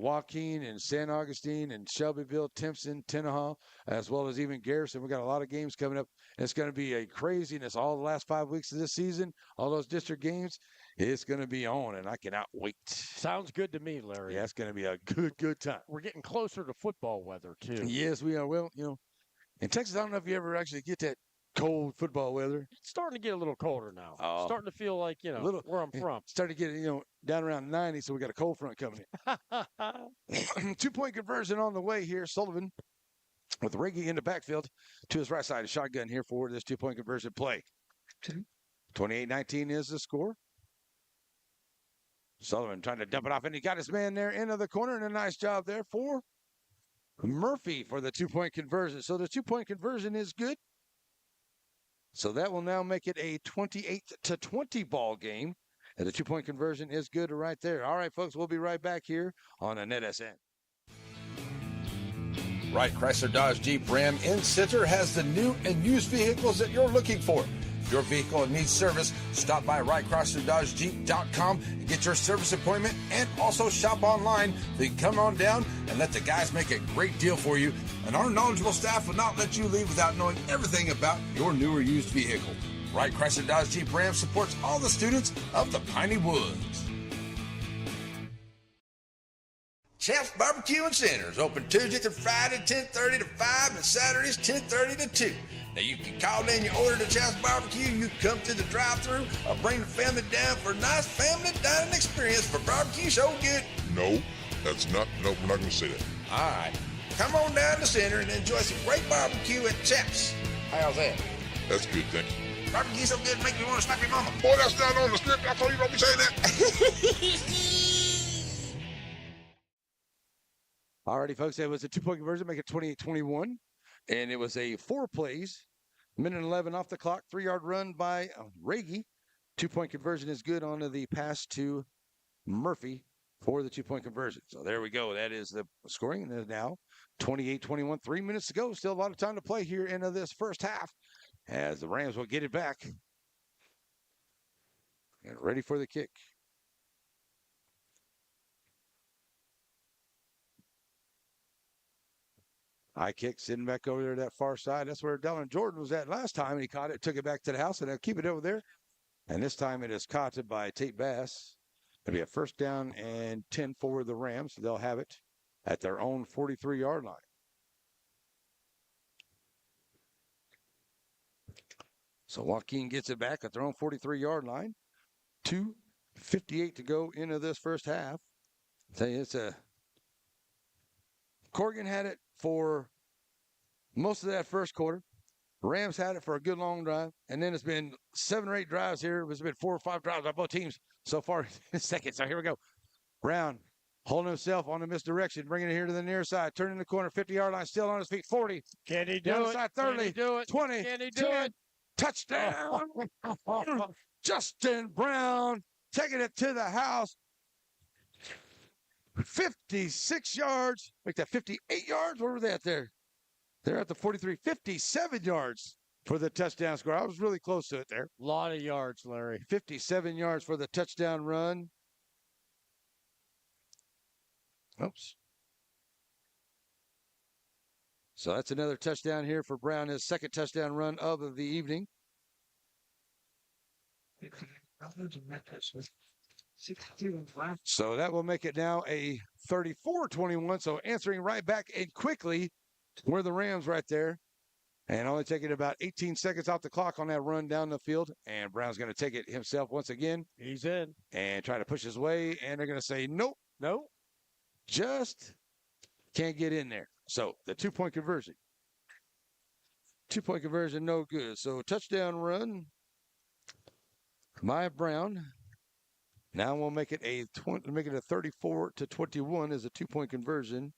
Joaquin and San Augustine and Shelbyville, Timpson, Tenaha, as well as even Garrison. We got a lot of games coming up. And it's going to be a craziness all the last 5 weeks of this season, all those district games. It's going to be on, and I cannot wait. Sounds good to me, Larry. Yeah, it's going to be a good time. We're getting closer to football weather, too. Yes, we are. Well, in Texas, I don't know if you ever actually get that cold football weather. It's starting to get a little colder now. Starting to feel like, where I'm from. Starting to get, down around 90, so we got a cold front coming in. 2-point conversion on the way here. Sullivan with Reggie in the backfield to his right side. A shotgun here for this 2-point conversion play. 28-19 is the score. Sullivan trying to dump it off, and he got his man there into the corner, and a nice job there for Murphy for the 2-point conversion. So the 2-point conversion is good. So that will now make it a 28-20 ball game. And the 2-point conversion is good right there. All right, folks, we'll be right back here on a NetSN. Wright Chrysler Dodge Jeep Ram in Center has the new and used vehicles that you're looking for. If your vehicle needs service, stop by WrightChryslerDodgeJeep.com and get your service appointment, and also shop online. So you can come on down and let the guys make a great deal for you. And our knowledgeable staff will not let you leave without knowing everything about your new or used vehicle. Wright Chrysler Dodge Jeep Ram supports all the students of the Piney Woods. Chef's Barbecue and Centers, open Tuesday through Friday, 10:30 to 5, and Saturdays, 10:30 to 2. Now, you can call in your order to Chef's Barbecue, you can come through the drive-thru, or bring the family down for a nice family dining experience for barbecue so good. No, we're not going to say that. All right. Come on down to the center and enjoy some great barbecue at Chef's. How's that? That's good, thanks. Barbecue so good, make you want to slap your mama. Boy, that's not on the script. I told you don't be saying that. Alrighty, folks, it was a 2-point conversion, make it 28-21. And it was a 4 plays, minute 11 off the clock, 3-yard run by Ragey. 2-point conversion is good on the pass to Murphy for the 2-point conversion. So there we go. That is the scoring. And now 28-21, 3 minutes to go. Still a lot of time to play here in this first half as the Rams will get it back. And ready for the kick. High kick sitting back over there that far side. That's where Dylan Jordan was at last time. He caught it, took it back to the house, and they'll keep it over there. And this time it is caught by Tate Bass. It'll be a first down and 10 for the Rams. They'll have it at their own 43-yard line. So Joaquin gets it back at their own 43-yard line. 2:58 to go into this first half. I tell you, it's a Corrigan had it for most of that first quarter. Rams had it for a good long drive. And then it's been 7 or 8 drives here. It's been 4 or 5 drives by both teams so far in the second. So here we go. Brown holding himself on the misdirection, bringing it here to the near side, turning the corner, 50-yard line, still on his feet, 40. Can he do down it? the side, Can 30, he do it? 20, Can he do 10, it? touchdown. Justin Brown taking it to the house. 56 yards. Make that 58 yards. Where were they at there? They're at the 43. 57 yards for the touchdown score. I was really close to it there. A lot of yards, Larry. 57 yards for the touchdown run. Oops. So that's another touchdown here for Brown, his second touchdown run of the evening. So that will make it now a 34-21. So answering right back and quickly were the Rams right there. And only taking about 18 seconds off the clock on that run down the field. And Brown's going to take it himself once again. He's in. And try to push his way. And they're going to say, nope. Nope. Just can't get in there. So the 2-point conversion. 2-point conversion, no good. So touchdown run by Brown. Now we'll make it a 34-21 as a 2-point conversion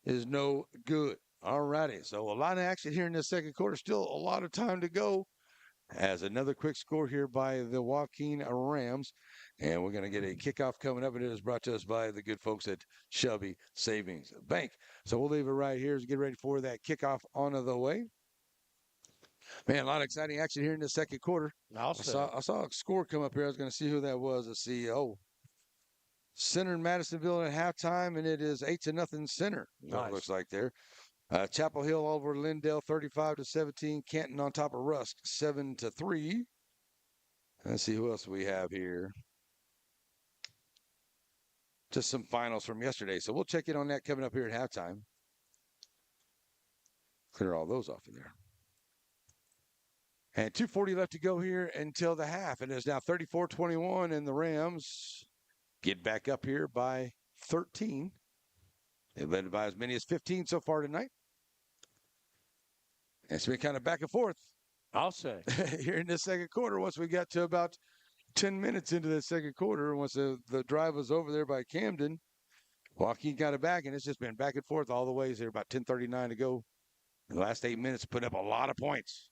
is no good. All righty. So a lot of action here in the second quarter. Still a lot of time to go. As another quick score here by the Joaquin Rams. And we're going to get a kickoff coming up. And it is brought to us by the good folks at Shelby Savings Bank. So we'll leave it right here as we get ready for that kickoff on the way. Man, a lot of exciting action here in the second quarter. I saw a score come up here. I was going to see who that was. Let's see. Oh, Center in Madisonville at halftime, and it is 8-0 Center. Nice. It looks like there. Chapel Hill over Lindale 35-17. Canton on top of Rusk 7-3. Let's see who else we have here. Just some finals from yesterday. So we'll check in on that coming up here at halftime. Clear all those off of there. And 2:40 left to go here until the half. And it's now 34-21, and the Rams get back up here by 13. They've led by as many as 15 so far tonight. And it's been kind of back and forth. I'll say. Here in the second quarter, once we got to about 10 minutes into the second quarter, once the drive was over there by Camden, Joaquin got it back, and it's just been back and forth all the ways there. About 10:39 to go. In the last 8 minutes, put up a lot of points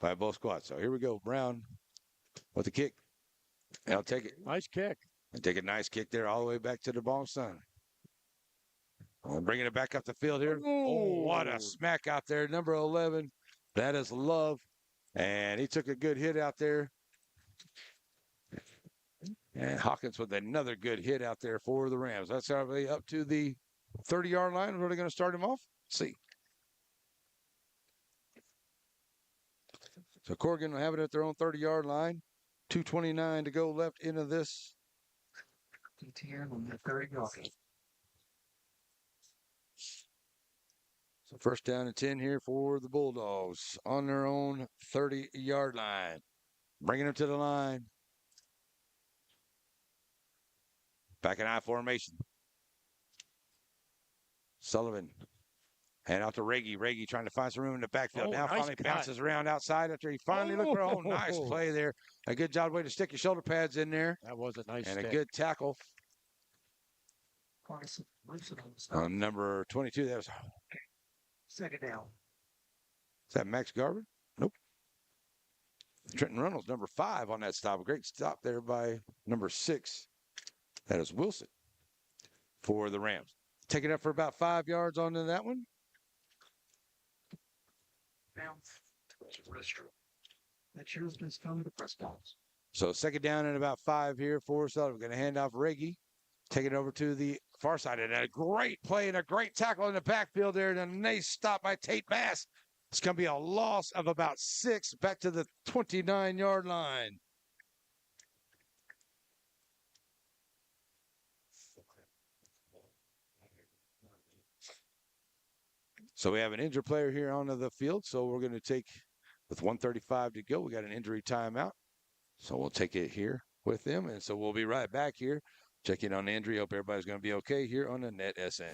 by both squads. So here we go. Brown with the kick. And I'll take it. Nice kick. And take a nice kick there all the way back to the ball sun. I'm bringing it back up the field here. Oh, what a smack out there. Number 11. That is Love. And he took a good hit out there. And Hawkins with another good hit out there for the Rams. That's probably up to the 30-yard line. Where are they going to start him off? Let's see. So Corrigan will have it at their own 30-yard line. 2:29 to go left into this. So first down and 10 here for the Bulldogs on their own 30-yard line. Bringing them to the line. Back in I formation. Sullivan. Hand out to Reggie. Reggie trying to find some room in the backfield. Now nice finally cut. bounces around outside after he finally looked for a hole. Nice play there. A good job way to stick your shoulder pads in there. That was a nice And stick. a good tackle. On number 22, that was. Second down. Is that Max Garvin? Nope. Trenton Reynolds, number 5 on that stop. A great stop there by number 6. That is Wilson for the Rams. Take it up for about 5 yards onto that one. That's yours, Miss Phone to press box. So second down and about 5 here for Sullivan. We're going to hand off Reggie. Take it over to the far side. And a great play and a great tackle in the backfield there. And a nice stop by Tate Bass. It's going to be a loss of about 6 back to the 29-yard line. So we have an injured player here onto the field. So we're going to take, with 1:35 to go, we got an injury timeout. So we'll take it here with them. And so we'll be right back here. Check in on the injury. Hope everybody's going to be okay here on the Net SN.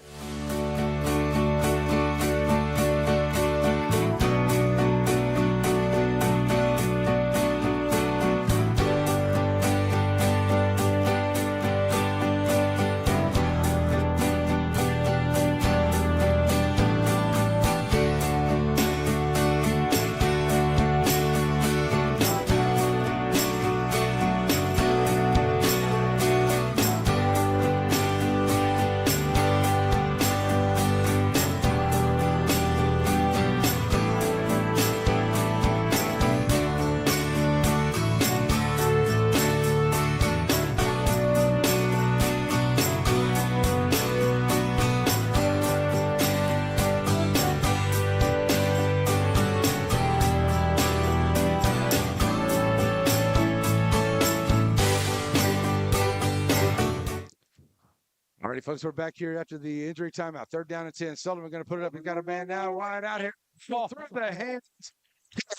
All righty, folks, we're back here after the injury timeout. Third down and 10. Sullivan going to put it up. He's got a man now wide out here. Ball through the hands.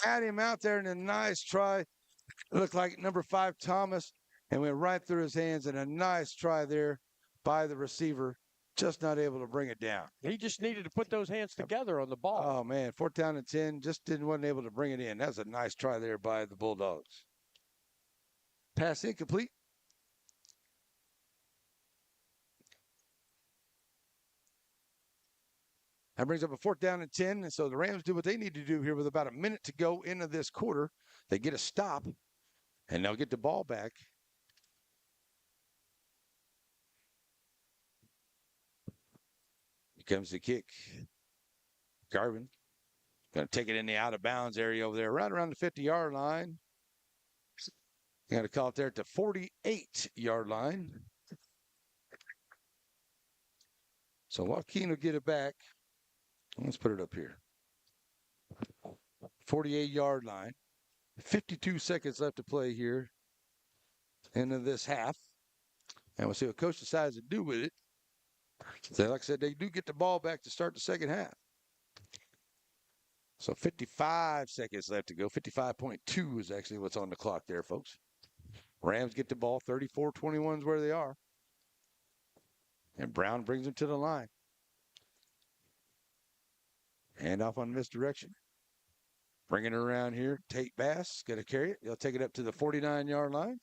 Had him out there and a nice try. It looked like number 5, Thomas, and went right through his hands. And a nice try there by the receiver. Just not able to bring it down. He just needed to put those hands together on the ball. Oh, man. Fourth down and 10. Just wasn't able to bring it in. That's a nice try there by the Bulldogs. Pass incomplete. That brings up a fourth down and 10. And so the Rams do what they need to do here with about a minute to go into this quarter. They get a stop, and they'll get the ball back. Here comes the kick. Garvin going to take it in the out-of-bounds area over there, right around the 50-yard line. Got to call it there at the 48-yard line. So Joaquin will get it back. Let's put it up here. 48-yard line. 52 seconds left to play here into this half. And we'll see what Coach decides to do with it. So like I said, they do get the ball back to start the second half. So 55 seconds left to go. 55.2 is actually what's on the clock there, folks. Rams get the ball. 34-21 is where they are. And Brown brings them to the line. Hand off on misdirection. Bringing it around here. Tate Bass going to carry it. He'll take it up to the 49-yard line.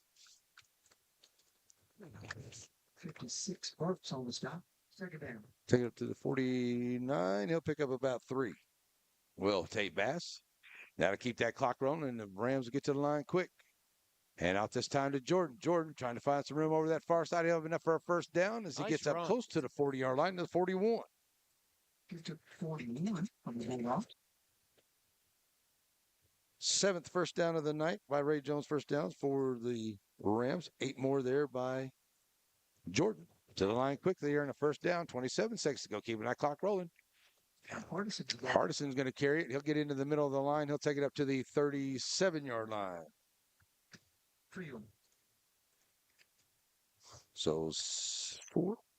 56 burps on the stop. Second down. Take it up to the 49. He'll pick up about 3. Will Tate Bass. Now to keep that clock rolling, and the Rams will get to the line quick. And out this time to Jordan. Jordan trying to find some room over that far side. He'll have enough for a first down as he gets up close to the 40-yard line to the 41. Get to 41 on the handoff. 7th first down of the night by Ray Jones. First downs for the Rams. 8 more there by Jordan. To the line quickly here on a first down. 27 seconds to go. Keeping that clock rolling. Hardison's going to carry it. He'll get into the middle of the line. He'll take it up to the 37-yard line. So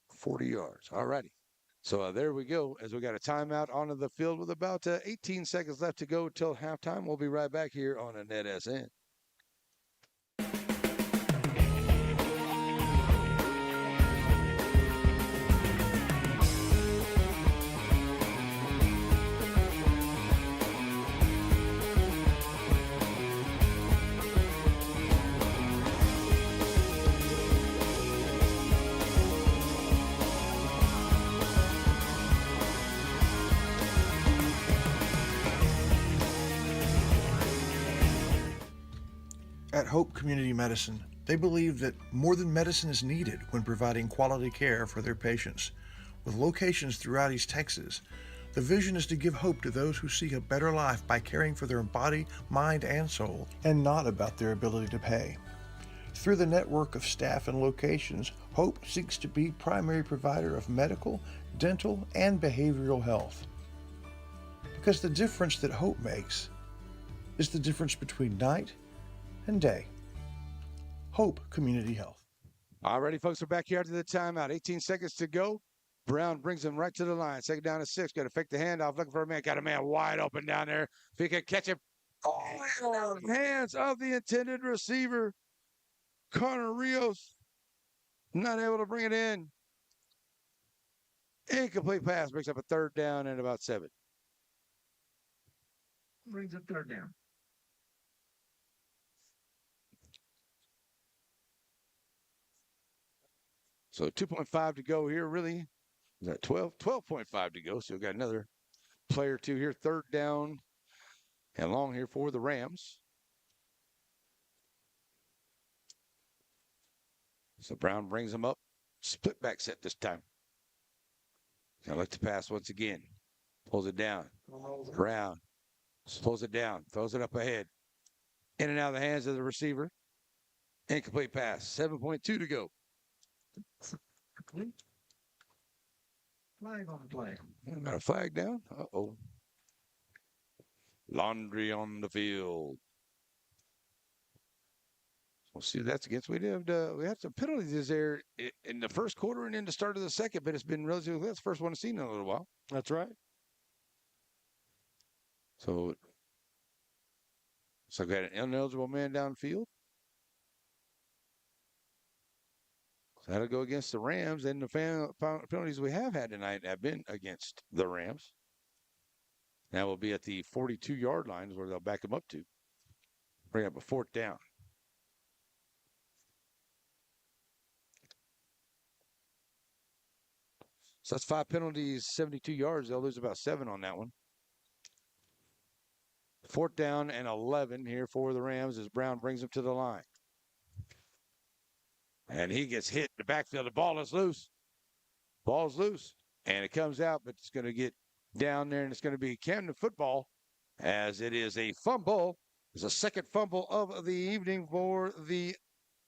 40 yards. All righty. So there we go. As we got a timeout onto the field with about 18 seconds left to go till halftime. We'll be right back here on a Net SN. At Hope Community Medicine, they believe that more than medicine is needed when providing quality care for their patients. With locations throughout East Texas, the vision is to give hope to those who seek a better life by caring for their body, mind, and soul, and not about their ability to pay. Through the network of staff and locations, Hope seeks to be primary provider of medical, dental, and behavioral health. Because the difference that Hope makes is the difference between night and day. Hope Community Health. All righty, folks, we're back here after the timeout. 18 seconds to go. Brown brings him right to the line. Second down to 6. Got to fake the handoff. Looking for a man. Got a man wide open down there. If he can catch him. Oh, hands of the intended receiver. Connor Rios. Not able to bring it in. Incomplete pass. Brings up a third down and about 7. Brings up third down. So 2.5 to go here, really. Is that 12? 12.5 to go. So we've got another play or two here. Third down and long here for the Rams. So Brown brings them up. Split back set this time. Gonna look to pass once again. Pulls it down. Brown pulls it down. Throws it up ahead. In and out of the hands of the receiver. Incomplete pass. 7.2 to go. Flag on the play. Got a flag down. Uh-oh. Laundry on the field. We'll see what that's against. We had some penalties there in the first quarter and in the start of the second, but it's been relatively, that's the first one I've seen in a little while. That's right. So we got an ineligible man downfield. So that'll go against the Rams, and the penalties we have had tonight have been against the Rams. Now we'll be at the 42-yard line where they'll back them up to. Bring up a fourth down. So that's 5 penalties, 72 yards. They'll lose about 7 on that one. Fourth down and 11 here for the Rams as Brown brings them to the line. And he gets hit in the backfield. The ball is loose. Ball's loose. And it comes out, but it's going to get down there, and it's going to be Camden football as it is a fumble. It's a second fumble of the evening for the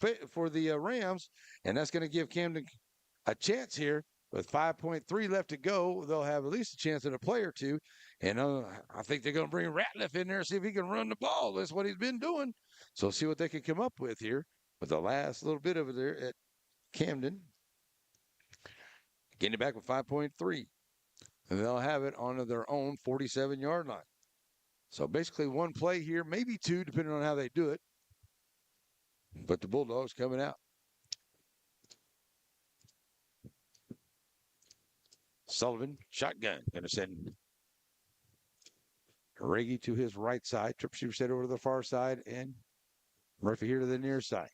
Rams, and that's going to give Camden a chance here. With 5.3 left to go, they'll have at least a chance at a play or two. And I think they're going to bring Ratliff in there and see if he can run the ball. That's what he's been doing. So see what they can come up with here with the last little bit over there at Camden. Getting it back with 5.3. And they'll have it on their own 47-yard line. So basically one play here, maybe 2, depending on how they do it. But the Bulldogs coming out. Sullivan, shotgun, going to send Reggie to his right side. Trip receiver set over to the far side, and Murphy here to the near side.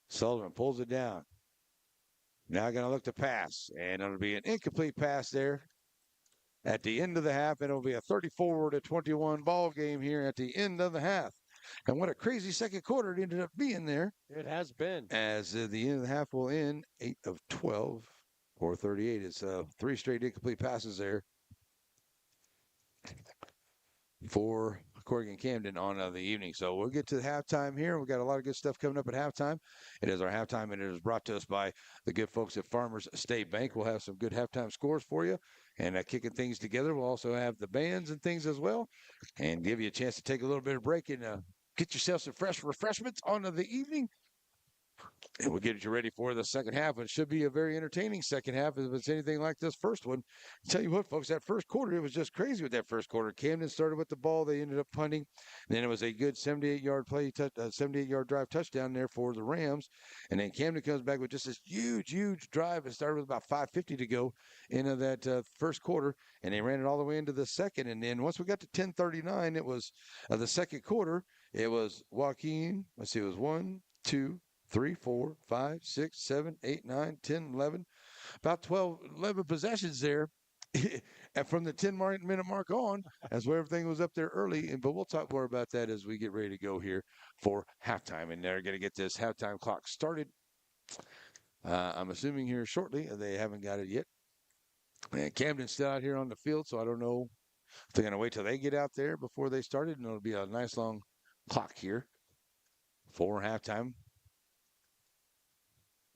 Sullivan pulls it down. Now going to look to pass, and it'll be an incomplete pass there at the end of the half, and it'll be a 34-21 ball game here at the end of the half. And what a crazy second quarter it ended up being there. It has been. As the end of the half will end 8 of 12. 438. It's 3 straight incomplete passes there for Corrigan-Camden on the evening. So we'll get to the halftime here. We've got a lot of good stuff coming up at halftime. It is our halftime, and it is brought to us by the good folks at Farmers State Bank. We'll have some good halftime scores for you. And kicking things together, we'll also have the bands and things as well, and give you a chance to take a little bit of break and get yourself some fresh refreshments on the evening. And we'll get you ready for the second half. It should be a very entertaining second half if it's anything like this first one. I'll tell you what, folks, that first quarter, it was just crazy with that first quarter. Camden started with the ball. They ended up punting. Then it was a good 78-yard play, 78-yard drive touchdown there for the Rams. And then Camden comes back with just this huge drive. It started with about 5:50 to go into that first quarter, and they ran it all the way into the second. And then once we got to 10:39, it was the second quarter. It was Joaquin. Let's see, it was 1, 2, 3, 4, 5, 6, 7, 8, 9, 10, 11, about 12, 11 possessions there. And from the 10-minute mark on, that's where everything was up there early. But we'll talk more about that as we get ready to go here for halftime. And they're going to get this halftime clock started. I'm assuming here shortly. They haven't got it yet. And Camden's still out here on the field, so I don't know if they're going to wait till they get out there before they started. And it'll be a nice long clock here for halftime.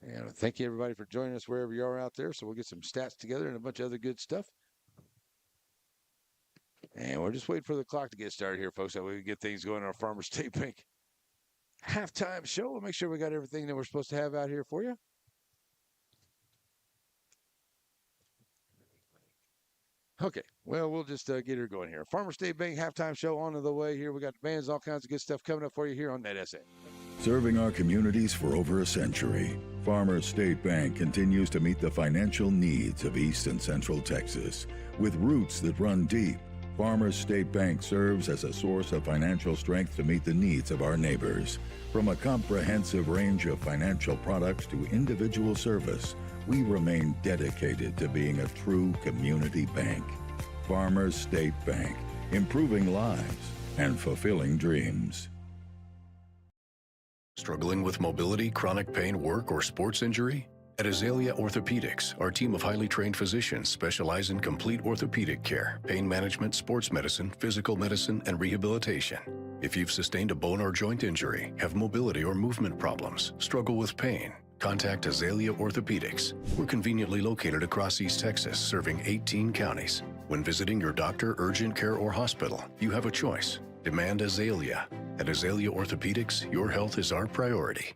And thank you, everybody, for joining us wherever you are out there. So we'll get some stats together and a bunch of other good stuff. And we're just waiting for the clock to get started here, folks. That way we get things going on our Farmers State Bank halftime show. We'll make sure we got everything that we're supposed to have out here for you. Okay, well, we'll just get her going here. Farmers State Bank halftime show on the way here. We got the bands, all kinds of good stuff coming up for you here on NetSA. Serving our communities for over a century, Farmers State Bank continues to meet the financial needs of East and Central Texas. With roots that run deep, Farmers State Bank serves as a source of financial strength to meet the needs of our neighbors. From a comprehensive range of financial products to individual service, we remain dedicated to being a true community bank. Farmers State Bank, improving lives and fulfilling dreams. Struggling with mobility, chronic pain, work, or sports injury? At Azalea Orthopedics, our team of highly trained physicians specialize in complete orthopedic care, pain management, sports medicine, physical medicine, and rehabilitation. If you've sustained a bone or joint injury, have mobility or movement problems, struggle with pain, contact Azalea Orthopedics. We're conveniently located across East Texas, serving 18 counties. When visiting your doctor, urgent care, or hospital, you have a choice. Demand Azalea. At Azalea Orthopedics, your health is our priority.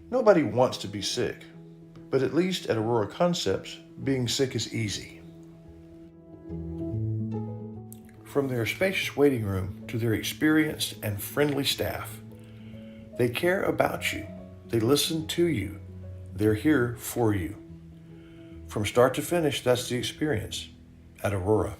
Nobody wants to be sick, but at least at Aurora Concepts, being sick is easy. From their spacious waiting room to their experienced and friendly staff, they care about you. They listen to you. They're here for you. From start to finish, that's the experience at Aurora.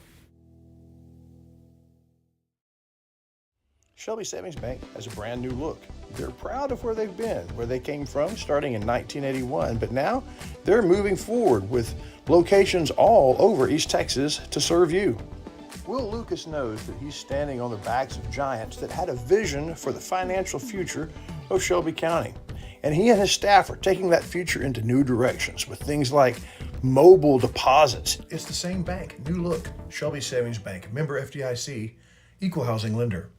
Shelby Savings Bank has a brand new look. They're proud of where they've been, where they came from starting in 1981, but now they're moving forward with locations all over East Texas to serve you. Will Lucas knows that he's standing on the backs of giants that had a vision for the financial future of Shelby County. And he and his staff are taking that future into new directions with things like mobile deposits. It's the same bank, new look. Shelby Savings Bank, member FDIC, equal housing lender.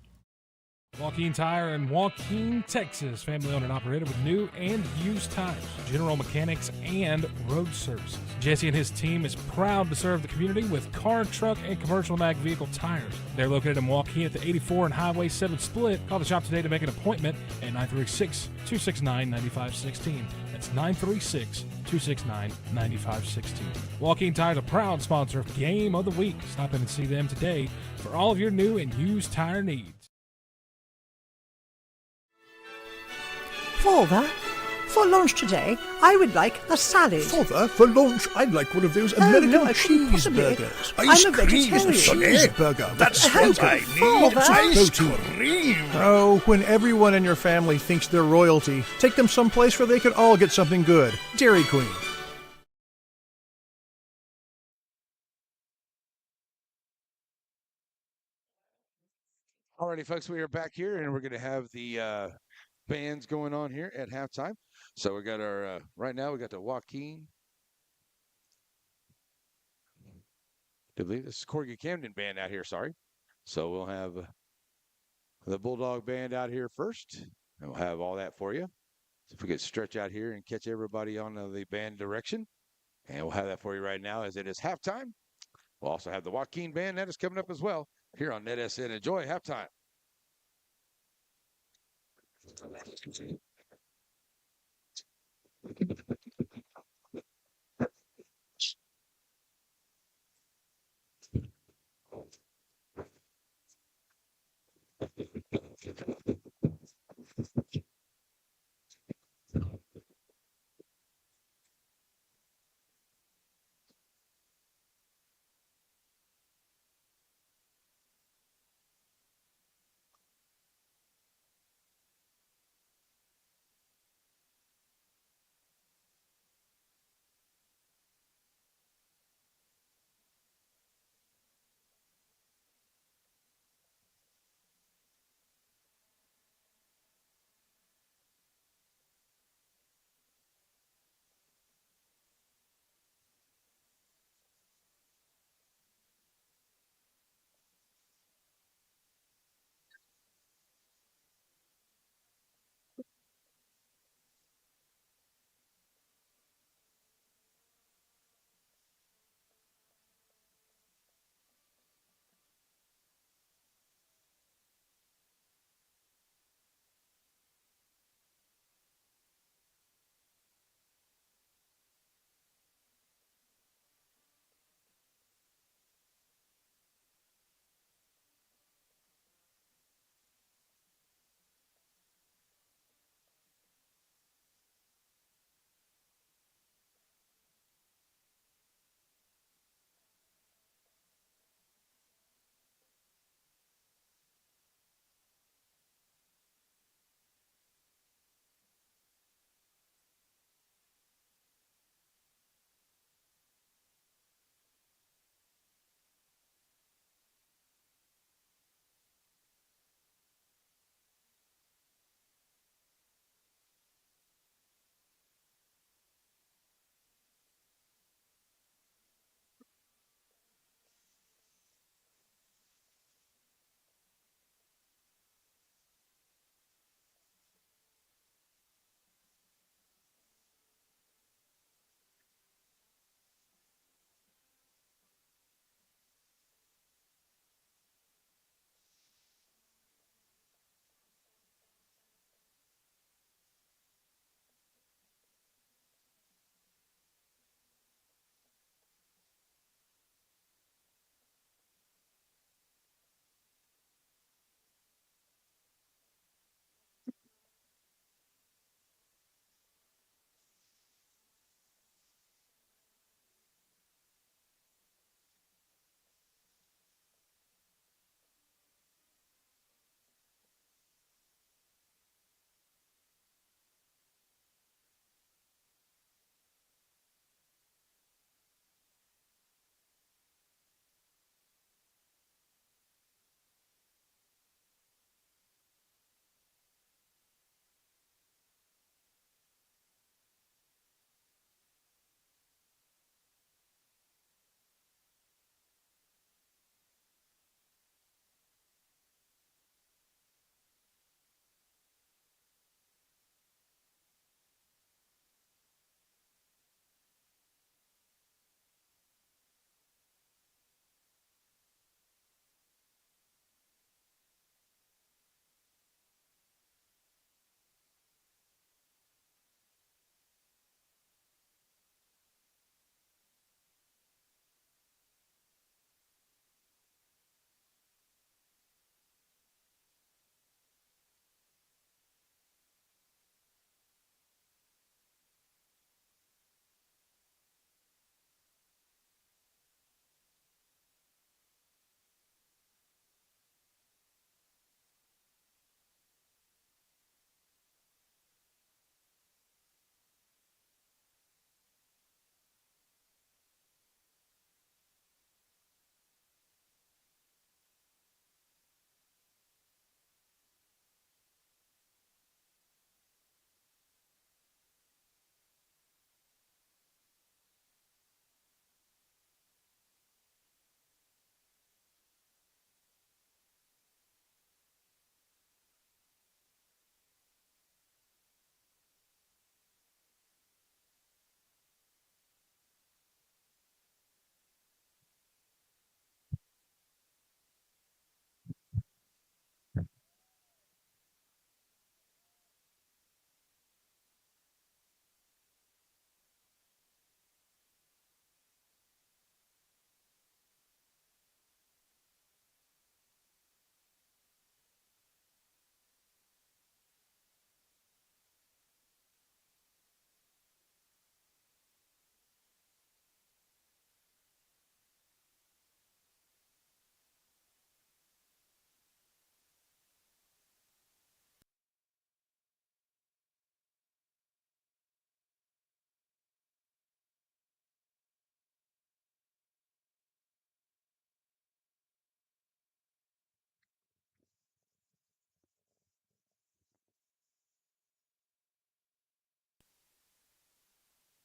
Joaquin Tire in Joaquin, Texas. Family owned and operated with new and used tires, general mechanics, and road services. Jesse and his team is proud to serve the community with car, truck, and commercial mag vehicle tires. They're located in Joaquin at the 84 and Highway 7 split. Call the shop today to make an appointment at 936-269-9516. That's 936-269-9516. Joaquin Tire is a proud sponsor of Game of the Week. Stop in and see them today for all of your new and used tire needs. Father, for lunch today, I would like a salad. Father, for lunch, I'd like one of those American no, I couldn't possibly. cheeseburgers. I'm Ice a cream is a vegetarian. cheeseburger. That's what I need. Father. Ice cream. Oh, when everyone in your family thinks they're royalty, take them someplace where they can all get something good. Dairy Queen. Alrighty, folks, we are back here, and we're going to have the bands going on here at halftime. So we got our right now we got the Joaquin. I believe this is Corrigan-Camden band out here. Sorry. So we'll have the Bulldog band out here first, and we'll have all that for you. So if we could stretch out here and catch everybody on the band direction, and we'll have that for you right now as it is halftime. We'll also have the Joaquin band that is coming up as well here on NetSN. Enjoy halftime.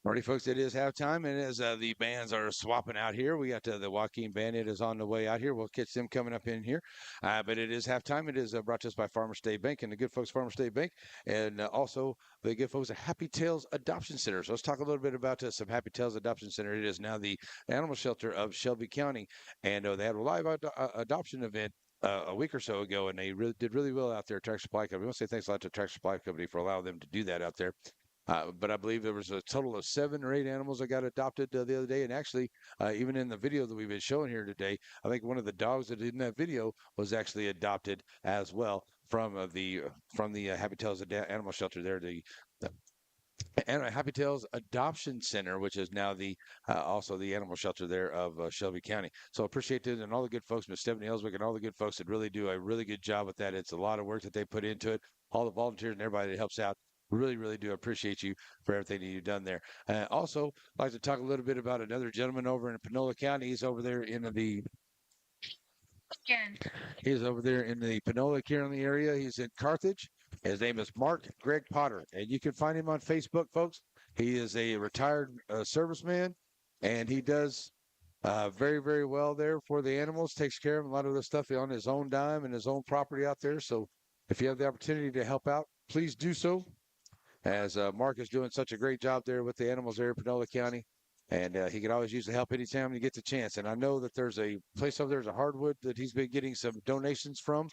Alrighty, folks, it is halftime, and as the bands are swapping out here, we got the Joaquin band. It is on the way out here. We'll catch them coming up in here. But it is halftime. It is brought to us by Farmer State Bank and the good folks Farmer State Bank, and also the good folks at Happy Tales Adoption Center. So let's talk a little bit about some Happy Tales Adoption Center. It is now the animal shelter of Shelby County, and they had a live adoption event a week or so ago, and they did really well out there at Tractor Supply Company. We want to say thanks a lot to Tractor Supply Company for allowing them to do that out there. But I believe there was a total of 7 or 8 animals that got adopted the other day. And actually, even in the video that we've been showing here today, I think one of the dogs that in that video was actually adopted as well from the Happy Tales Animal Shelter there. The Happy Tales Adoption Center, which is now the also the animal shelter there of Shelby County. So appreciate it, and all the good folks, Miss Stephanie Ellswick, and all the good folks that really do a really good job with that. It's a lot of work that they put into it. All the volunteers and everybody that helps out. Really, really do appreciate you for everything that you've done there. Also, I'd like to talk a little bit about another gentleman over in Panola County. He's over there in the Panola County area. He's in Carthage. His name is Mark Greg Potter, and you can find him on Facebook, folks. He is a retired serviceman, and he does very, very well there for the animals. Takes care of a lot of the stuff on his own dime and his own property out there. So if you have the opportunity to help out, please do so. As Mark is doing such a great job there with the animals there in Panola County. And he can always use the help anytime he gets a chance. And I know that there's a place over there, there's a hardwood that he's been getting some donations from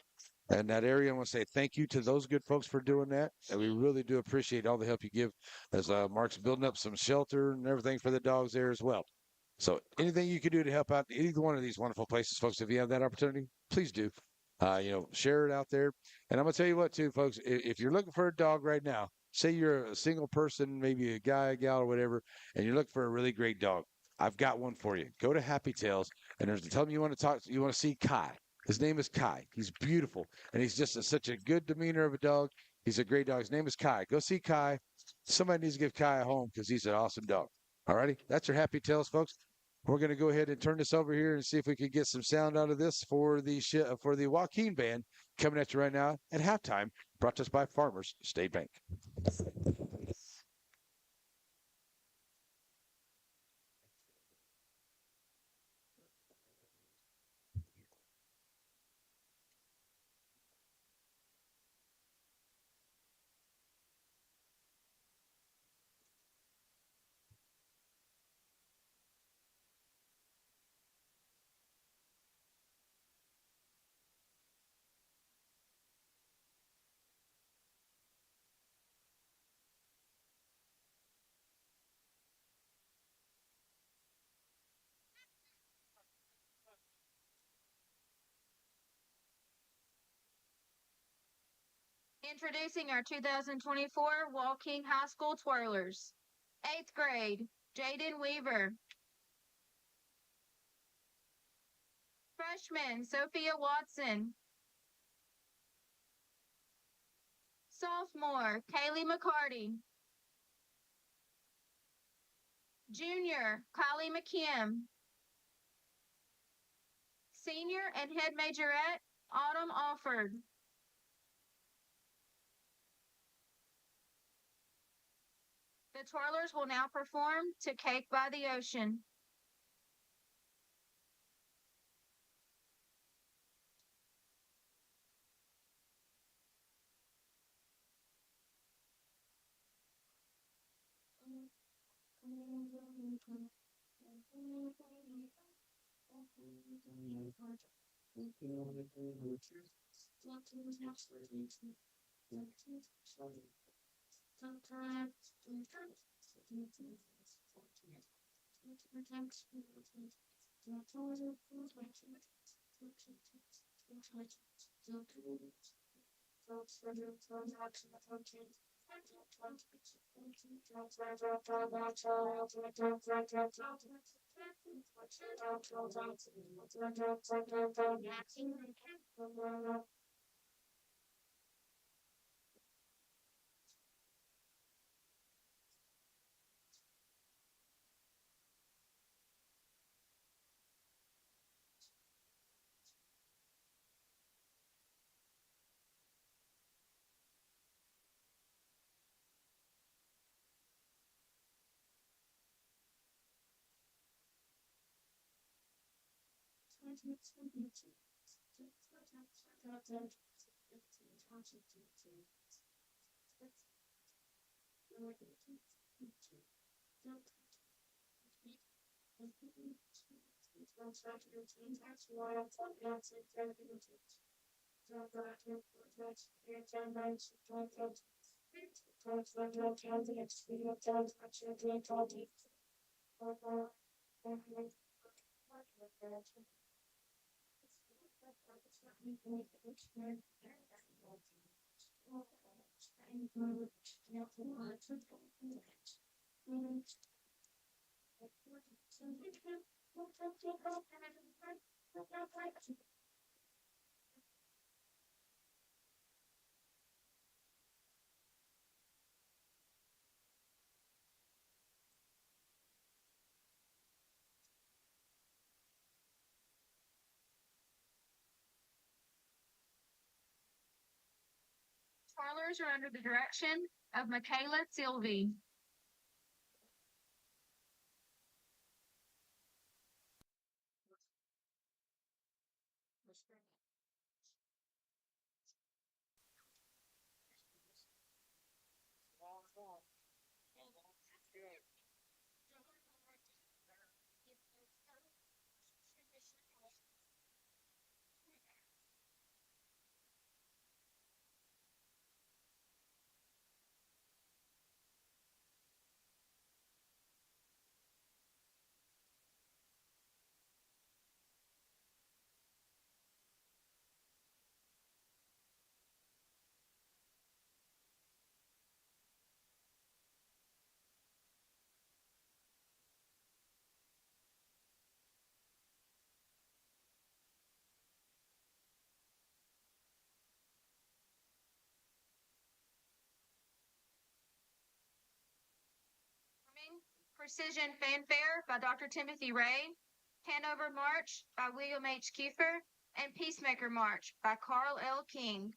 in that area. I want to say thank you to those good folks for doing that. And we really do appreciate all the help you give as Mark's building up some shelter and everything for the dogs there as well. So anything you can do to help out either one of these wonderful places, folks, if you have that opportunity, please do. Share it out there. And I'm going to tell you what, too, folks, if you're looking for a dog right now, say you're a single person, maybe a guy, a gal, or whatever, and you're looking for a really great dog, I've got one for you. Go to Happy Tales, and tell them you want to see Kai. His name is Kai. He's beautiful, and he's just such a good demeanor of a dog. He's a great dog. His name is Kai. Go see Kai. Somebody needs to give Kai a home because he's an awesome dog. All righty, that's your Happy Tales, folks. We're going to go ahead and turn this over here and see if we can get some sound out of this for the Joaquin band coming at you right now at halftime, brought to us by Farmers State Bank. Introducing our 2024 Joaquin High School Twirlers. 8th grade, Jaden Weaver. Freshman, Sophia Watson. Sophomore, Kaylee McCarty. Junior, Kylie McKim. Senior and head majorette, Autumn Alford. The twirlers will now perform to Cake by the Ocean. Twirlers are under the direction of Michaela Sylvie. Precision Fanfare by Dr. Timothy Ray, Hanover March by William H. Kiefer, and Peacemaker March by Carl L. King.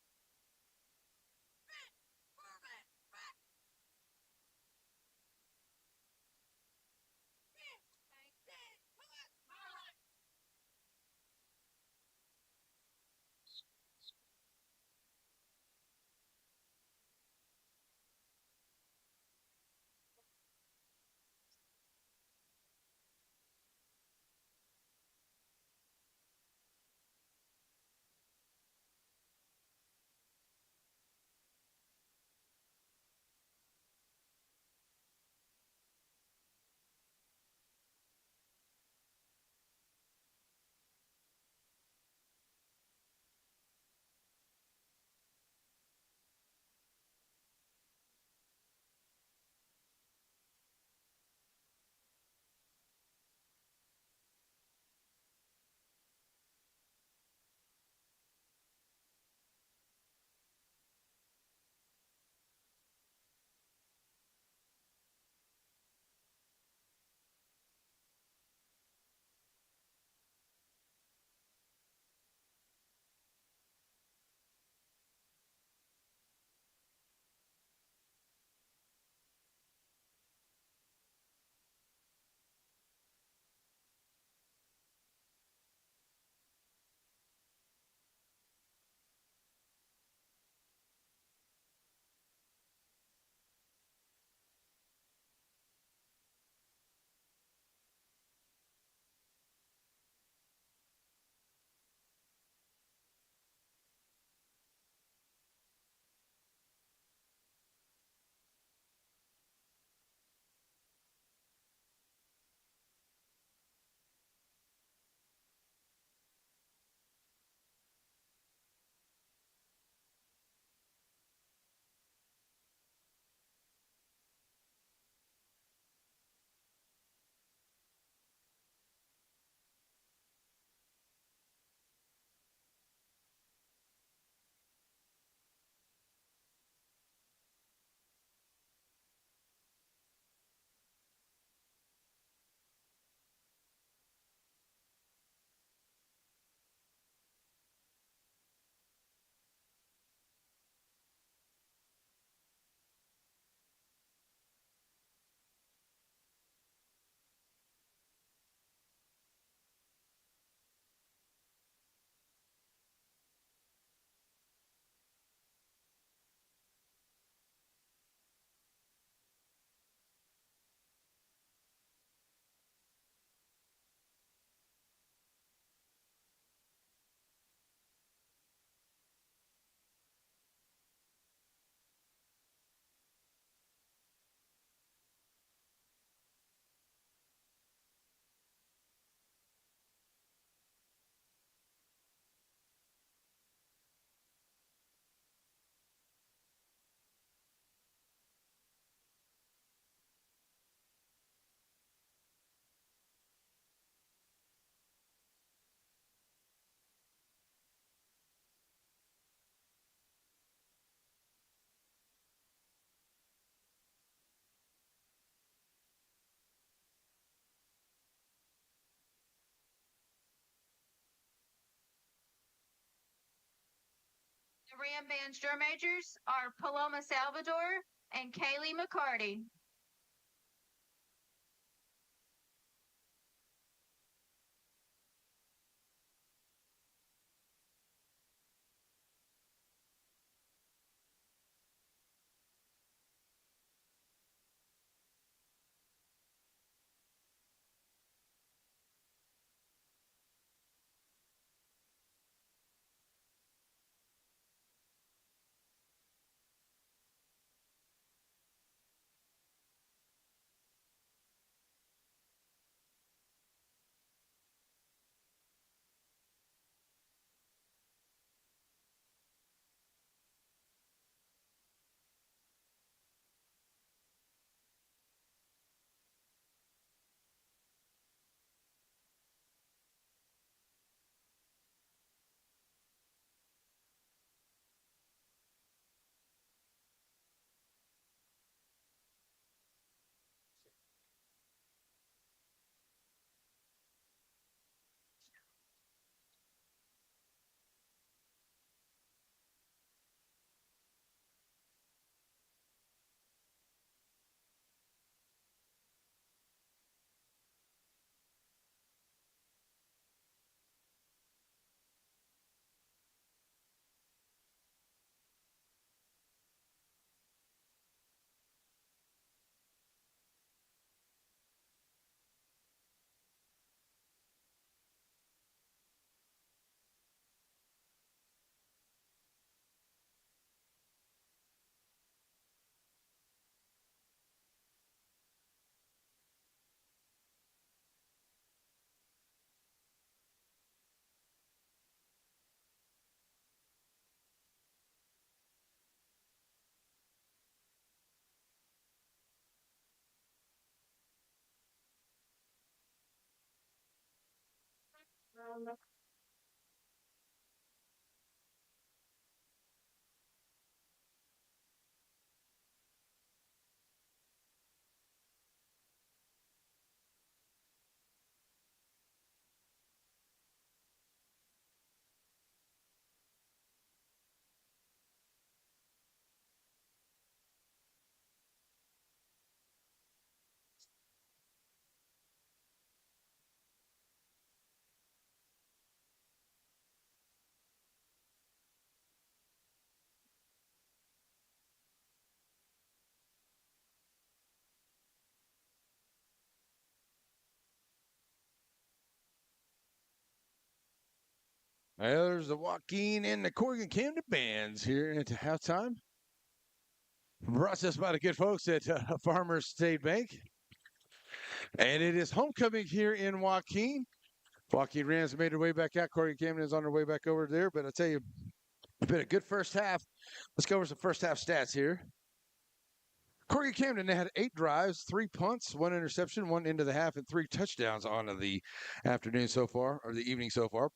The Ram Band's drum majors are Paloma Salvador and Kaylee McCarty. There's the Joaquin and the Corrigan-Camden bands here at halftime. Brought to us by the good folks at Farmers State Bank. And it is homecoming here in Joaquin. Joaquin Rams made their way back out. Corrigan-Camden is on their way back over there. But I tell you, it's been a good first half. Let's go over some first half stats here. Corrigan-Camden, they had 8 drives, 3 punts, 1 interception, 1 into the half, and 3 touchdowns on the afternoon so far, or the evening so far.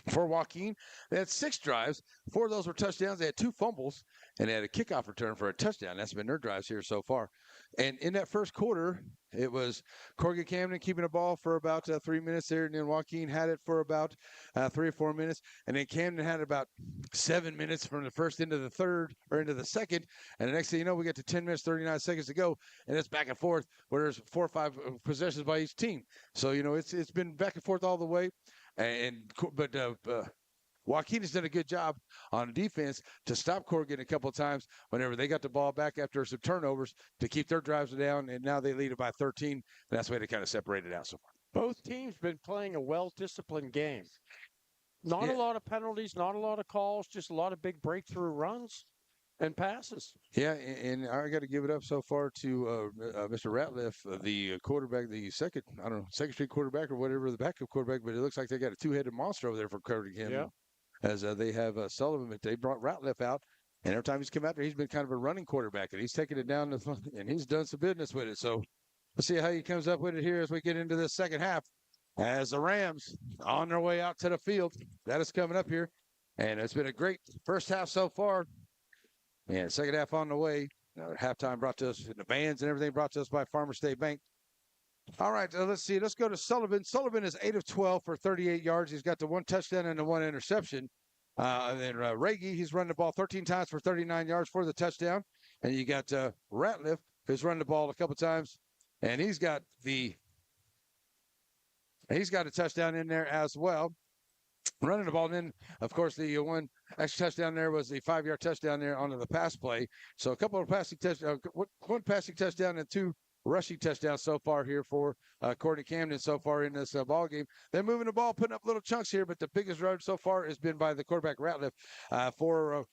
For Joaquin, they had 6 drives. 4 of those were touchdowns. They had 2 fumbles, and they had a kickoff return for a touchdown. That's been their drives here so far. And in that first quarter, it was Corrigan-Camden keeping the ball for about 3 minutes there, and then Joaquin had it for about 3 or 4 minutes, and then Camden had about 7 minutes from the first into the third or into the second, and the next thing you know, we get to 10 minutes, 39 seconds to go, and it's back and forth where there's 4 or 5 possessions by each team. So, you know, it's been back and forth all the way. But Joaquin has done a good job on defense to stop Corrigan a couple of times whenever they got the ball back after some turnovers to keep their drives down, and now they lead it by 13. And that's the way they kind of separated out so far. Both teams been playing a well-disciplined game. Not a lot of penalties, not a lot of calls, just a lot of big breakthrough runs and passes. Yeah, and I got to give it up so far to Mr. Ratliff, the quarterback, the second string quarterback or whatever, the backup quarterback, but it looks like they got a 2-headed monster over there for Corrigan-Camden. Yeah. As they have Sullivan, but they brought Ratliff out, and every time he's come out there, he's been kind of a running quarterback, and he's taken it down, and he's done some business with it. So let's see how he comes up with it here as we get into the second half. As the Rams on their way out to the field, that is coming up here, and it's been a great first half so far. And second half on the way. Halftime brought to us, the bands and everything brought to us by Farmers State Bank. All right, let's see. Let's go to Sullivan. Sullivan is 8 of 12 for 38 yards. He's got the 1 touchdown and the 1 interception. And then Raggy, he's run the ball 13 times for 39 yards for the touchdown. And you got Ratliff, who's run the ball a couple times, and he's got a touchdown in there as well. Running the ball, and then, of course, the one extra touchdown there was the 5-yard touchdown there onto the pass play. So a couple of passing touchdowns, one passing touchdown and 2 rushing touchdowns so far here for Corrigan-Camden so far in this ball game. They're moving the ball, putting up little chunks here, but the biggest run so far has been by the quarterback Ratliff for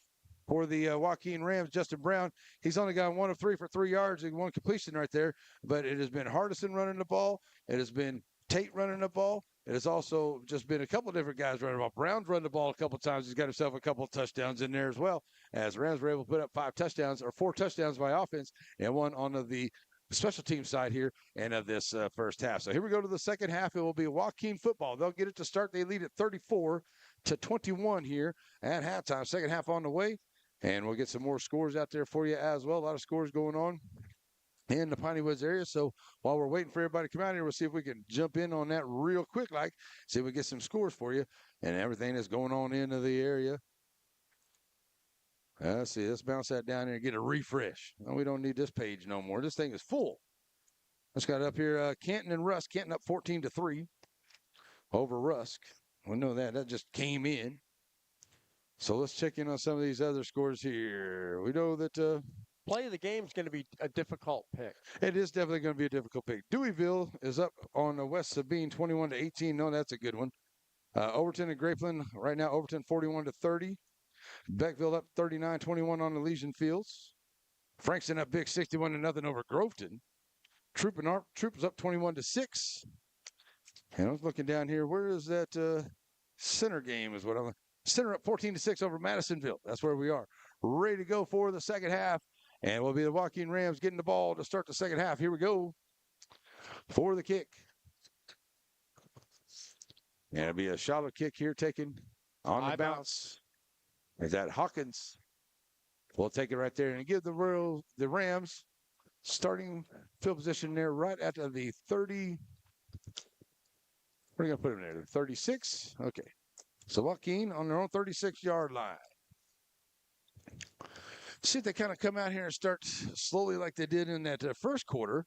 the Joaquin Rams. Justin Brown, he's only got 1 of 3 for 3 yards and 1 completion right there, but it has been Hardison running the ball. It has been Tate running the ball. It has also just been a couple different guys running the ball. Brown's run the ball a couple times. He's got himself a couple of touchdowns in there as well, as Rams were able to put up 4 touchdowns by offense and 1 on the special team side here and of this first half. So here we go to the second half. It will be Joaquin football. They'll get it to start. They lead at 34-21 here at halftime. Second half on the way, and we'll get some more scores out there for you as well. A lot of scores going on in the Piney Woods area. So while we're waiting for everybody to come out here, we'll see if we can jump in on that real quick, see if we get some scores for you and everything that's going on into the area. Let's see. Let's bounce that down here and get a refresh. No, we don't need this page no more. This thing is full. Let's got it up here. Canton and Rusk. Canton up 14-3 over Rusk. We know that. That just came in. So let's check in on some of these other scores here. We know that play of the game is going to be a difficult pick. It is definitely going to be a difficult pick. Deweyville is up on the West Sabine 21-18. No, that's a good one. Overton and Grapeland right now. Overton 41-30. Beckville up 39-21 on the Legion Fields. Frankston up big 61-0 over Groveton. Troop is up 21-6. And I was looking down here. Where is that Center game? Is what I'm. Center up 14-6 over Madisonville. That's where we are. Ready to go for the second half. And we'll be the Joaquin Rams getting the ball to start the second half. Here we go for the kick. And it'll be a shallow kick here taken on the bounce. Is that Hawkins? We'll take it right there and give the Rams starting field position there right at the 30. We're going to put them there. 36. Okay. So Joaquin on their own 36-yard line. See if they kind of come out here and start slowly like they did in that first quarter.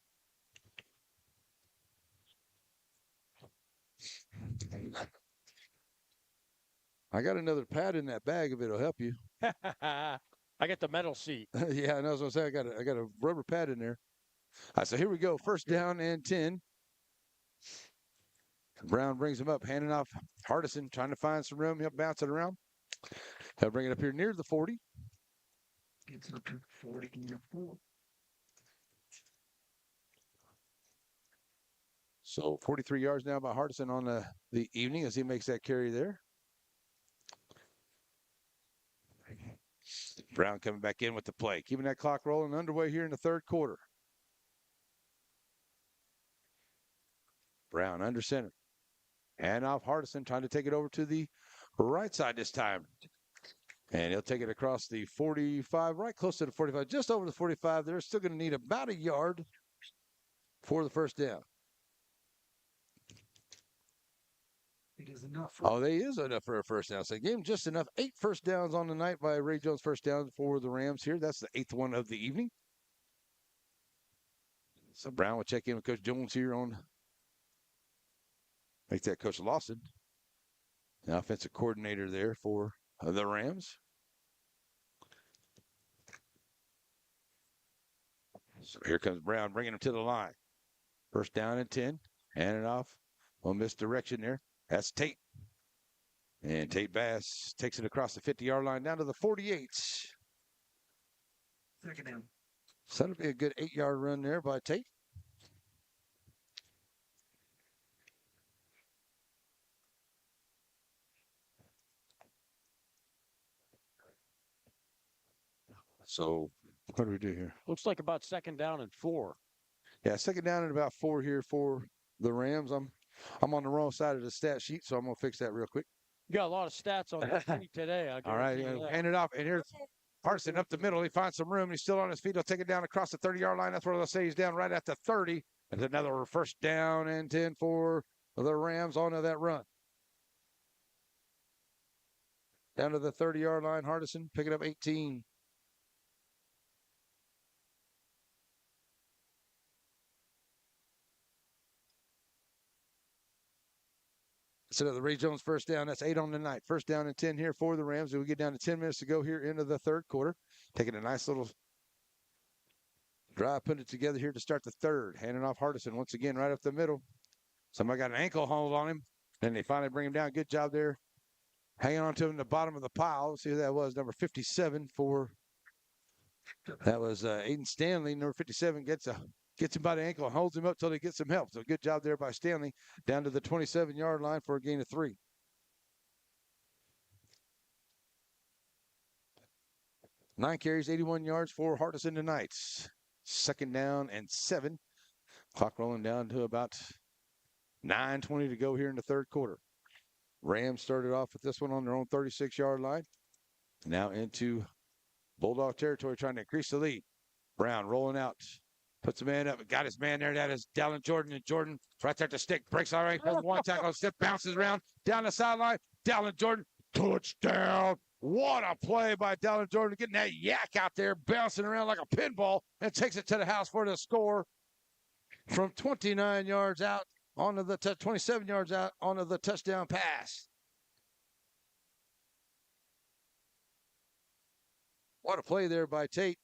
I got another pad in that bag if it'll help you. I got the metal seat. Yeah, I know. As I was going to say, I got a rubber pad in there. All right, so here we go. First down and 10. Brown brings him up, handing off Hardison, trying to find some room. He'll bounce it around. He'll bring it up here near the 40. Gets up to 40-4. So 43 yards now by Hardison on the evening as he makes that carry there. Brown coming back in with the play, keeping that clock rolling underway here in the third quarter. Brown under center. And off Hardison, trying to take it over to the right side this time. And he'll take it across the 45, right close to the 45, just over the 45. They're still going to need about a yard for the first down. It is enough. They is enough for a first down. So they gave him just enough. 8 first downs on the night by Ray Jones, first down for the Rams here. That's the 8th one of the evening. So Brown will check in with Coach Jones here on. Make that Coach Lawson, the offensive coordinator there for the Rams. So here comes Brown bringing him to the line. First down and 10. Hand it off on misdirection there. That's Tate. And Tate Bass takes it across the 50-yard line down to the 48. Second down. So that'll be a good 8-yard run there by Tate. So what do we do here? Looks like about second down and 4. Yeah, second down and about 4 here for the Rams. I'm on the wrong side of the stat sheet, so I'm going to fix that real quick. You got a lot of stats on the sheet today. All right, hand it off. And here's Hardison up the middle. He finds some room. He's still on his feet. He'll take it down across the 30-yard line. That's where they'll say he's down right at the 30. And another first down and 10 for the Rams onto that run. down to the 30-yard line. Hardison picking up 18. So the Ray Jones first down. That's 8 on the night. First down and 10 here for the Rams. We get down to 10 minutes to go here into the third quarter. Taking a nice little drive, putting it together here to start the third. Handing off Hardison once again right up the middle. Somebody got an ankle hold on him. Then they finally bring him down. Good job there. Hanging on to him in the bottom of the pile. See who that was. Number 57 for that was Aiden Stanley. Number 57 gets him by the ankle and holds him up till he gets some help. So good job there by Stanley. Down to the 27-yard line for a gain of 3. Nine carries, 81 yards for Hardison tonight. Second down and 7. Clock rolling down to about 9:20 to go here in the third quarter. Rams started off with this one on their own 36-yard line. Now into Bulldog territory, trying to increase the lead. Brown rolling out. Puts a man up. Got his man there. That is Dallin Jordan. And Jordan right there at the stick. Breaks all right. One tackle. Step bounces around. Down the sideline. Dallin Jordan. Touchdown. What a play by Dallin Jordan. Getting that yak out there. Bouncing around like a pinball. And takes it to the house for the score. From 29 yards out. Onto the 27 yards out. Onto the touchdown pass. What a play there by Tate.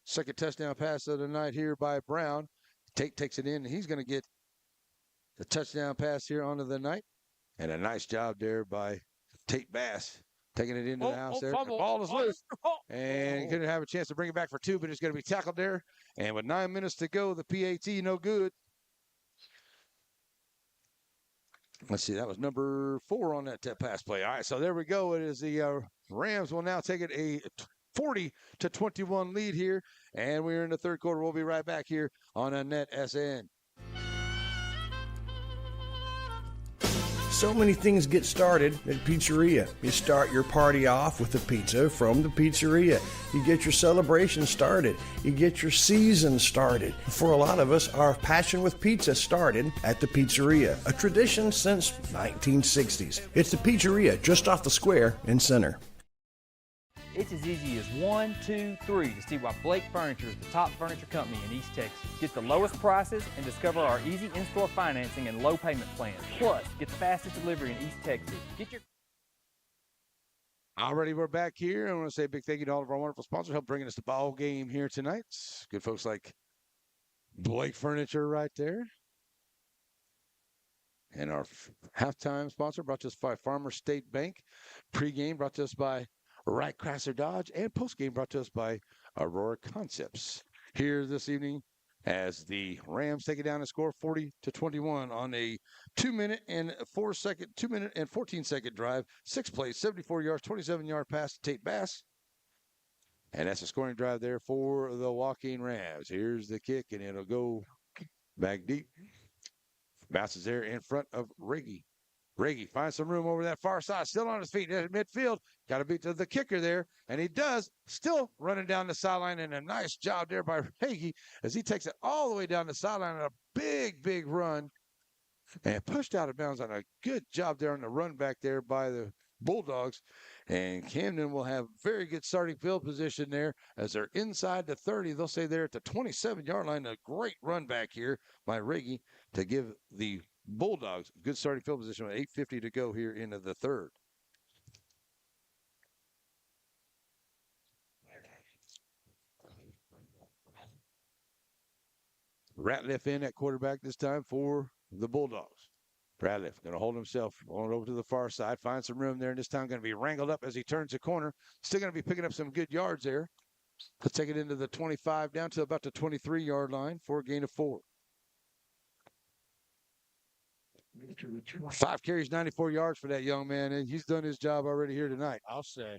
Second touchdown pass of the night here by Brown. Tate takes it in, and he's going to get the touchdown pass here onto the night. And a nice job there by Tate Bass, taking it into the house there. The ball is loose, and he couldn't have a chance to bring it back for 2, but it's going to be tackled there. And with 9 minutes to go, the PAT no good. Let's see, that was number 4 on that pass play. All right, so there we go. It is the Rams will now take it a 40-21 lead here, and we're in the third quarter. We'll be right back here on Net SN. So many things get started at Pizzeria. You start your party off with a pizza from the pizzeria. You get your celebration started. You get your season started. For a lot of us, our passion with pizza started at the Pizzeria, a tradition since 1960s. It's the Pizzeria just off the square in Center. It's as easy as 1, 2, 3 to see why Blake Furniture is the top furniture company in East Texas. Get the lowest prices and discover our easy in-store financing and low payment plans. Plus, get the fastest delivery in East Texas. Get your... Alrighty, we're back here. I want to say a big thank you to all of our wonderful sponsors help bringing us the ball game here tonight. Good folks like Blake Furniture right there. And our halftime sponsor brought to us by Farmer State Bank. Pregame brought to us by Wright Chrysler Dodge, and postgame brought to us by Aurora Concepts. Here this evening, as the Rams take it down and score 40-21 on a 2 minute and 14-second drive, 6 plays, 74 yards, 27-yard pass to Tate Bass. And that's a scoring drive there for the Joaquin Rams. Here's the kick, and it'll go back deep. Bounces there in front of Reggie. Reggie finds some room over that far side, still on his feet at midfield. Got to beat the kicker there, and he does, still running down the sideline, and a nice job there by Reggie as he takes it all the way down the sideline on a big, big run and pushed out of bounds on a good job there on the run back there by the Bulldogs. And Camden will have very good starting field position there as they're inside the 30. They'll say they're at the 27-yard line. A great run back here by Reggie to give the Bulldogs good starting field position with 8:50 to go here into the third. Ratliff in at quarterback this time for the Bulldogs. Ratliff going to hold himself on over to the far side, find some room there, and this time going to be wrangled up as he turns the corner. Still going to be picking up some good yards there. Let's take it into the 25 down to about the 23-yard line for a gain of 4. 5 carries, 94 yards for that young man, and he's done his job already here tonight. I'll say.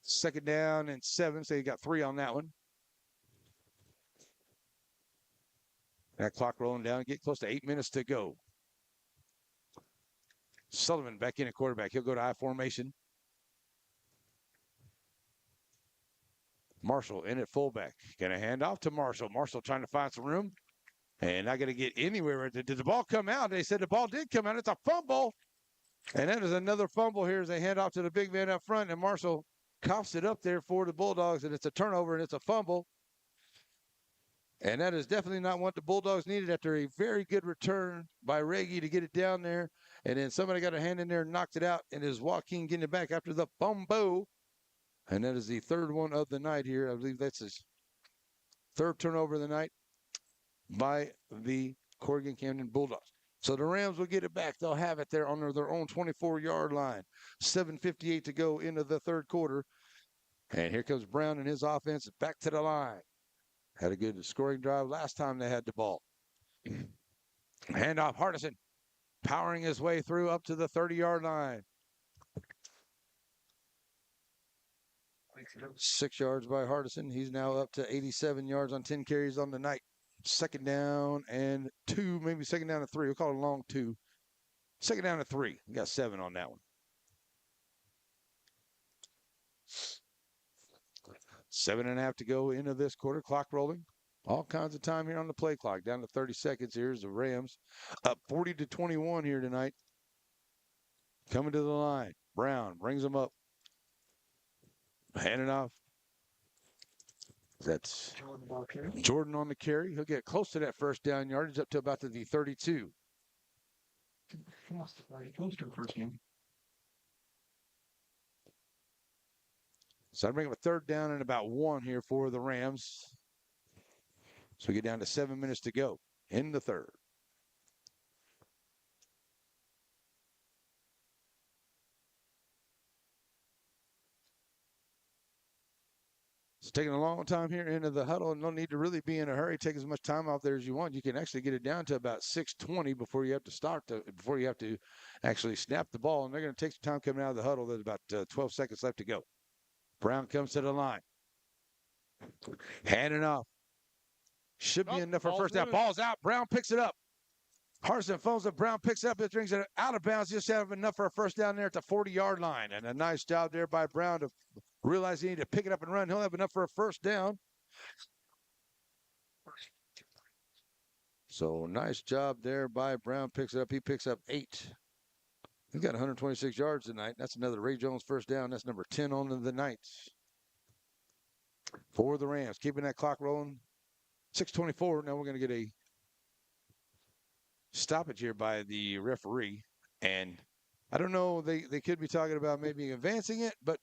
Second down and 7, so he got 3 on that one. That clock rolling down, get close to 8 minutes to go. Sullivan back in at quarterback. He'll go to I formation. Marshall in at fullback. Going to hand off to Marshall. Marshall trying to find some room. And not going to get anywhere. Did the ball come out? They said the ball did come out. It's a fumble. And that is another fumble here as they hand off to the big man up front. And Marshall coughs it up there for the Bulldogs. And it's a turnover and it's a fumble. And that is definitely not what the Bulldogs needed after a very good return by Reggie to get it down there. And then somebody got a hand in there and knocked it out. And is Joaquin getting it back after the fumble. And that is the third one of the night here. I believe that's his third turnover of the night by the Corrigan-Camden Bulldogs. So the Rams will get it back. They'll have it there on their own 24-yard line. 7:58 to go into the third quarter. And here comes Brown and his offense back to the line. Had a good scoring drive last time they had the ball. Handoff, Hardison powering his way through up to the 30-yard line. 6 yards by Hardison. He's now up to 87 yards on 10 carries on the night. Second down and 2, maybe second down and 3. We'll call it a long 2. Second down and 3. We got 7 on that one. 7.5 to go into this quarter. Clock rolling. All kinds of time here on the play clock. Down to 30 seconds. Here's the Rams. Up 40-21 here tonight. Coming to the line. Brown brings them up. Handing off. That's Jordan on the carry. He'll get close to that first down yardage, up to about the 32. So I bring up a third down and about 1 here for the Rams. So we get down to 7 minutes to go in the third. It's taking a long time here into the huddle, and no need to really be in a hurry. Take as much time out there as you want. You can actually get it down to about 6:20 before you have to before you have to actually snap the ball. And they're going to take some time coming out of the huddle. There's about 12 seconds left to go. Brown comes to the line. Handing off. Should be enough for first down. Ball's out. Brown picks it up. Hardison phones up. Brown picks it up. It brings it out of bounds. Just have enough for a first down there at the 40-yard line. And a nice job there by Brown to realize he needs to pick it up and run. He'll have enough for a first down. So nice job there by Brown. Picks it up. He picks up 8. He's got 126 yards tonight. That's another Ray Jones first down. That's number 10 on the night for the Rams. Keeping that clock rolling. 6:24. Now we're going to get a stoppage here by the referee. And I don't know, they could be talking about maybe advancing it, but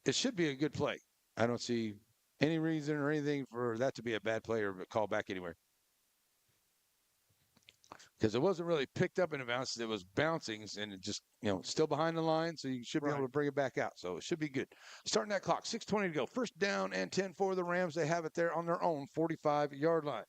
it should be a good play. I don't see any reason or anything for that to be a bad play or call back anywhere. Because it wasn't really picked up in a bounce. It was bouncing and it just, still behind the line. So you should be able to bring it back out. So it should be good. Starting that clock, 6:20 to go. First down and 10 for the Rams. They have it there on their own 45-yard line.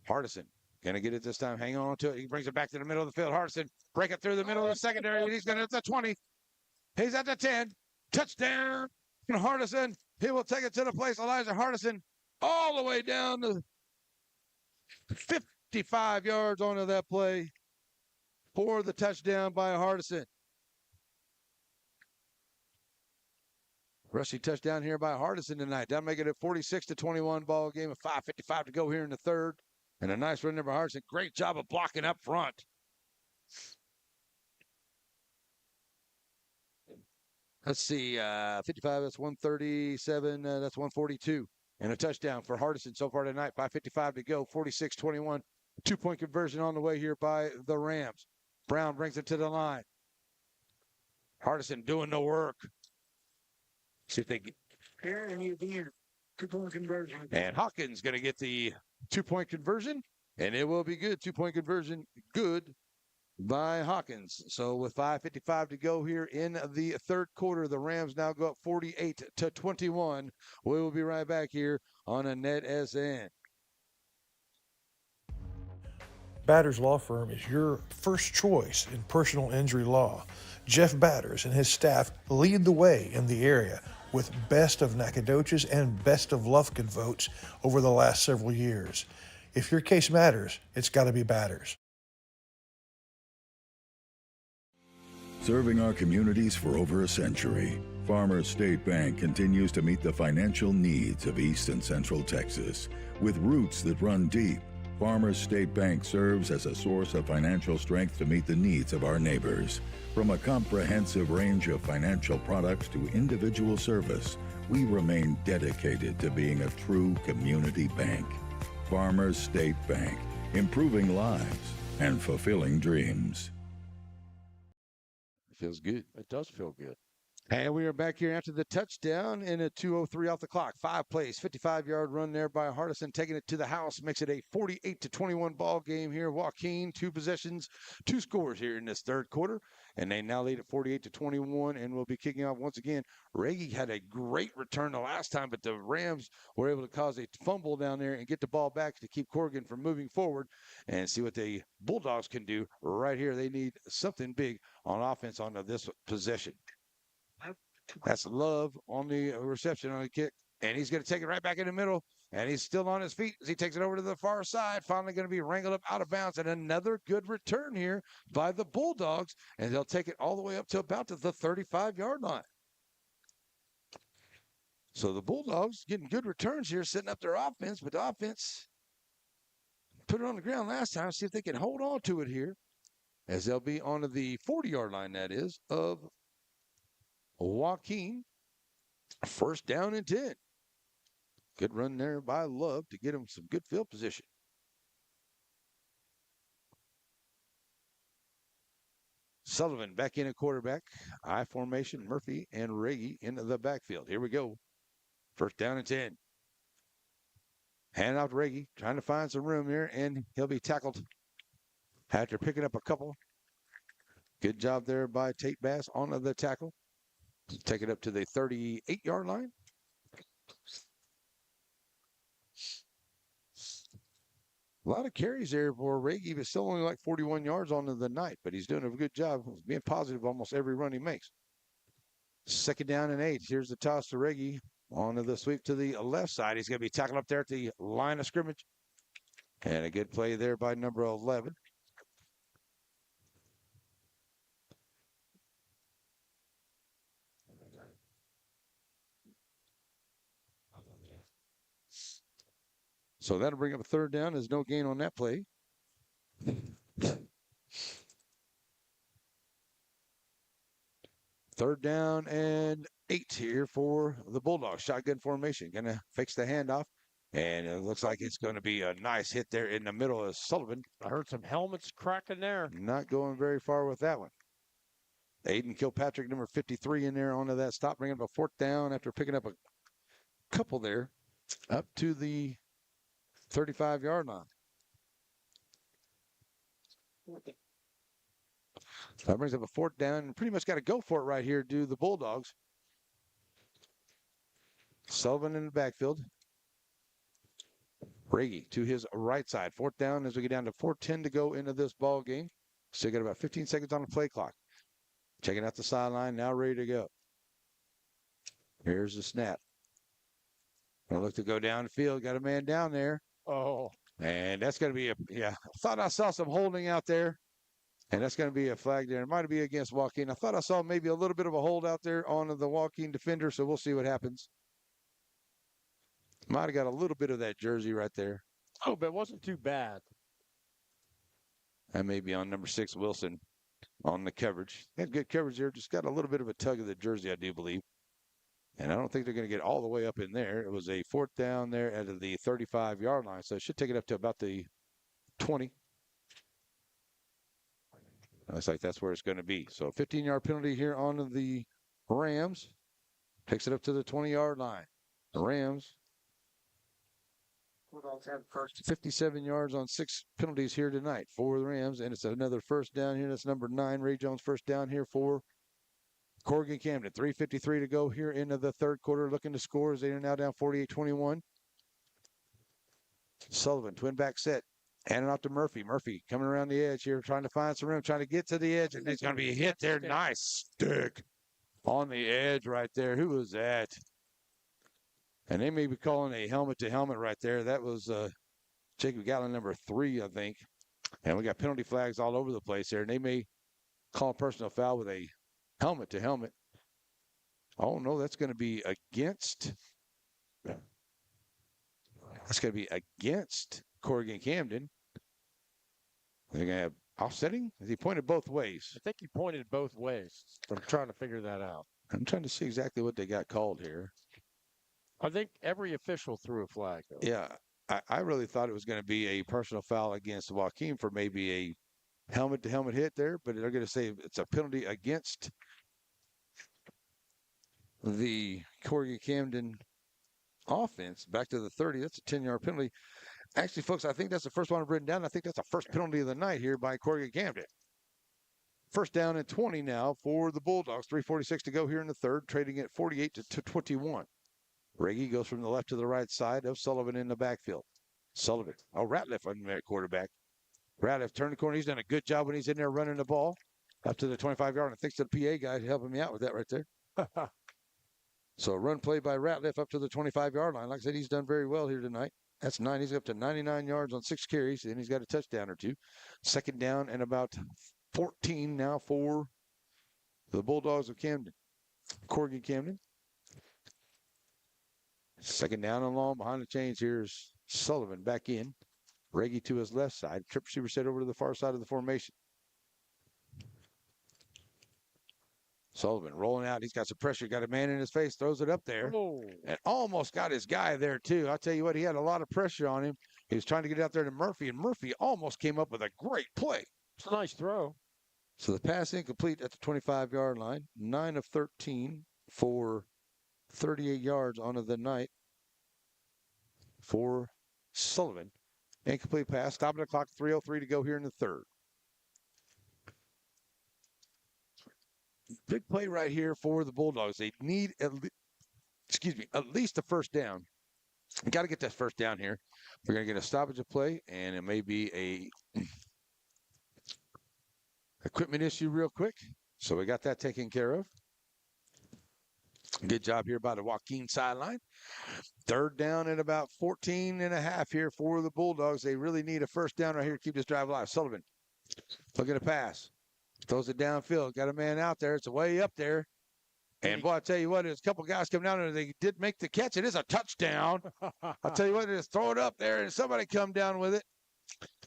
Hardison going to get it this time. Hang on to it. He brings it back to the middle of the field. Hardison break it through the middle of the secondary. He's going to the 20. He's at the 10. Touchdown. Hardison. He will take it to the place. Elijah Hardison all the way down to 55 yards onto that play for the touchdown by Hardison. Rushing touchdown here by Hardison tonight. That'll make it a 46-21 ball game. A 5:55 to go here in the third. And a nice run there by Hardison. Great job of blocking up front. Let's see, 55, that's 137, that's 142. And a touchdown for Hardison so far tonight. 5:55 to go, 46-21. 2-point conversion on the way here by the Rams. Brown brings it to the line. Hardison doing the work. See if they get. Here and again, 2-point conversion. And Hawkins going to get the 2-point conversion, and it will be good. 2-point conversion, good by Hawkins. So with 5:55 to go here in the third quarter, the Rams now go up 48-21. We will be right back here on a Net SN. Batters Law Firm is your first choice in personal injury law. Jeff Batters and his staff lead the way in the area with best of Nacogdoches and best of Lufkin votes over the last several years. If your case matters, it's got to be Batters. Serving our communities for over a century, Farmers State Bank continues to meet the financial needs of East and Central Texas. With roots that run deep, Farmers State Bank serves as a source of financial strength to meet the needs of our neighbors. From a comprehensive range of financial products to individual service, we remain dedicated to being a true community bank. Farmers State Bank, improving lives and fulfilling dreams. It feels good. It does feel good. And we are back here after the touchdown in a 2:03 off the clock. 5 plays, 55-yard run there by Hardison, taking it to the house, makes it a 48-21 ball game here. Joaquin, 2 possessions, 2 scores here in this third quarter, and they now lead at 48-21 and will be kicking off once again. Reggie had a great return the last time, but the Rams were able to cause a fumble down there and get the ball back to keep Corrigan from moving forward and see what the Bulldogs can do right here. They need something big on offense on this possession. That's Love on the reception on the kick. And he's going to take it right back in the middle. And he's still on his feet as he takes it over to the far side. Finally going to be wrangled up out of bounds. And another good return here by the Bulldogs. And they'll take it all the way up to about the 35-yard line. So the Bulldogs getting good returns here, setting up their offense. But the offense put it on the ground last time. See if they can hold on to it here. As they'll be on the 40-yard line, that is, of Joaquin. First down and 10. Good run there by Love to get him some good field position. Sullivan back in at quarterback. I formation, Murphy and Reggie into the backfield. Here we go. First down and 10. Hand off to Reggie, trying to find some room here, and he'll be tackled after picking up a couple. Good job there by Tate Bass on the tackle. Take it up to the 38-yard line. A lot of carries there for Reggie, but still only like 41 yards on the night, but he's doing a good job of being positive almost every run he makes. Second down and 8. Here's the toss to Reggie on the sweep to the left side. He's going to be tackled up there at the line of scrimmage. And a good play there by number 11. So that'll bring up a third down. There's no gain on that play. Third down and 8 here for the Bulldogs. Shotgun formation. Going to fix the handoff. And it looks like it's going to be a nice hit there in the middle of Sullivan. I heard some helmets cracking there. Not going very far with that one. Aiden Kilpatrick, number 53 in there onto that stop, bringing up a fourth down after picking up a couple there up to the 35-yard line. That brings up a fourth down and pretty much got to go for it right here, do the Bulldogs. Sullivan in the backfield. Reggie to his right side. Fourth down as we get down to 4:10 to go into this ball game. Still got about 15 seconds on the play clock. Checking out the sideline, now ready to go. Here's the snap. Gonna look to go down the field. Got a man down there. Oh. And that's going to be I thought I saw some holding out there. And that's going to be a flag there. It might be against Joaquin. I thought I saw maybe a little bit of a hold out there on the Joaquin defender, so we'll see what happens. Might have got a little bit of that jersey right there. Oh, but it wasn't too bad. That may be on number 6, Wilson, on the coverage. Had good coverage there. Just got a little bit of a tug of the jersey, I do believe. And I don't think they're going to get all the way up in there. It was a fourth down there at the 35-yard line, so it should take it up to about the 20. Looks like that's where it's going to be. So a 15-yard penalty here on the Rams. Takes it up to the 20-yard line. The Rams. Bulldogs have first 57 yards on 6 penalties here tonight for the Rams. And it's another first down here. That's number 9, Ray Jones, first down here for Corrigan-Camden. 3:53 to go here into the third quarter. Looking to score as they are now down 48-21. Sullivan, twin back set. Handing off to Murphy. Murphy coming around the edge here, trying to find some room, trying to get to the edge. And it's going to be hit there. Nice stick on the edge right there. Who was that? And they may be calling a helmet-to-helmet right there. That was Jacob Gallen, number 3, I think. And we got penalty flags all over the place there. And they may call a personal foul with a helmet-to-helmet. Oh, no, that's going to be against. That's going to be against Corrigan-Camden. They're going to have offsetting. He pointed both ways. I think he pointed both ways. I'm trying to figure that out. I'm trying to see exactly what they got called here. I think every official threw a flag, though. Yeah, I really thought it was going to be a personal foul against Joaquin for maybe a helmet-to-helmet hit there, but they're going to say it's a penalty against the Corrigan-Camden offense. Back to the 30. That's a 10-yard penalty. Actually, folks, I think that's the first one I've written down. I think that's the first penalty of the night here by Corrigan-Camden. First down and 20 now for the Bulldogs. 3:46 to go here in the third, trading at 48 to 21. Reggie goes from the left to the right side of Sullivan in the backfield. Sullivan. Oh, Ratliff on that quarterback. Ratliff turned the corner. He's done a good job when he's in there running the ball up to the 25-yard. And thanks to the PA guy helping me out with that right there. So a run play by Ratliff up to the 25-yard line. Like I said, he's done very well here tonight. That's 9. He's up to 99 yards on 6 carries, and he's got a touchdown or 2. Second down and about 14 now for the Bulldogs of Camden. Corrigan-Camden. Second down and long behind the chains. Here's Sullivan back in. Reggie to his left side. Trip receiver set over to the far side of the formation. Sullivan rolling out. He's got some pressure. Got a man in his face. Throws it up there. Oh. And almost got his guy there, too. I'll tell you what, he had a lot of pressure on him. He was trying to get out there to Murphy, and Murphy almost came up with a great play. It's a nice throw. So the pass incomplete at the 25-yard line. 9 of 13 for 38 yards on the night for Sullivan. Incomplete pass. Stopping the clock. 3:03 to go here in the third. Big play right here for the Bulldogs. They need at least a first down. You got to get that first down here. We're going to get a stoppage of play, and it may be a equipment issue real quick. So we got that taken care of. Good job here by the Joaquin sideline. Third down at about 14 and a half here for the Bulldogs. They really need a first down right here to keep this drive alive. Sullivan, look at the pass. Throws it downfield. Got a man out there. It's way up there. And, boy, I tell you what, there's a couple guys coming down there. They did make the catch. It is a touchdown. I'll tell you what, just throw it up there, and somebody come down with it.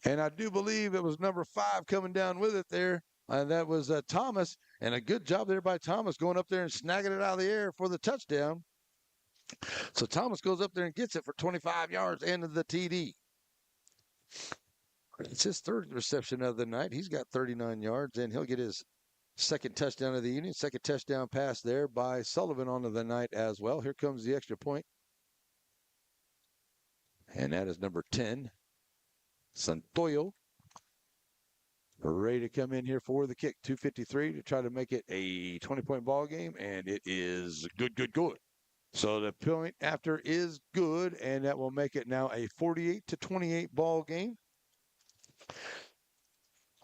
And I do believe it was number 5 coming down with it there. And that was Thomas. And a good job there by Thomas going up there and snagging it out of the air for the touchdown. So Thomas goes up there and gets it for 25 yards and the TD. It's his third reception of the night. He's got 39 yards, and he'll get his second touchdown of the evening. Second touchdown pass there by Sullivan on the night as well. Here comes the extra point. And that is number 10, Santoyo. Ready to come in here for the kick. 2:53 to try to make it a 20-point ball game, and it is good. So the point after is good, and that will make it now a 48-28 ball game.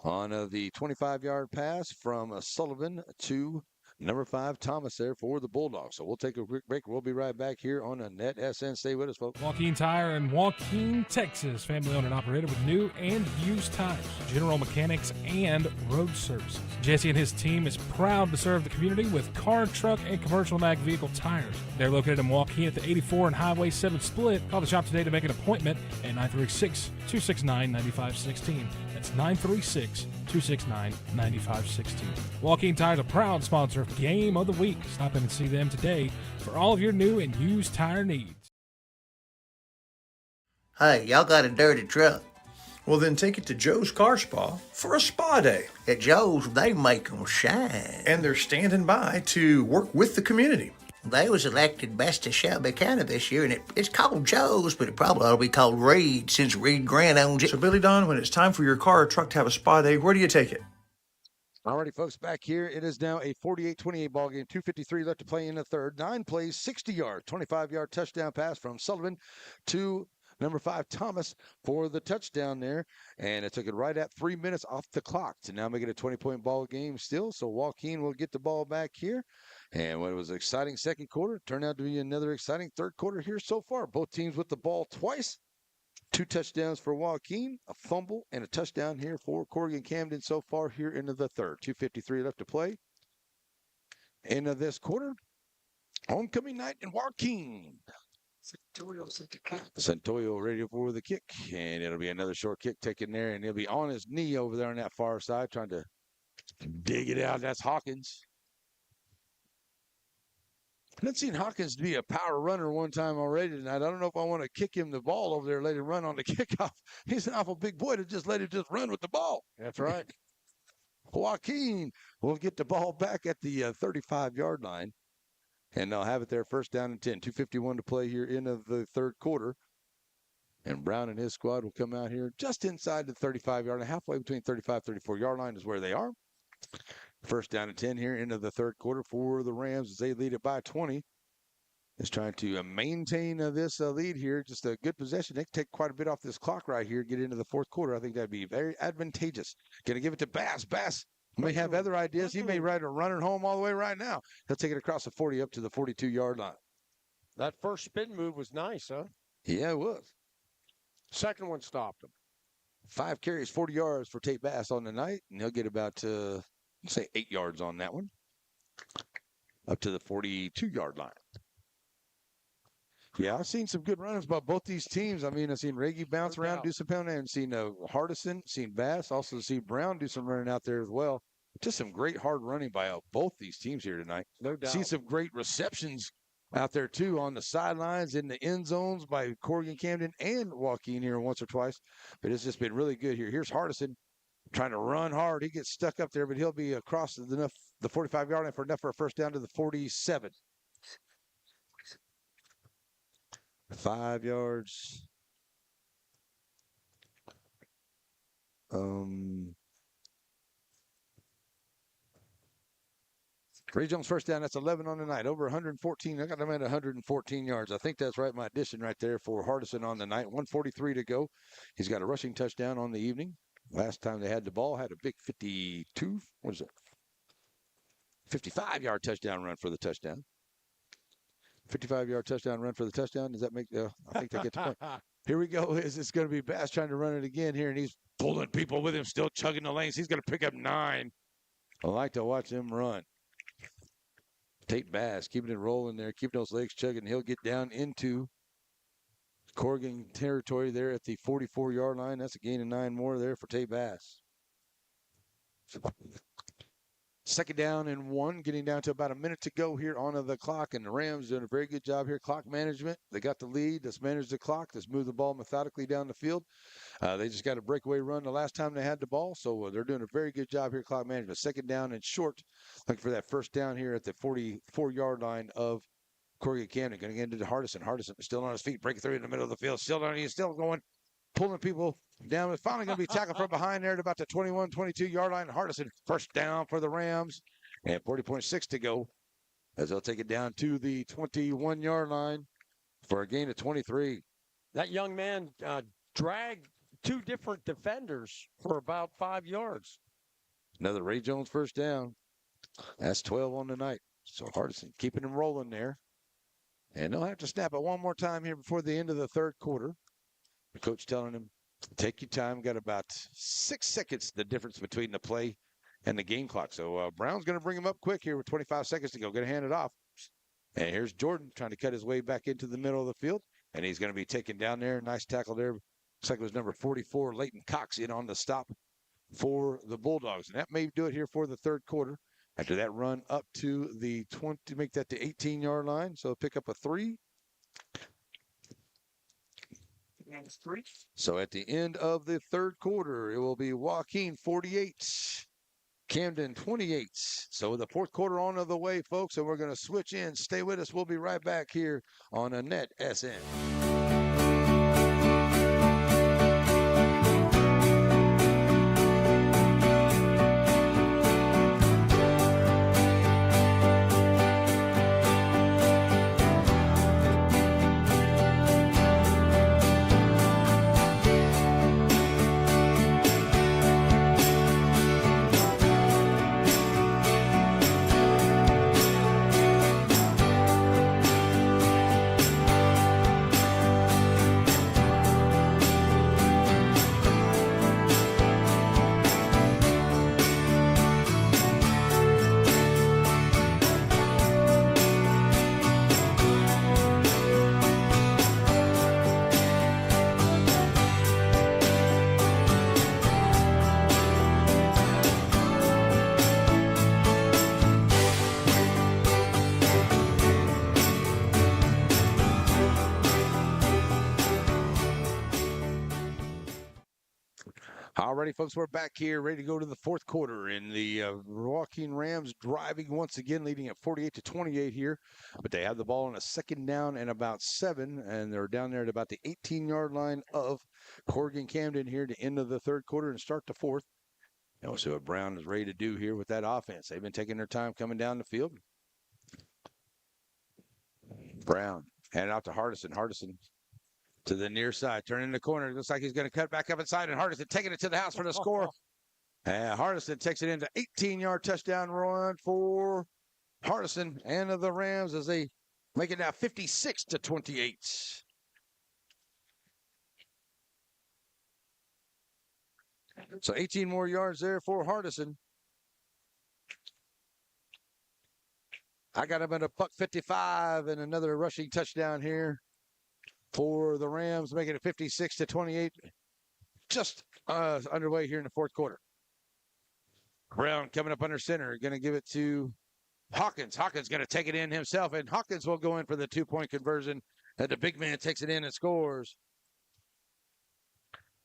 On the 25-yard pass from Sullivan to number 5, Thomas there for the Bulldogs. So we'll take a quick break. We'll be right back here on a Net SN. Stay with us, folks. Joaquin Tire in Joaquin, Texas. Family owned and operated with new and used tires, general mechanics, and road services. Jesse and his team is proud to serve the community with car, truck, and commercial and ag vehicle tires. They're located in Joaquin at the 84 and Highway 7 split. Call the shop today to make an appointment at 936-269-9516. That's 936-269-9516. Joaquin Tire is a proud sponsor of Game of the Week. Stop in and see them today for all of your new and used tire needs. Hey, y'all got a dirty truck. Well, then take it to Joe's Car Spa for a spa day. At Joe's, they make 'em shine. And they're standing by to work with the community. They was elected best of Shelby County this year, and it's called Joe's, but it probably ought to be called Reed since Reed Grant owns it. So, Billy Don, when it's time for your car or truck to have a spa day, where do you take it? Alrighty, folks, back here. It is now a 48-28 ball game. 2:53 left to play in the third. 9 plays, 60 yards, 25-yard touchdown pass from Sullivan to number 5, Thomas, for the touchdown there. And it took it right at 3 minutes off the clock to now make it a 20-point ball game still. So Joaquin will get the ball back here. And what was an exciting second quarter turned out to be another exciting third quarter here so far. Both teams with the ball twice. 2 touchdowns for Joaquin, a fumble, and a touchdown here for Corrigan-Camden so far here into the third. 2:53 left to play into this quarter. Homecoming night in Joaquin. Santoyo ready for the kick, and it'll be another short kick taken there, and he'll be on his knee over there on that far side trying to dig it out. That's Hawkins. I've seen Hawkins be a power runner one time already tonight. I don't know if I want to kick him the ball over there, let him run on the kickoff. He's an awful big boy to just let him just run with the ball. That's right. Joaquin will get the ball back at the 35-yard line, and they'll have it there first down and 10. 2:51 to play here in the third quarter. And Brown and his squad will come out here just inside the 35-yard line, halfway between 35 34-yard line is where they are. First down and 10 here into the third quarter for the Rams as they lead it by 20. Is trying to maintain this lead here. Just a good possession. They can take quite a bit off this clock right here, get into the fourth quarter. I think that'd be very advantageous. Going to give it to Bass. Bass may have other ideas. He may run it home all the way right now. He'll take it across the 40 up to the 42-yard line. That first spin move was nice, huh? Yeah, it was. Second one stopped him. 5 carries, 40 yards for Tate Bass on the night, and he'll get about, say, 8 yards on that one. Up to the 42-yard line. Yeah, I've seen some good runners by both these teams. I mean, I've seen Reggie bounce around, do some pounding, and seen Hardison, seen Bass, also seen Brown do some running out there as well. Just some great hard running by both these teams here tonight. No doubt. Seen some great receptions out there, too, on the sidelines, in the end zones by Corrigan-Camden and Joaquin here once or twice. But it's just been really good here. Here's Hardison trying to run hard. He gets stuck up there, but he'll be across the 45-yard line for a first down to the 47. 5 yards. Ray Jones first down. That's 11 on the night. Over 114. I got him at 114 yards. I think that's right. My addition right there for Hardison on the night. 143 to go. He's got a rushing touchdown on the evening. Last time they had the ball, had a big 52. What is it? 55-yard touchdown run for the touchdown. 55-yard touchdown run for the touchdown. Does that make I think that gets the point. Here we go. It's going to be Bass trying to run it again here, and he's pulling people with him, still chugging the lanes. He's going to pick up 9. I like to watch him run. Tate Bass keeping it rolling there, keeping those legs chugging. He'll get down into Corrigan territory there at the 44-yard line. That's a gain of 9 more there for Tate Bass. Second down and 1, getting down to about a minute to go here on the clock, and the Rams doing a very good job here. Clock management. They got the lead. Let's manage the clock. Let's move the ball methodically down the field. They just got a breakaway run the last time they had the ball, so they're doing a very good job here, clock management. Second down and short, looking for that first down here at the 44-yard line of Corrigan-Camden. Going to get into Hardison. Hardison still on his feet, breaking through in the middle of the field. He's still going, pulling people down. It's finally going to be tackled from behind there at about the 21, 22-yard line. Hardison, first down for the Rams, and 40.6 to go as they'll take it down to the 21-yard line for a gain of 23. That young man dragged 2 different defenders for about 5 yards. Another Ray Jones first down. That's 12 on the night. So Hardison keeping him rolling there. And they'll have to snap it one more time here before the end of the third quarter. The coach telling him, take your time. Got about 6 seconds, the difference between the play and the game clock. So Brown's going to bring him up quick here with 25 seconds to go. Going to hand it off. And here's Jordan trying to cut his way back into the middle of the field. And he's going to be taken down there. Nice tackle there. Looks like it was number 44, Leighton Cox, in on the stop for the Bulldogs. And that may do it here for the third quarter. After that run up to the 20, make that the 18-yard line. So pick up a 3. So at the end of the third quarter, it will be Joaquin 48, Camden 28. So the fourth quarter on the way, folks, and we're going to switch in. Stay with us. We'll be right back here on a Net SN. Alrighty, folks, we're back here, ready to go to the fourth quarter. And the Joaquin Rams driving once again, leading at 48-28 here. But they have the ball on a second down and about 7, and they're down there at about the 18-yard line of Corrigan-Camden here to end of the third quarter and start the fourth. And we'll see what Brown is ready to do here with that offense. They've been taking their time coming down the field. Brown handed out to Hardison. Hardison to the near side, turning the corner. Looks like he's going to cut back up inside, and Hardison taking it to the house for the score. And Hardison takes it into 18-yard touchdown run for Hardison and the Rams as they make it now 56-28. So 18 more yards there for Hardison. I got him at a $155 and another rushing touchdown here for the Rams, making it 56-28. Just underway here in the fourth quarter. Brown coming up under center, going to give it to Hawkins. Hawkins going to take it in himself, and Hawkins will go in for the 2-point conversion. And the big man takes it in and scores.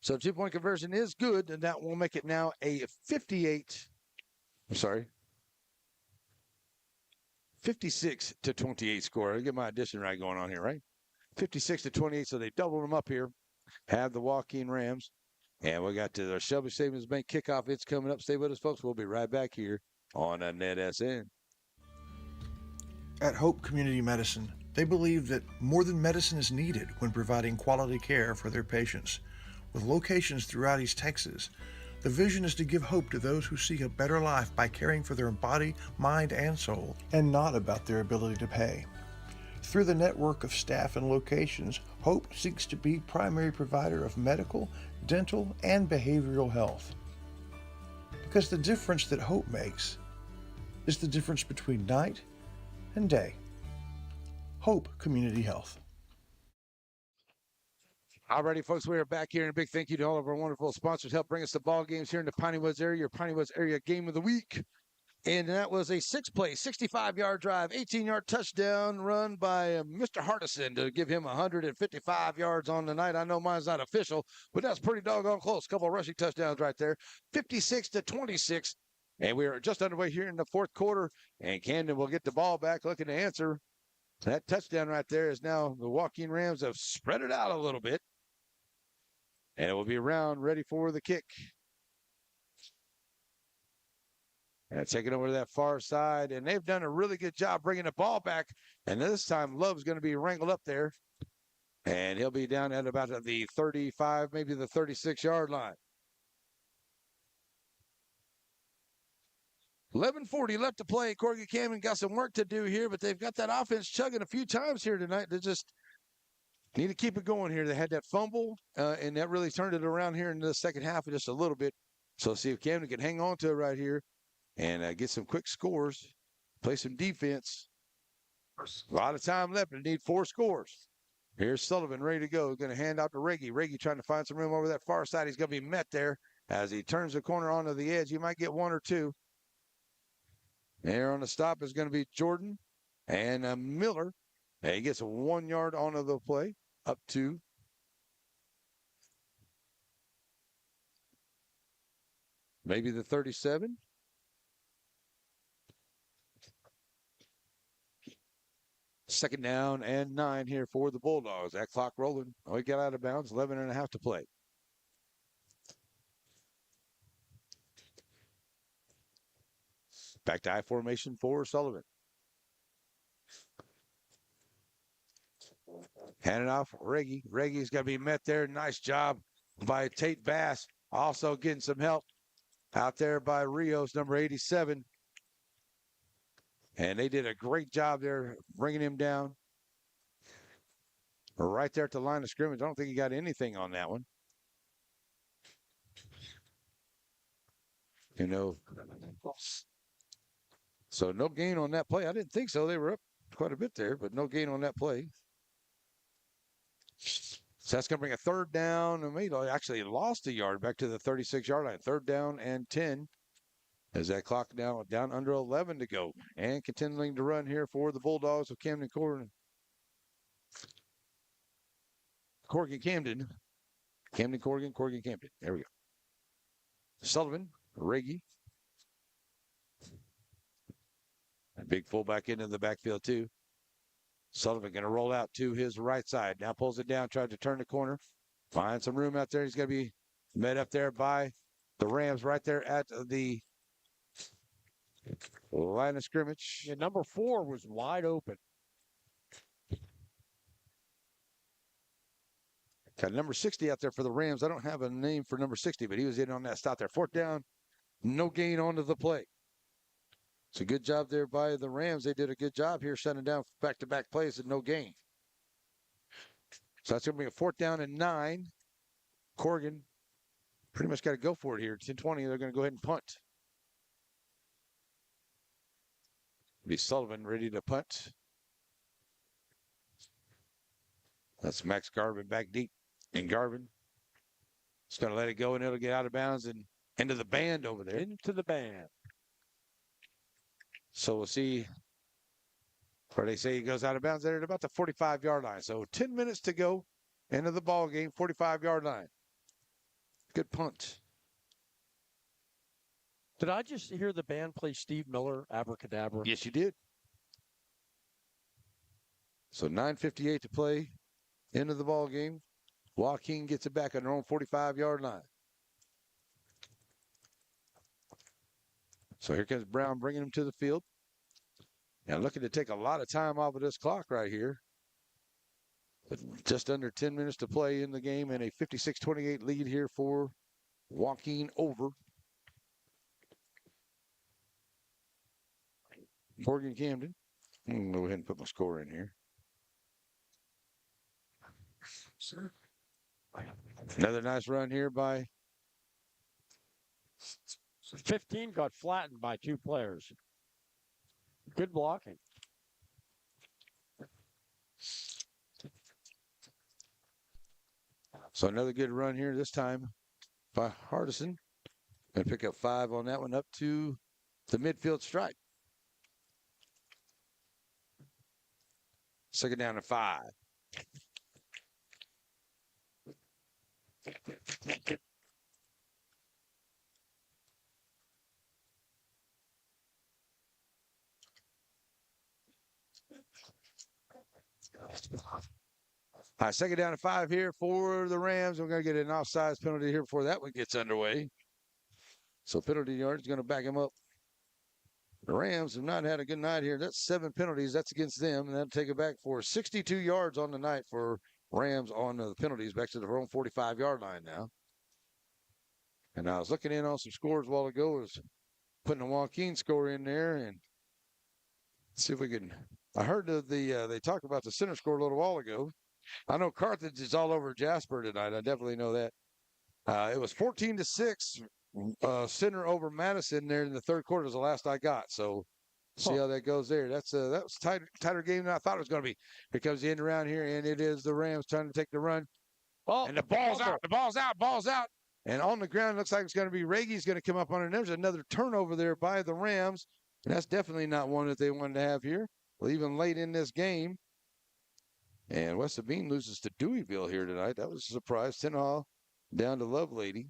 So 2-point conversion is good, and that will make it now a 56-28 score. I'll get my addition right going on here, right? 56-28, so they doubled them up here. Have the Joaquin Rams. And we got to the Shelby Savings Bank kickoff. It's coming up. Stay with us, folks. We'll be right back here on NetSN. At Hope Community Medicine, they believe that more than medicine is needed when providing quality care for their patients. With locations throughout East Texas, the vision is to give hope to those who seek a better life by caring for their body, mind, and soul, and not about their ability to pay. Through the network of staff and locations, Hope seeks to be primary provider of medical, dental, and behavioral health. Because the difference that Hope makes is the difference between night and day. Hope Community Health. Alrighty, folks, we are back here, and a big thank you to all of our wonderful sponsors. Help bring us the ball games here in the Piney Woods area, your Piney Woods area game of the week. And that was a 6-play, 65-yard drive, 18-yard touchdown run by Mr. Hardison to give him 155 yards on the night. I know mine's not official, but that's pretty doggone close. Couple of rushing touchdowns right there, 56-26. And we are just underway here in the fourth quarter, and Camden will get the ball back looking to answer. That touchdown right there is now the Joaquin Rams have spread it out a little bit. And it will be around ready for the kick. And taking over to that far side. And they've done a really good job bringing the ball back. And this time, Love's going to be wrangled up there. And he'll be down at about the 35, maybe the 36-yard line. 11:40 left to play. Corrigan-Camden got some work to do here, but they've got that offense chugging a few times here tonight. They just need to keep it going here. They had that fumble, and that really turned it around here in the second half just a little bit. So see if Camden can hang on to it right here and get some quick scores, play some defense. A lot of time left. They need 4 scores. Here's Sullivan ready to go. Going to hand out to Reggie. Reggie trying to find some room over that far side. He's going to be met there as he turns the corner onto the edge. He might get 1 or 2. There on the stop is going to be Jordan and Miller. And he gets 1 yard onto the play, up to maybe the 37. Second down and 9 here for the Bulldogs. That clock rolling. Oh, he got out of bounds. 11.5 to play. Back to I formation for Sullivan. Hand it off, Reggie. Reggie's going to be met there. Nice job by Tate Bass. Also getting some help out there by Rios, number 87. And they did a great job there bringing him down. Right there at the line of scrimmage. I don't think he got anything on that one. You know, so no gain on that play. I didn't think so. They were up quite a bit there, but no gain on that play. So that's going to bring a third down. And they actually lost a yard back to the 36-yard line. 3rd down and 10. As that clock now down under 11 to go. And continuing to run here for the Bulldogs of Camden Corrigan-Camden. Camden, Corrigan, Corrigan-Camden. There we go. Sullivan, Reggie. A big fullback into the backfield, too. Sullivan going to roll out to his right side. Now pulls it down, tries to turn the corner. Find some room out there. He's going to be met up there by the Rams right there at the line of scrimmage. Yeah, number 4 was wide open. Got number 60 out there for the Rams. I don't have a name for number 60, but he was in on that stop there. 4th down, no gain onto the play. It's a good job there by the Rams. They did a good job here shutting down back-to-back plays and no gain. So that's going to be a 4th down and 9. Corrigan pretty much got to go for it here. 10-20, they're going to go ahead and punt. Be Sullivan ready to punt. That's Max Garvin back deep. And Garvin is going to let it go, and it'll get out of bounds and into the band over there. Into the band. So we'll see where they say he goes out of bounds there at about the 45-yard line. So 10 minutes to go into the ball game, 45-yard line. Good punt. Did I just hear the band play Steve Miller, Abracadabra? Yes, you did. So 9:58 to play into the ball game. Joaquin gets it back on their own 45-yard line. So here comes Brown bringing him to the field. Now looking to take a lot of time off of this clock right here. Just under 10 minutes to play in the game and a 56-28 lead here for Joaquin over Corrigan-Camden. I'm going to go ahead and put my score in here. Sir. Another nice run here by 15 got flattened by 2 players. Good blocking. So another good run here this time by Hardison. Going to pick up 5 on that one up to the midfield stripe. 2nd down and 5. All right, 2nd down and 5 here for the Rams. We're going to get an offsides penalty here before that one gets underway. So penalty yard is going to back him up. The Rams have not had a good night here. That's 7 penalties. That's against them. And that'll take it back for 62 yards on the night for Rams on the penalties back to their own 45-yard line now. And I was looking in on some scores a while ago. I was putting a Joaquin score in there and see if we can. I heard that they talked about the center score a little while ago. I know Carthage is all over Jasper tonight. I definitely know that. It was 14-6 center over Madison there in the 3rd quarter is the last I got. So see how that goes there. That was a tighter game than I thought it was going to be. Here comes the end around here, and it is the Rams trying to take the run. Oh, and the ball's out. The ball's out. And on the ground, looks like it's going to be Reggie's going to come up on it. There's another turnover there by the Rams. And that's definitely not one that they wanted to have here. Well, even late in this game. And West Sabine loses to Deweyville here tonight. That was a surprise. Tenhall down to Lovelady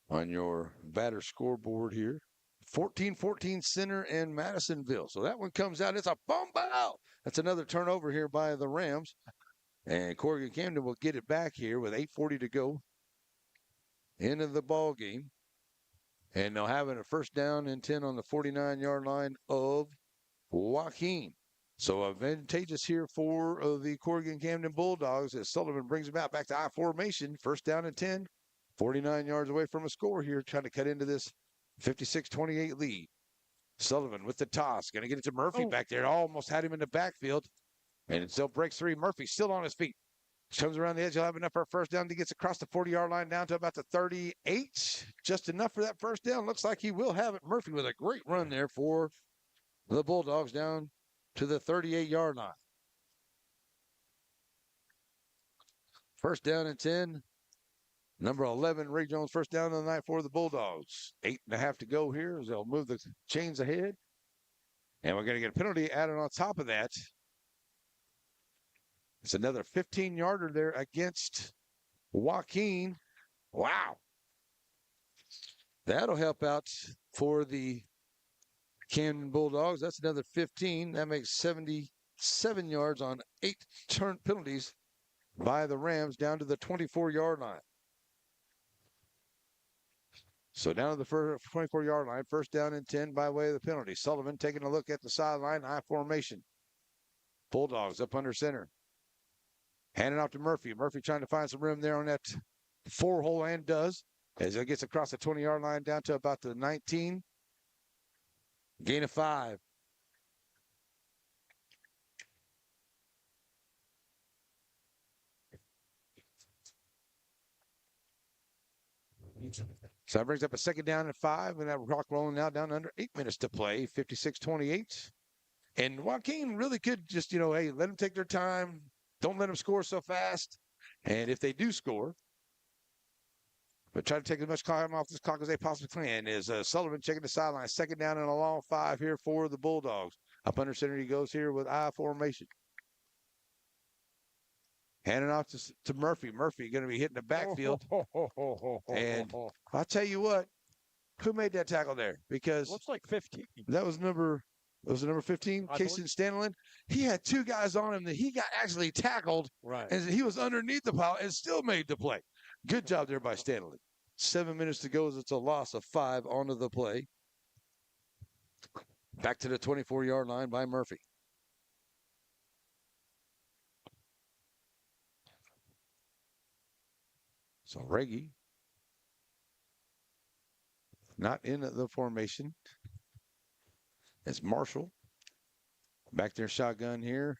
on your batter scoreboard here. 14-14 Center and Madisonville. So that one comes out. It's a fumble. That's another turnover here by the Rams. And Corrigan-Camden will get it back here with 8:40 to go into the ball game. And they'll have it a 1st down and 10 on the 49-yard line of Joaquin. So advantageous here for the Corrigan-Camden Bulldogs as Sullivan brings them out back to I formation. 1st down and 10, 49 yards away from a score here, trying to cut into this 56-28 lead. Sullivan with the toss, going to get it to Murphy back there. Almost had him in the backfield. And it still breaks 3. Murphy still on his feet. Comes around the edge. He'll have enough for a 1st down. He gets across the 40-yard line down to about the 38. Just enough for that 1st down. Looks like he will have it. Murphy with a great run there for the Bulldogs down to the 38-yard line. 1st down and 10. Number 11, Ray Jones, 1st down of the night for the Bulldogs. 8.5 to go here as they'll move the chains ahead. And we're going to get a penalty added on top of that. It's another 15-yarder there against Joaquin. Wow. That'll help out for the Camden Bulldogs. That's another 15. That makes 77 yards on 8 turn penalties by the Rams down to the 24-yard line. So down to the 24-yard line, first down and 10 by way of the penalty. Sullivan taking a look at the sideline, high formation. Bulldogs up under center. Handing off to Murphy. Murphy trying to find some room there on that 4-hole and does. As it gets across the 20-yard line down to about the 19. Gain of 5. So that brings up a second down and 5, and that rock rolling now down under 8 minutes to play, 56-28. And Joaquin really could just, hey, let them take their time. Don't let them score so fast. And if they do score, but try to take as much time off this clock as they possibly can. Is Sullivan checking the sideline. Second down and a long 5 here for the Bulldogs. Up under center he goes here with I formation. Handing off to Murphy. Murphy going to be hitting the backfield. And I'll tell you what, who made that tackle there? Because looks like 15. That was number 15, Casey Stanley. He had 2 guys on him that he got actually tackled. Right. And he was underneath the pile and still made the play. Good job there by Stanley. 7 minutes to go as it's a loss of 5 onto the play. Back to the 24-yard line by Murphy. So Reggie not in the formation. It's Marshall. Back there, shotgun here.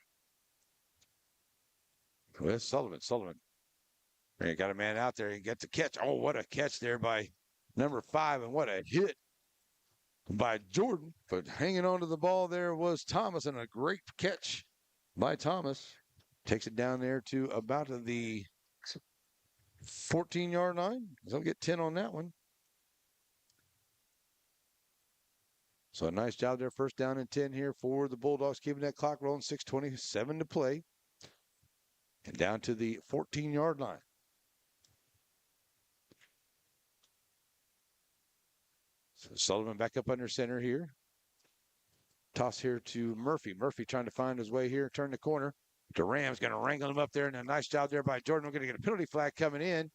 With Sullivan. He got a man out there. He gets the catch. Oh, what a catch there by number 5, and what a hit by Jordan. But hanging on to the ball there was Thomas, and a great catch by Thomas. Takes it down there to about the 14-yard line. They'll get 10 on that one. So a nice job there. First down and 10 here for the Bulldogs, keeping that clock rolling. 6:27 to play. And down to the 14-yard line. So Sullivan back up under center here. Toss here to Murphy. Murphy trying to find his way here. Turn the corner. The Rams going to wrangle him up there. And a nice job there by Jordan. We're going to get a penalty flag coming in.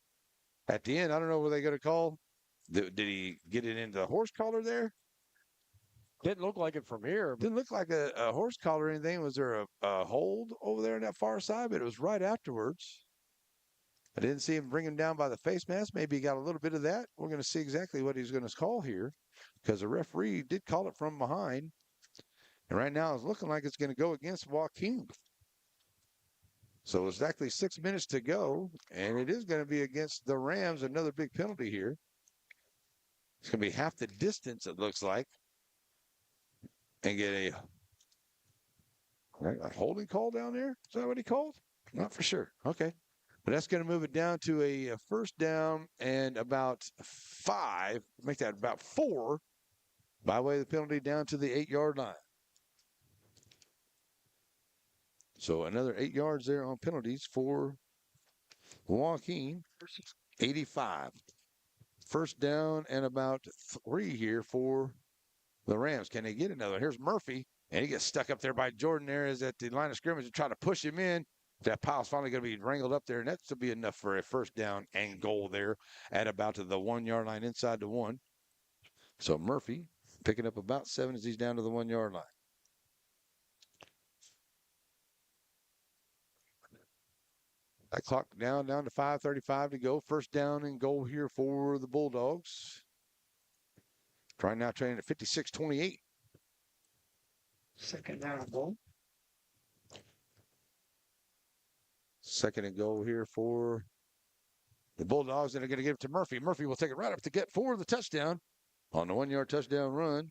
At the end, I don't know what they're going to call. Did he get it into the horse collar there? Didn't look like it from here. Didn't look like a horse collar or anything. Was there a hold over there on that far side? But it was right afterwards. I didn't see him bring him down by the face mask. Maybe he got a little bit of that. We're going to see exactly what he's going to call here, because the referee did call it from behind. And right now it's looking like it's going to go against Joaquin. So it's exactly 6 minutes to go, and it is going to be against the Rams. Another big penalty here. It's going to be half the distance, it looks like. And get a holding call down there? Is that what he called? Not for sure. Okay. But that's going to move it down to a first down and about 5. Make that about 4 by way of the penalty down to the 8-yard line. So another 8 yards there on penalties for Joaquin. 85. First down and about 3 here for the Rams. Can they get another? Here's Murphy, and he gets stuck up there by Jordan there. Is at the line of scrimmage and try to push him in. That pile's finally going to be wrangled up there, and that's to be enough for a first down and goal there at about to the 1-yard line inside the 1. So Murphy picking up about 7 as he's down to the 1-yard line. That clock down to 5:35 to go. First down and goal here for the Bulldogs. Training at 56-28. Second down and goal. Second and goal here for the Bulldogs, and they're going to give it to Murphy. Murphy will take it right up to get for the touchdown on the 1-yard touchdown run.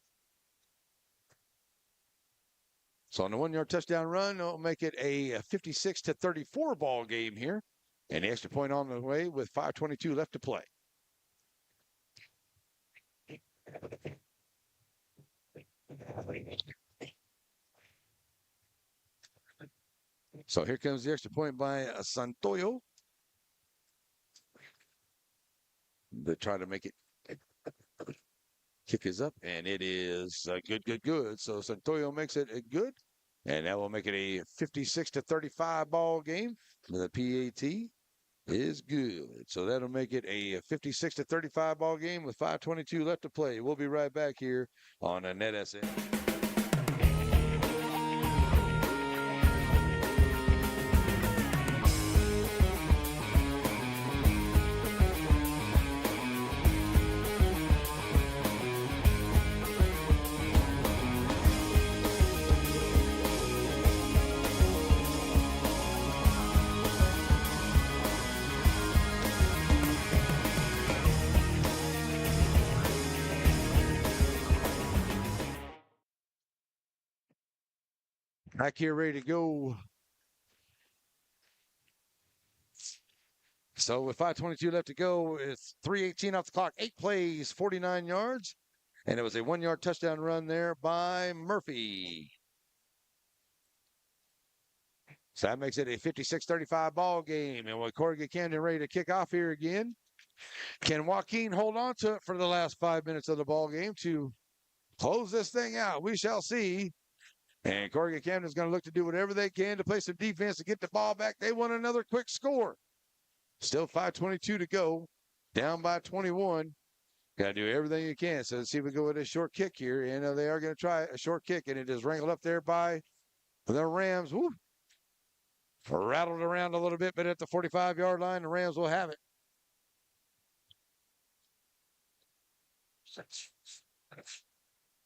So on the 1-yard touchdown run, it'll make it a 56-34 ball game here. And the extra point on the way with 5:22 left to play. So here comes the extra point by Santoyo. They try to make it Kick is up, and it is good. So Santoyo makes it a good, and that will make it a 56-35 ball game. The PAT is good. So that'll make it a 56-35 ball game with 5:22 left to play. We'll be right back here on a NetSN. Back here, ready to go. So with 5:22 left to go, it's 3:18 off the clock. 8 plays, 49 yards, and it was a 1-yard touchdown run there by Murphy. So that makes it a 56-35 ball game, and with Corrigan-Camden ready to kick off here again, can Joaquin hold on to it for the last 5 minutes of the ball game to close this thing out? We shall see. And Corrigan-Camden is going to look to do whatever they can to play some defense to get the ball back. They want another quick score. Still 5:22 to go. Down by 21. Got to do everything you can. So let's see if we go with a short kick here. And they are going to try a short kick. And it is wrangled up there by the Rams. Woo. Rattled around a little bit, but at the 45-yard line, the Rams will have it.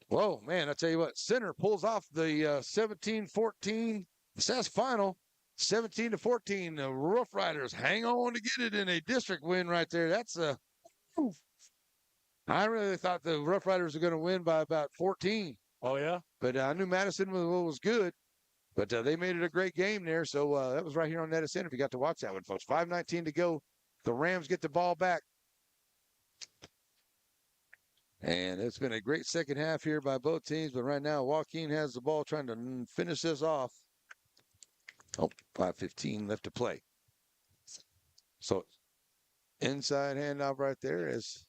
Whoa, man, I tell you what, center pulls off the 17-14. That's final. 17-14. The Rough Riders hang on to get it in a district win right there. That's a. I really thought the Rough Riders were going to win by about 14. Oh, yeah? But I knew Madison was good. But they made it a great game there. So that was right here on NetSN if you got to watch that one, folks. 5:19 to go. The Rams get the ball back. And it's been a great second half here by both teams. But right now, Joaquin has the ball trying to finish this off. Oh, 5:15 left to play. So inside handoff right there is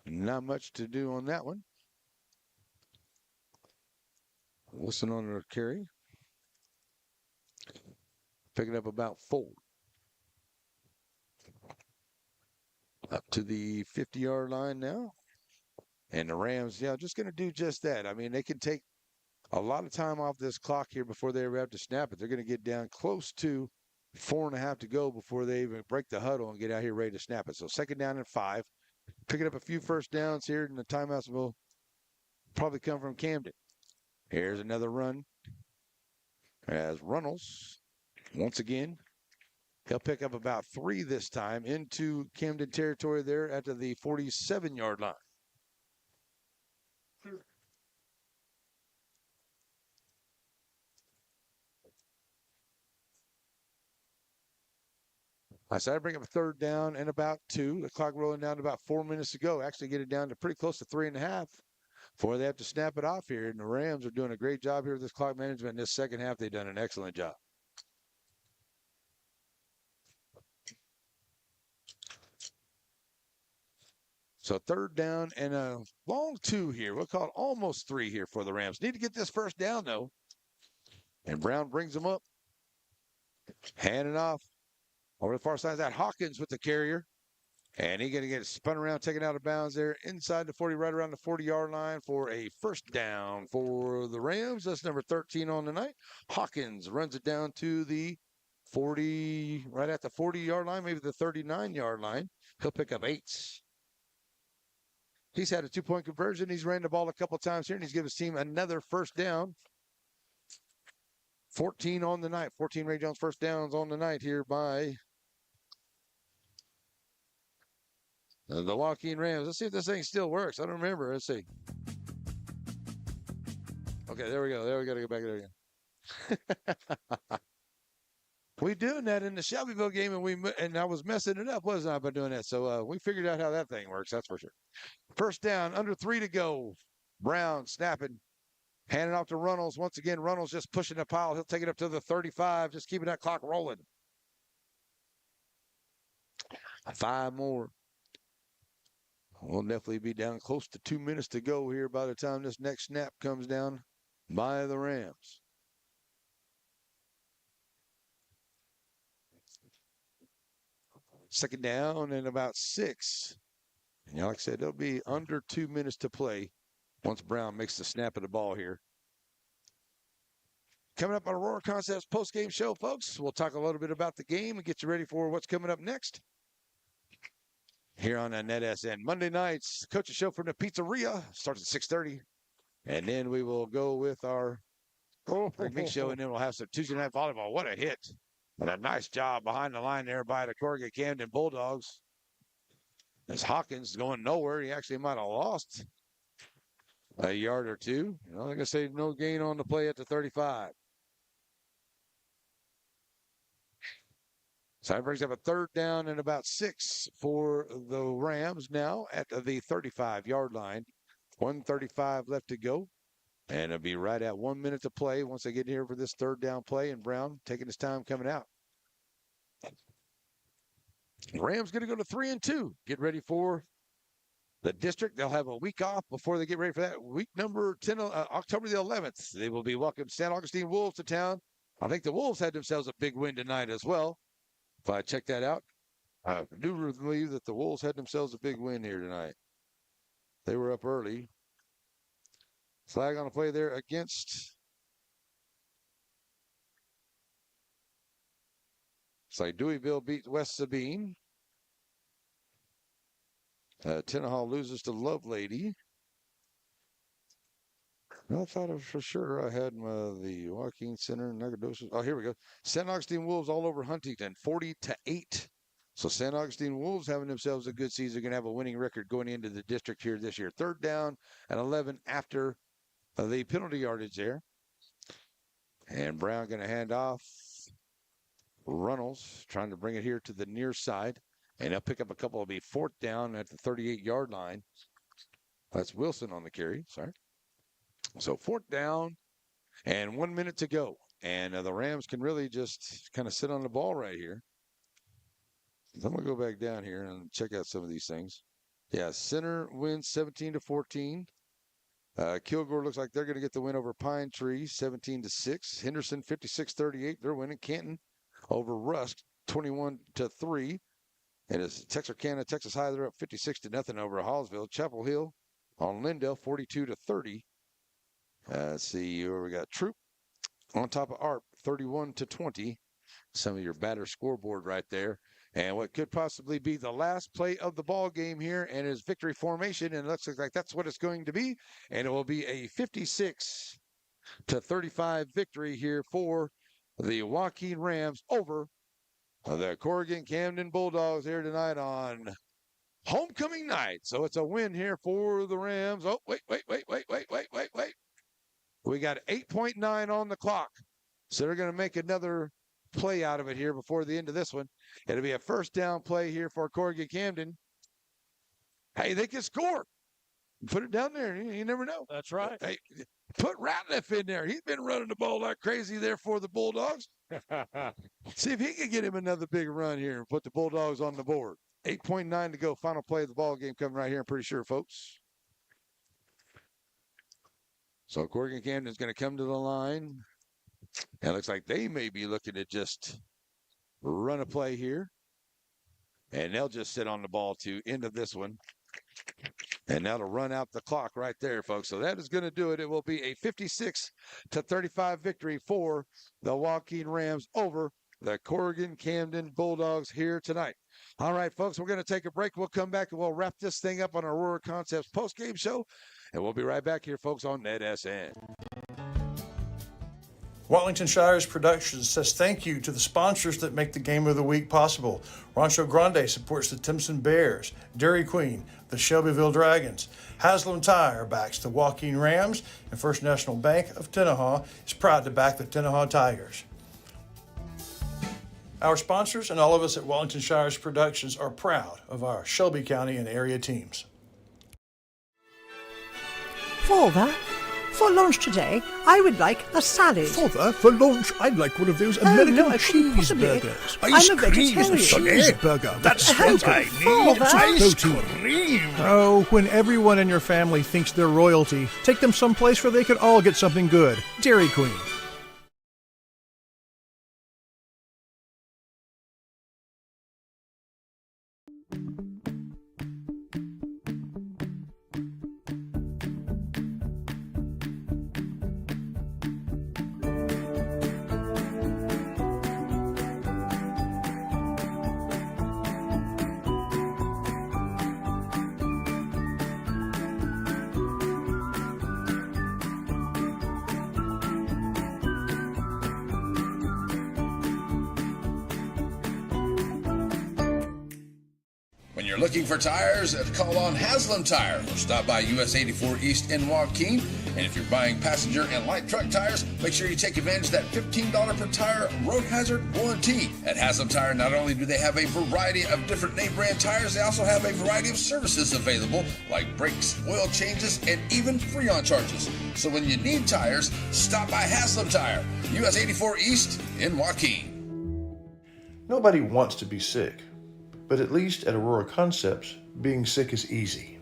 not much to do on that one. Wilson on the carry. Picking up about 4. Up to the 50-yard line now. And the Rams, just going to do just that. I mean, they can take a lot of time off this clock here before they ever have to snap it. They're going to get down close to 4.5 to go before they even break the huddle and get out here ready to snap it. So 2nd down and 5. Picking up a few first downs here, and the timeouts will probably come from Camden. Here's another run as Runnels, once again, he'll pick up about 3 this time into Camden territory there at the 47-yard line. I said I bring up a 3rd down and about 2. The clock rolling down to about 4 minutes to go. Actually get it down to pretty close to 3.5 before they have to snap it off here. And the Rams are doing a great job here with this clock management. In this second half, they've done an excellent job. So 3rd down and a long 2 here. We'll call it almost 3 here for the Rams. Need to get this 1st down, though. And Brown brings them up. Handing off. Over the far side of that, Hawkins with the carrier. And he's going to get spun around, taken out of bounds there inside the 40, right around the 40-yard line for a 1st down for the Rams. That's number 13 on the night. Hawkins runs it down to the 40, right at the 40-yard line, maybe the 39-yard line. He'll pick up 8. He's had a 2-point conversion. He's ran the ball a couple times here, and he's given his team another 1st down. 14 on the night. 14 Ray Jones 1st downs on the night here by the Joaquin Rams. Let's see if this thing still works. I don't remember. Let's see. Okay, there we go. There we got to go back there again. We doing that in the Shelbyville game, and I was messing it up, wasn't I, by doing that? So we figured out how that thing works. That's for sure. 1st down, under 3 to go. Brown snapping, handing off to Runnels. Once again, Runnels just pushing the pile. He'll take it up to the 35, just keeping that clock rolling. 5 more. We'll definitely be down close to 2 minutes to go here by the time this next snap comes down by the Rams. Second down and about 6. And like I said, it'll be under 2 minutes to play once Brown makes the snap of the ball here. Coming up on Aurora Concepts post-game show, folks, we'll talk a little bit about the game and get you ready for what's coming up next. Here on NetSN. Monday nights, coach's show from the pizzeria starts at 6:30. And then we will go with our big show, and then we'll have some Tuesday night volleyball. What a hit. And a nice job behind the line there by the Corrigan-Camden Bulldogs. As Hawkins going nowhere, he actually might have lost a yard or two. Like I say, no gain on the play at the 35. So that brings up a third down and about 6 for the Rams now at the 35-yard line. 1:35 left to go. And it'll be right at 1 minute to play once they get here for this third down play. And Brown taking his time coming out. The Rams going to go to 3-2. Get ready for the district. They'll have a week off before they get ready for that. Week number 10, October the 11th. They will be welcoming San Augustine Wolves to town. I think the Wolves had themselves a big win tonight as well. If I check that out, I do believe that the Wolves had themselves a big win here tonight. They were up early. Flag on the play there against. It's like Deweyville beats West Sabine. Tenaha loses to Lovelady. I thought for sure I had the Joaquin Center in Nacogdoches. Oh, here we go. San Augustine Wolves all over Huntington, 40-8. So San Augustine Wolves having themselves a good season. They're going to have a winning record going into the district here this year. Third down and 11 after the penalty yardage there. And Brown going to hand off. Runnels trying to bring it here to the near side. And they'll pick up a couple of the fourth down at the 38-yard line. That's Wilson on the carry. Sorry. So fourth down and 1 minute to go. And the Rams can really just kind of sit on the ball right here. I'm going to go back down here and check out some of these things. Yeah, Center wins 17-14. Kilgore looks like they're going to get the win over Pine Tree, 17-6. Henderson, 56-38. They're winning. Canton over Rusk, 21-3. And it's Texarkana, Texas High, they're up 56-0 over Hallsville. Chapel Hill on Lindale, 42-30. Let's see where we got Troop on top of ARP, 31-20. Some of your batter scoreboard right there. And what could possibly be the last play of the ball game here, and is victory formation, and it looks like that's what it's going to be. And it will be a 56-35 victory here for the Joaquin Rams over the Corrigan-Camden Bulldogs here tonight on homecoming night. So it's a win here for the Rams. Oh, wait. We got 8.9 on the clock. So they're going to make another play out of it here before the end of this one. It'll be a first down play here for Corrigan-Camden. Hey, they can score. Put it down there. You never know. That's right. Hey, put Ratliff in there. He's been running the ball like crazy there for the Bulldogs. See if he can get him another big run here and put the Bulldogs on the board. 8.9 to go. Final play of the ball game coming right here, I'm pretty sure, folks. So Corrigan-Camden is going to come to the line. And it looks like they may be looking to just run a play here. And they'll just sit on the ball to end of this one. And that'll run out the clock right there, folks. So that is going to do it. It will be a 56-35 victory for the Joaquin Rams over the Corrigan-Camden Bulldogs here tonight. All right, folks, we're going to take a break. We'll come back and we'll wrap this thing up on our Aurora Concepts post-game show. And we'll be right back here, folks, on NetSN. Watlington Shires Productions says thank you to the sponsors that make the Game of the Week possible. Rancho Grande supports the Timpson Bears, Dairy Queen, the Shelbyville Dragons. Haslam Tire backs the Joaquin Rams, and First National Bank of Tenaha is proud to back the Tenaha Tigers. Our sponsors and all of us at Watlington Shires Productions are proud of our Shelby County and area teams. Father, for lunch today, I would like a salad. Father, for lunch, I'd like one of those American no, cheeseburgers. I'm a vegetarian. Cheeseburger. That's what I need. Ice cream. Oh, when everyone in your family thinks they're royalty, take them someplace where they could all get something good. Dairy Queen. When you're looking for tires, call on Haslam Tire or stop by US 84 East in Joaquin. And if you're buying passenger and light truck tires, make sure you take advantage of that $15 per tire road hazard warranty. At Haslam Tire, not only do they have a variety of different name brand tires, they also have a variety of services available like brakes, oil changes, and even free on charges. So when you need tires, stop by Haslam Tire, US 84 East in Joaquin. Nobody wants to be sick, but at least at Aurora Concepts, being sick is easy.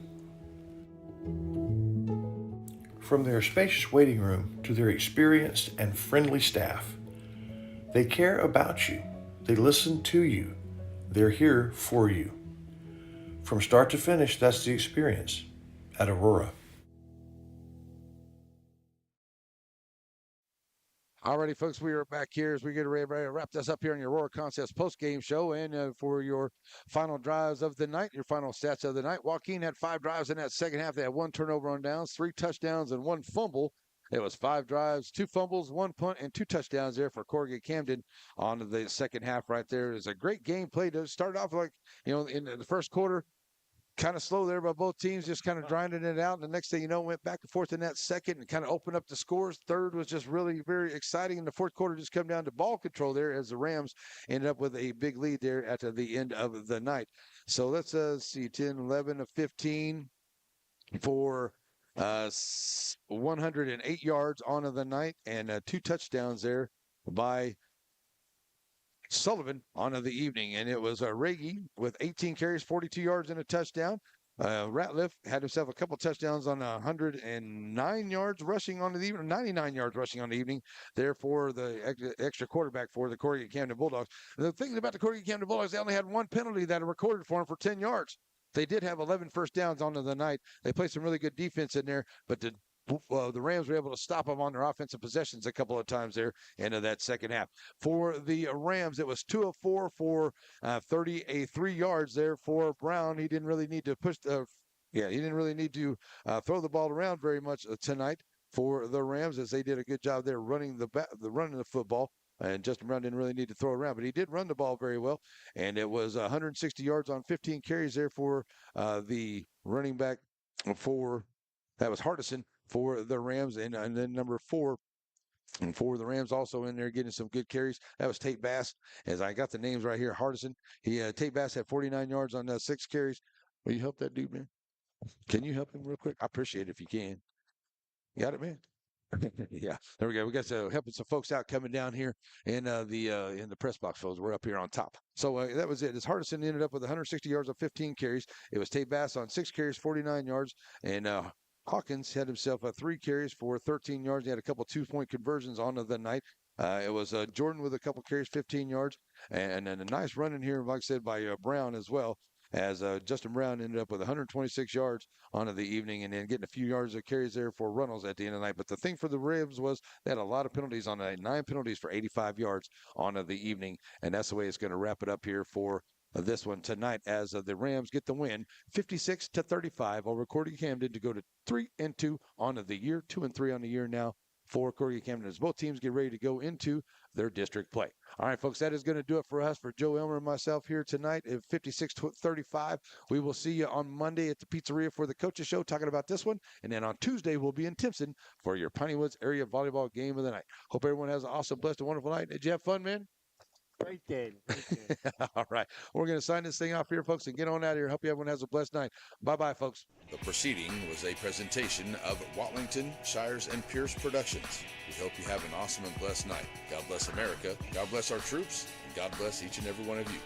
From their spacious waiting room to their experienced and friendly staff, they care about you. They listen to you. They're here for you. From start to finish, that's the experience at Aurora. Alrighty, folks, we are back here as we get ready to wrap this up here on your Aurora Concepts post-game show. And for your final drives of the night, your final stats of the night, Joaquin had 5 drives in that second half. They had 1 turnover on downs, 3 touchdowns, and 1 fumble. It was 5 drives, 2 fumbles, 1 punt, and 2 touchdowns there for Corrigan-Camden on the second half right there. It was a great game played. It started off like, in the first quarter, kind of slow there by both teams, just kind of grinding it out. And the next thing you know, went back and forth in that second and kind of opened up the scores. Third was just really very exciting. And the fourth quarter just come down to ball control there as the Rams ended up with a big lead there at the end of the night. So let's see, 10, 11 of 15 for 108 yards on the night and 2 touchdowns there by Sullivan on the evening. And it was Raggy with 18 carries, 42 yards and a touchdown. Ratliff had himself a couple touchdowns on 109 yards rushing on the evening, 99 yards rushing on the evening. Therefore, the extra quarterback for the Corrigan-Camden Bulldogs. The thing about the Corrigan-Camden Bulldogs, they only had 1 penalty that are recorded for them for 10 yards. They did have 11 first downs on the night. They played some really good defense in there, but the Rams were able to stop them on their offensive possessions a couple of times there into that second half. For the Rams, it was 2 of 4 for 33 yards there for Brown. He didn't really need to he didn't really need to throw the ball around very much tonight for the Rams, as they did a good job there running the football. And Justin Brown didn't really need to throw around, but he did run the ball very well. And it was 160 yards on 15 carries there for the running back that was Hardison for the Rams. And then number 4 and for the Rams also in there getting some good carries. That was Tate Bass, as I got the names right here. Hardison. Tate Bass had 49 yards on 6 carries. Will you help that dude, man? Can you help him real quick? I appreciate it if you can. You got it, man? Yeah, there we go. We got helping some folks out coming down here in the press box, folks. We're up here on top. So that was it. As Hardison ended up with 160 yards on 15 carries. It was Tate Bass on 6 carries, 49 yards, and Hawkins had himself 3 carries for 13 yards. He had a couple 2-point conversions on the night. It was Jordan with a couple carries, 15 yards, and then a nice run in here, like I said, by Brown as well, as Justin Brown ended up with 126 yards on the evening and then getting a few yards of carries there for Runnels at the end of the night. But the thing for the Rams was they had a lot of penalties on the night, 9 penalties for 85 yards on the evening, and that's the way it's going to wrap it up here for this one tonight as the Rams get the win 56-35 over Corrigan-Camden to go to 3-2 on the year, 2-3 on the year now for Corrigan-Camden as both teams get ready to go into their district play. All right, folks, that is going to do it for us, for Joe Elmer and myself here tonight at 56-35. We will see you on Monday at the pizzeria for the Coaches Show talking about this one. And then on Tuesday, we'll be in Timpson for your Piney Woods area volleyball game of the night. Hope everyone has an awesome, blessed, and wonderful night. Did you have fun, man? Great game. Great game. All right. We're going to sign this thing off here, folks, and get on out of here. Hope everyone has a blessed night. Bye-bye, folks. The proceeding was a presentation of Watlington, Shires, and Pierce Productions. We hope you have an awesome and blessed night. God bless America. God bless our troops. And God bless each and every one of you.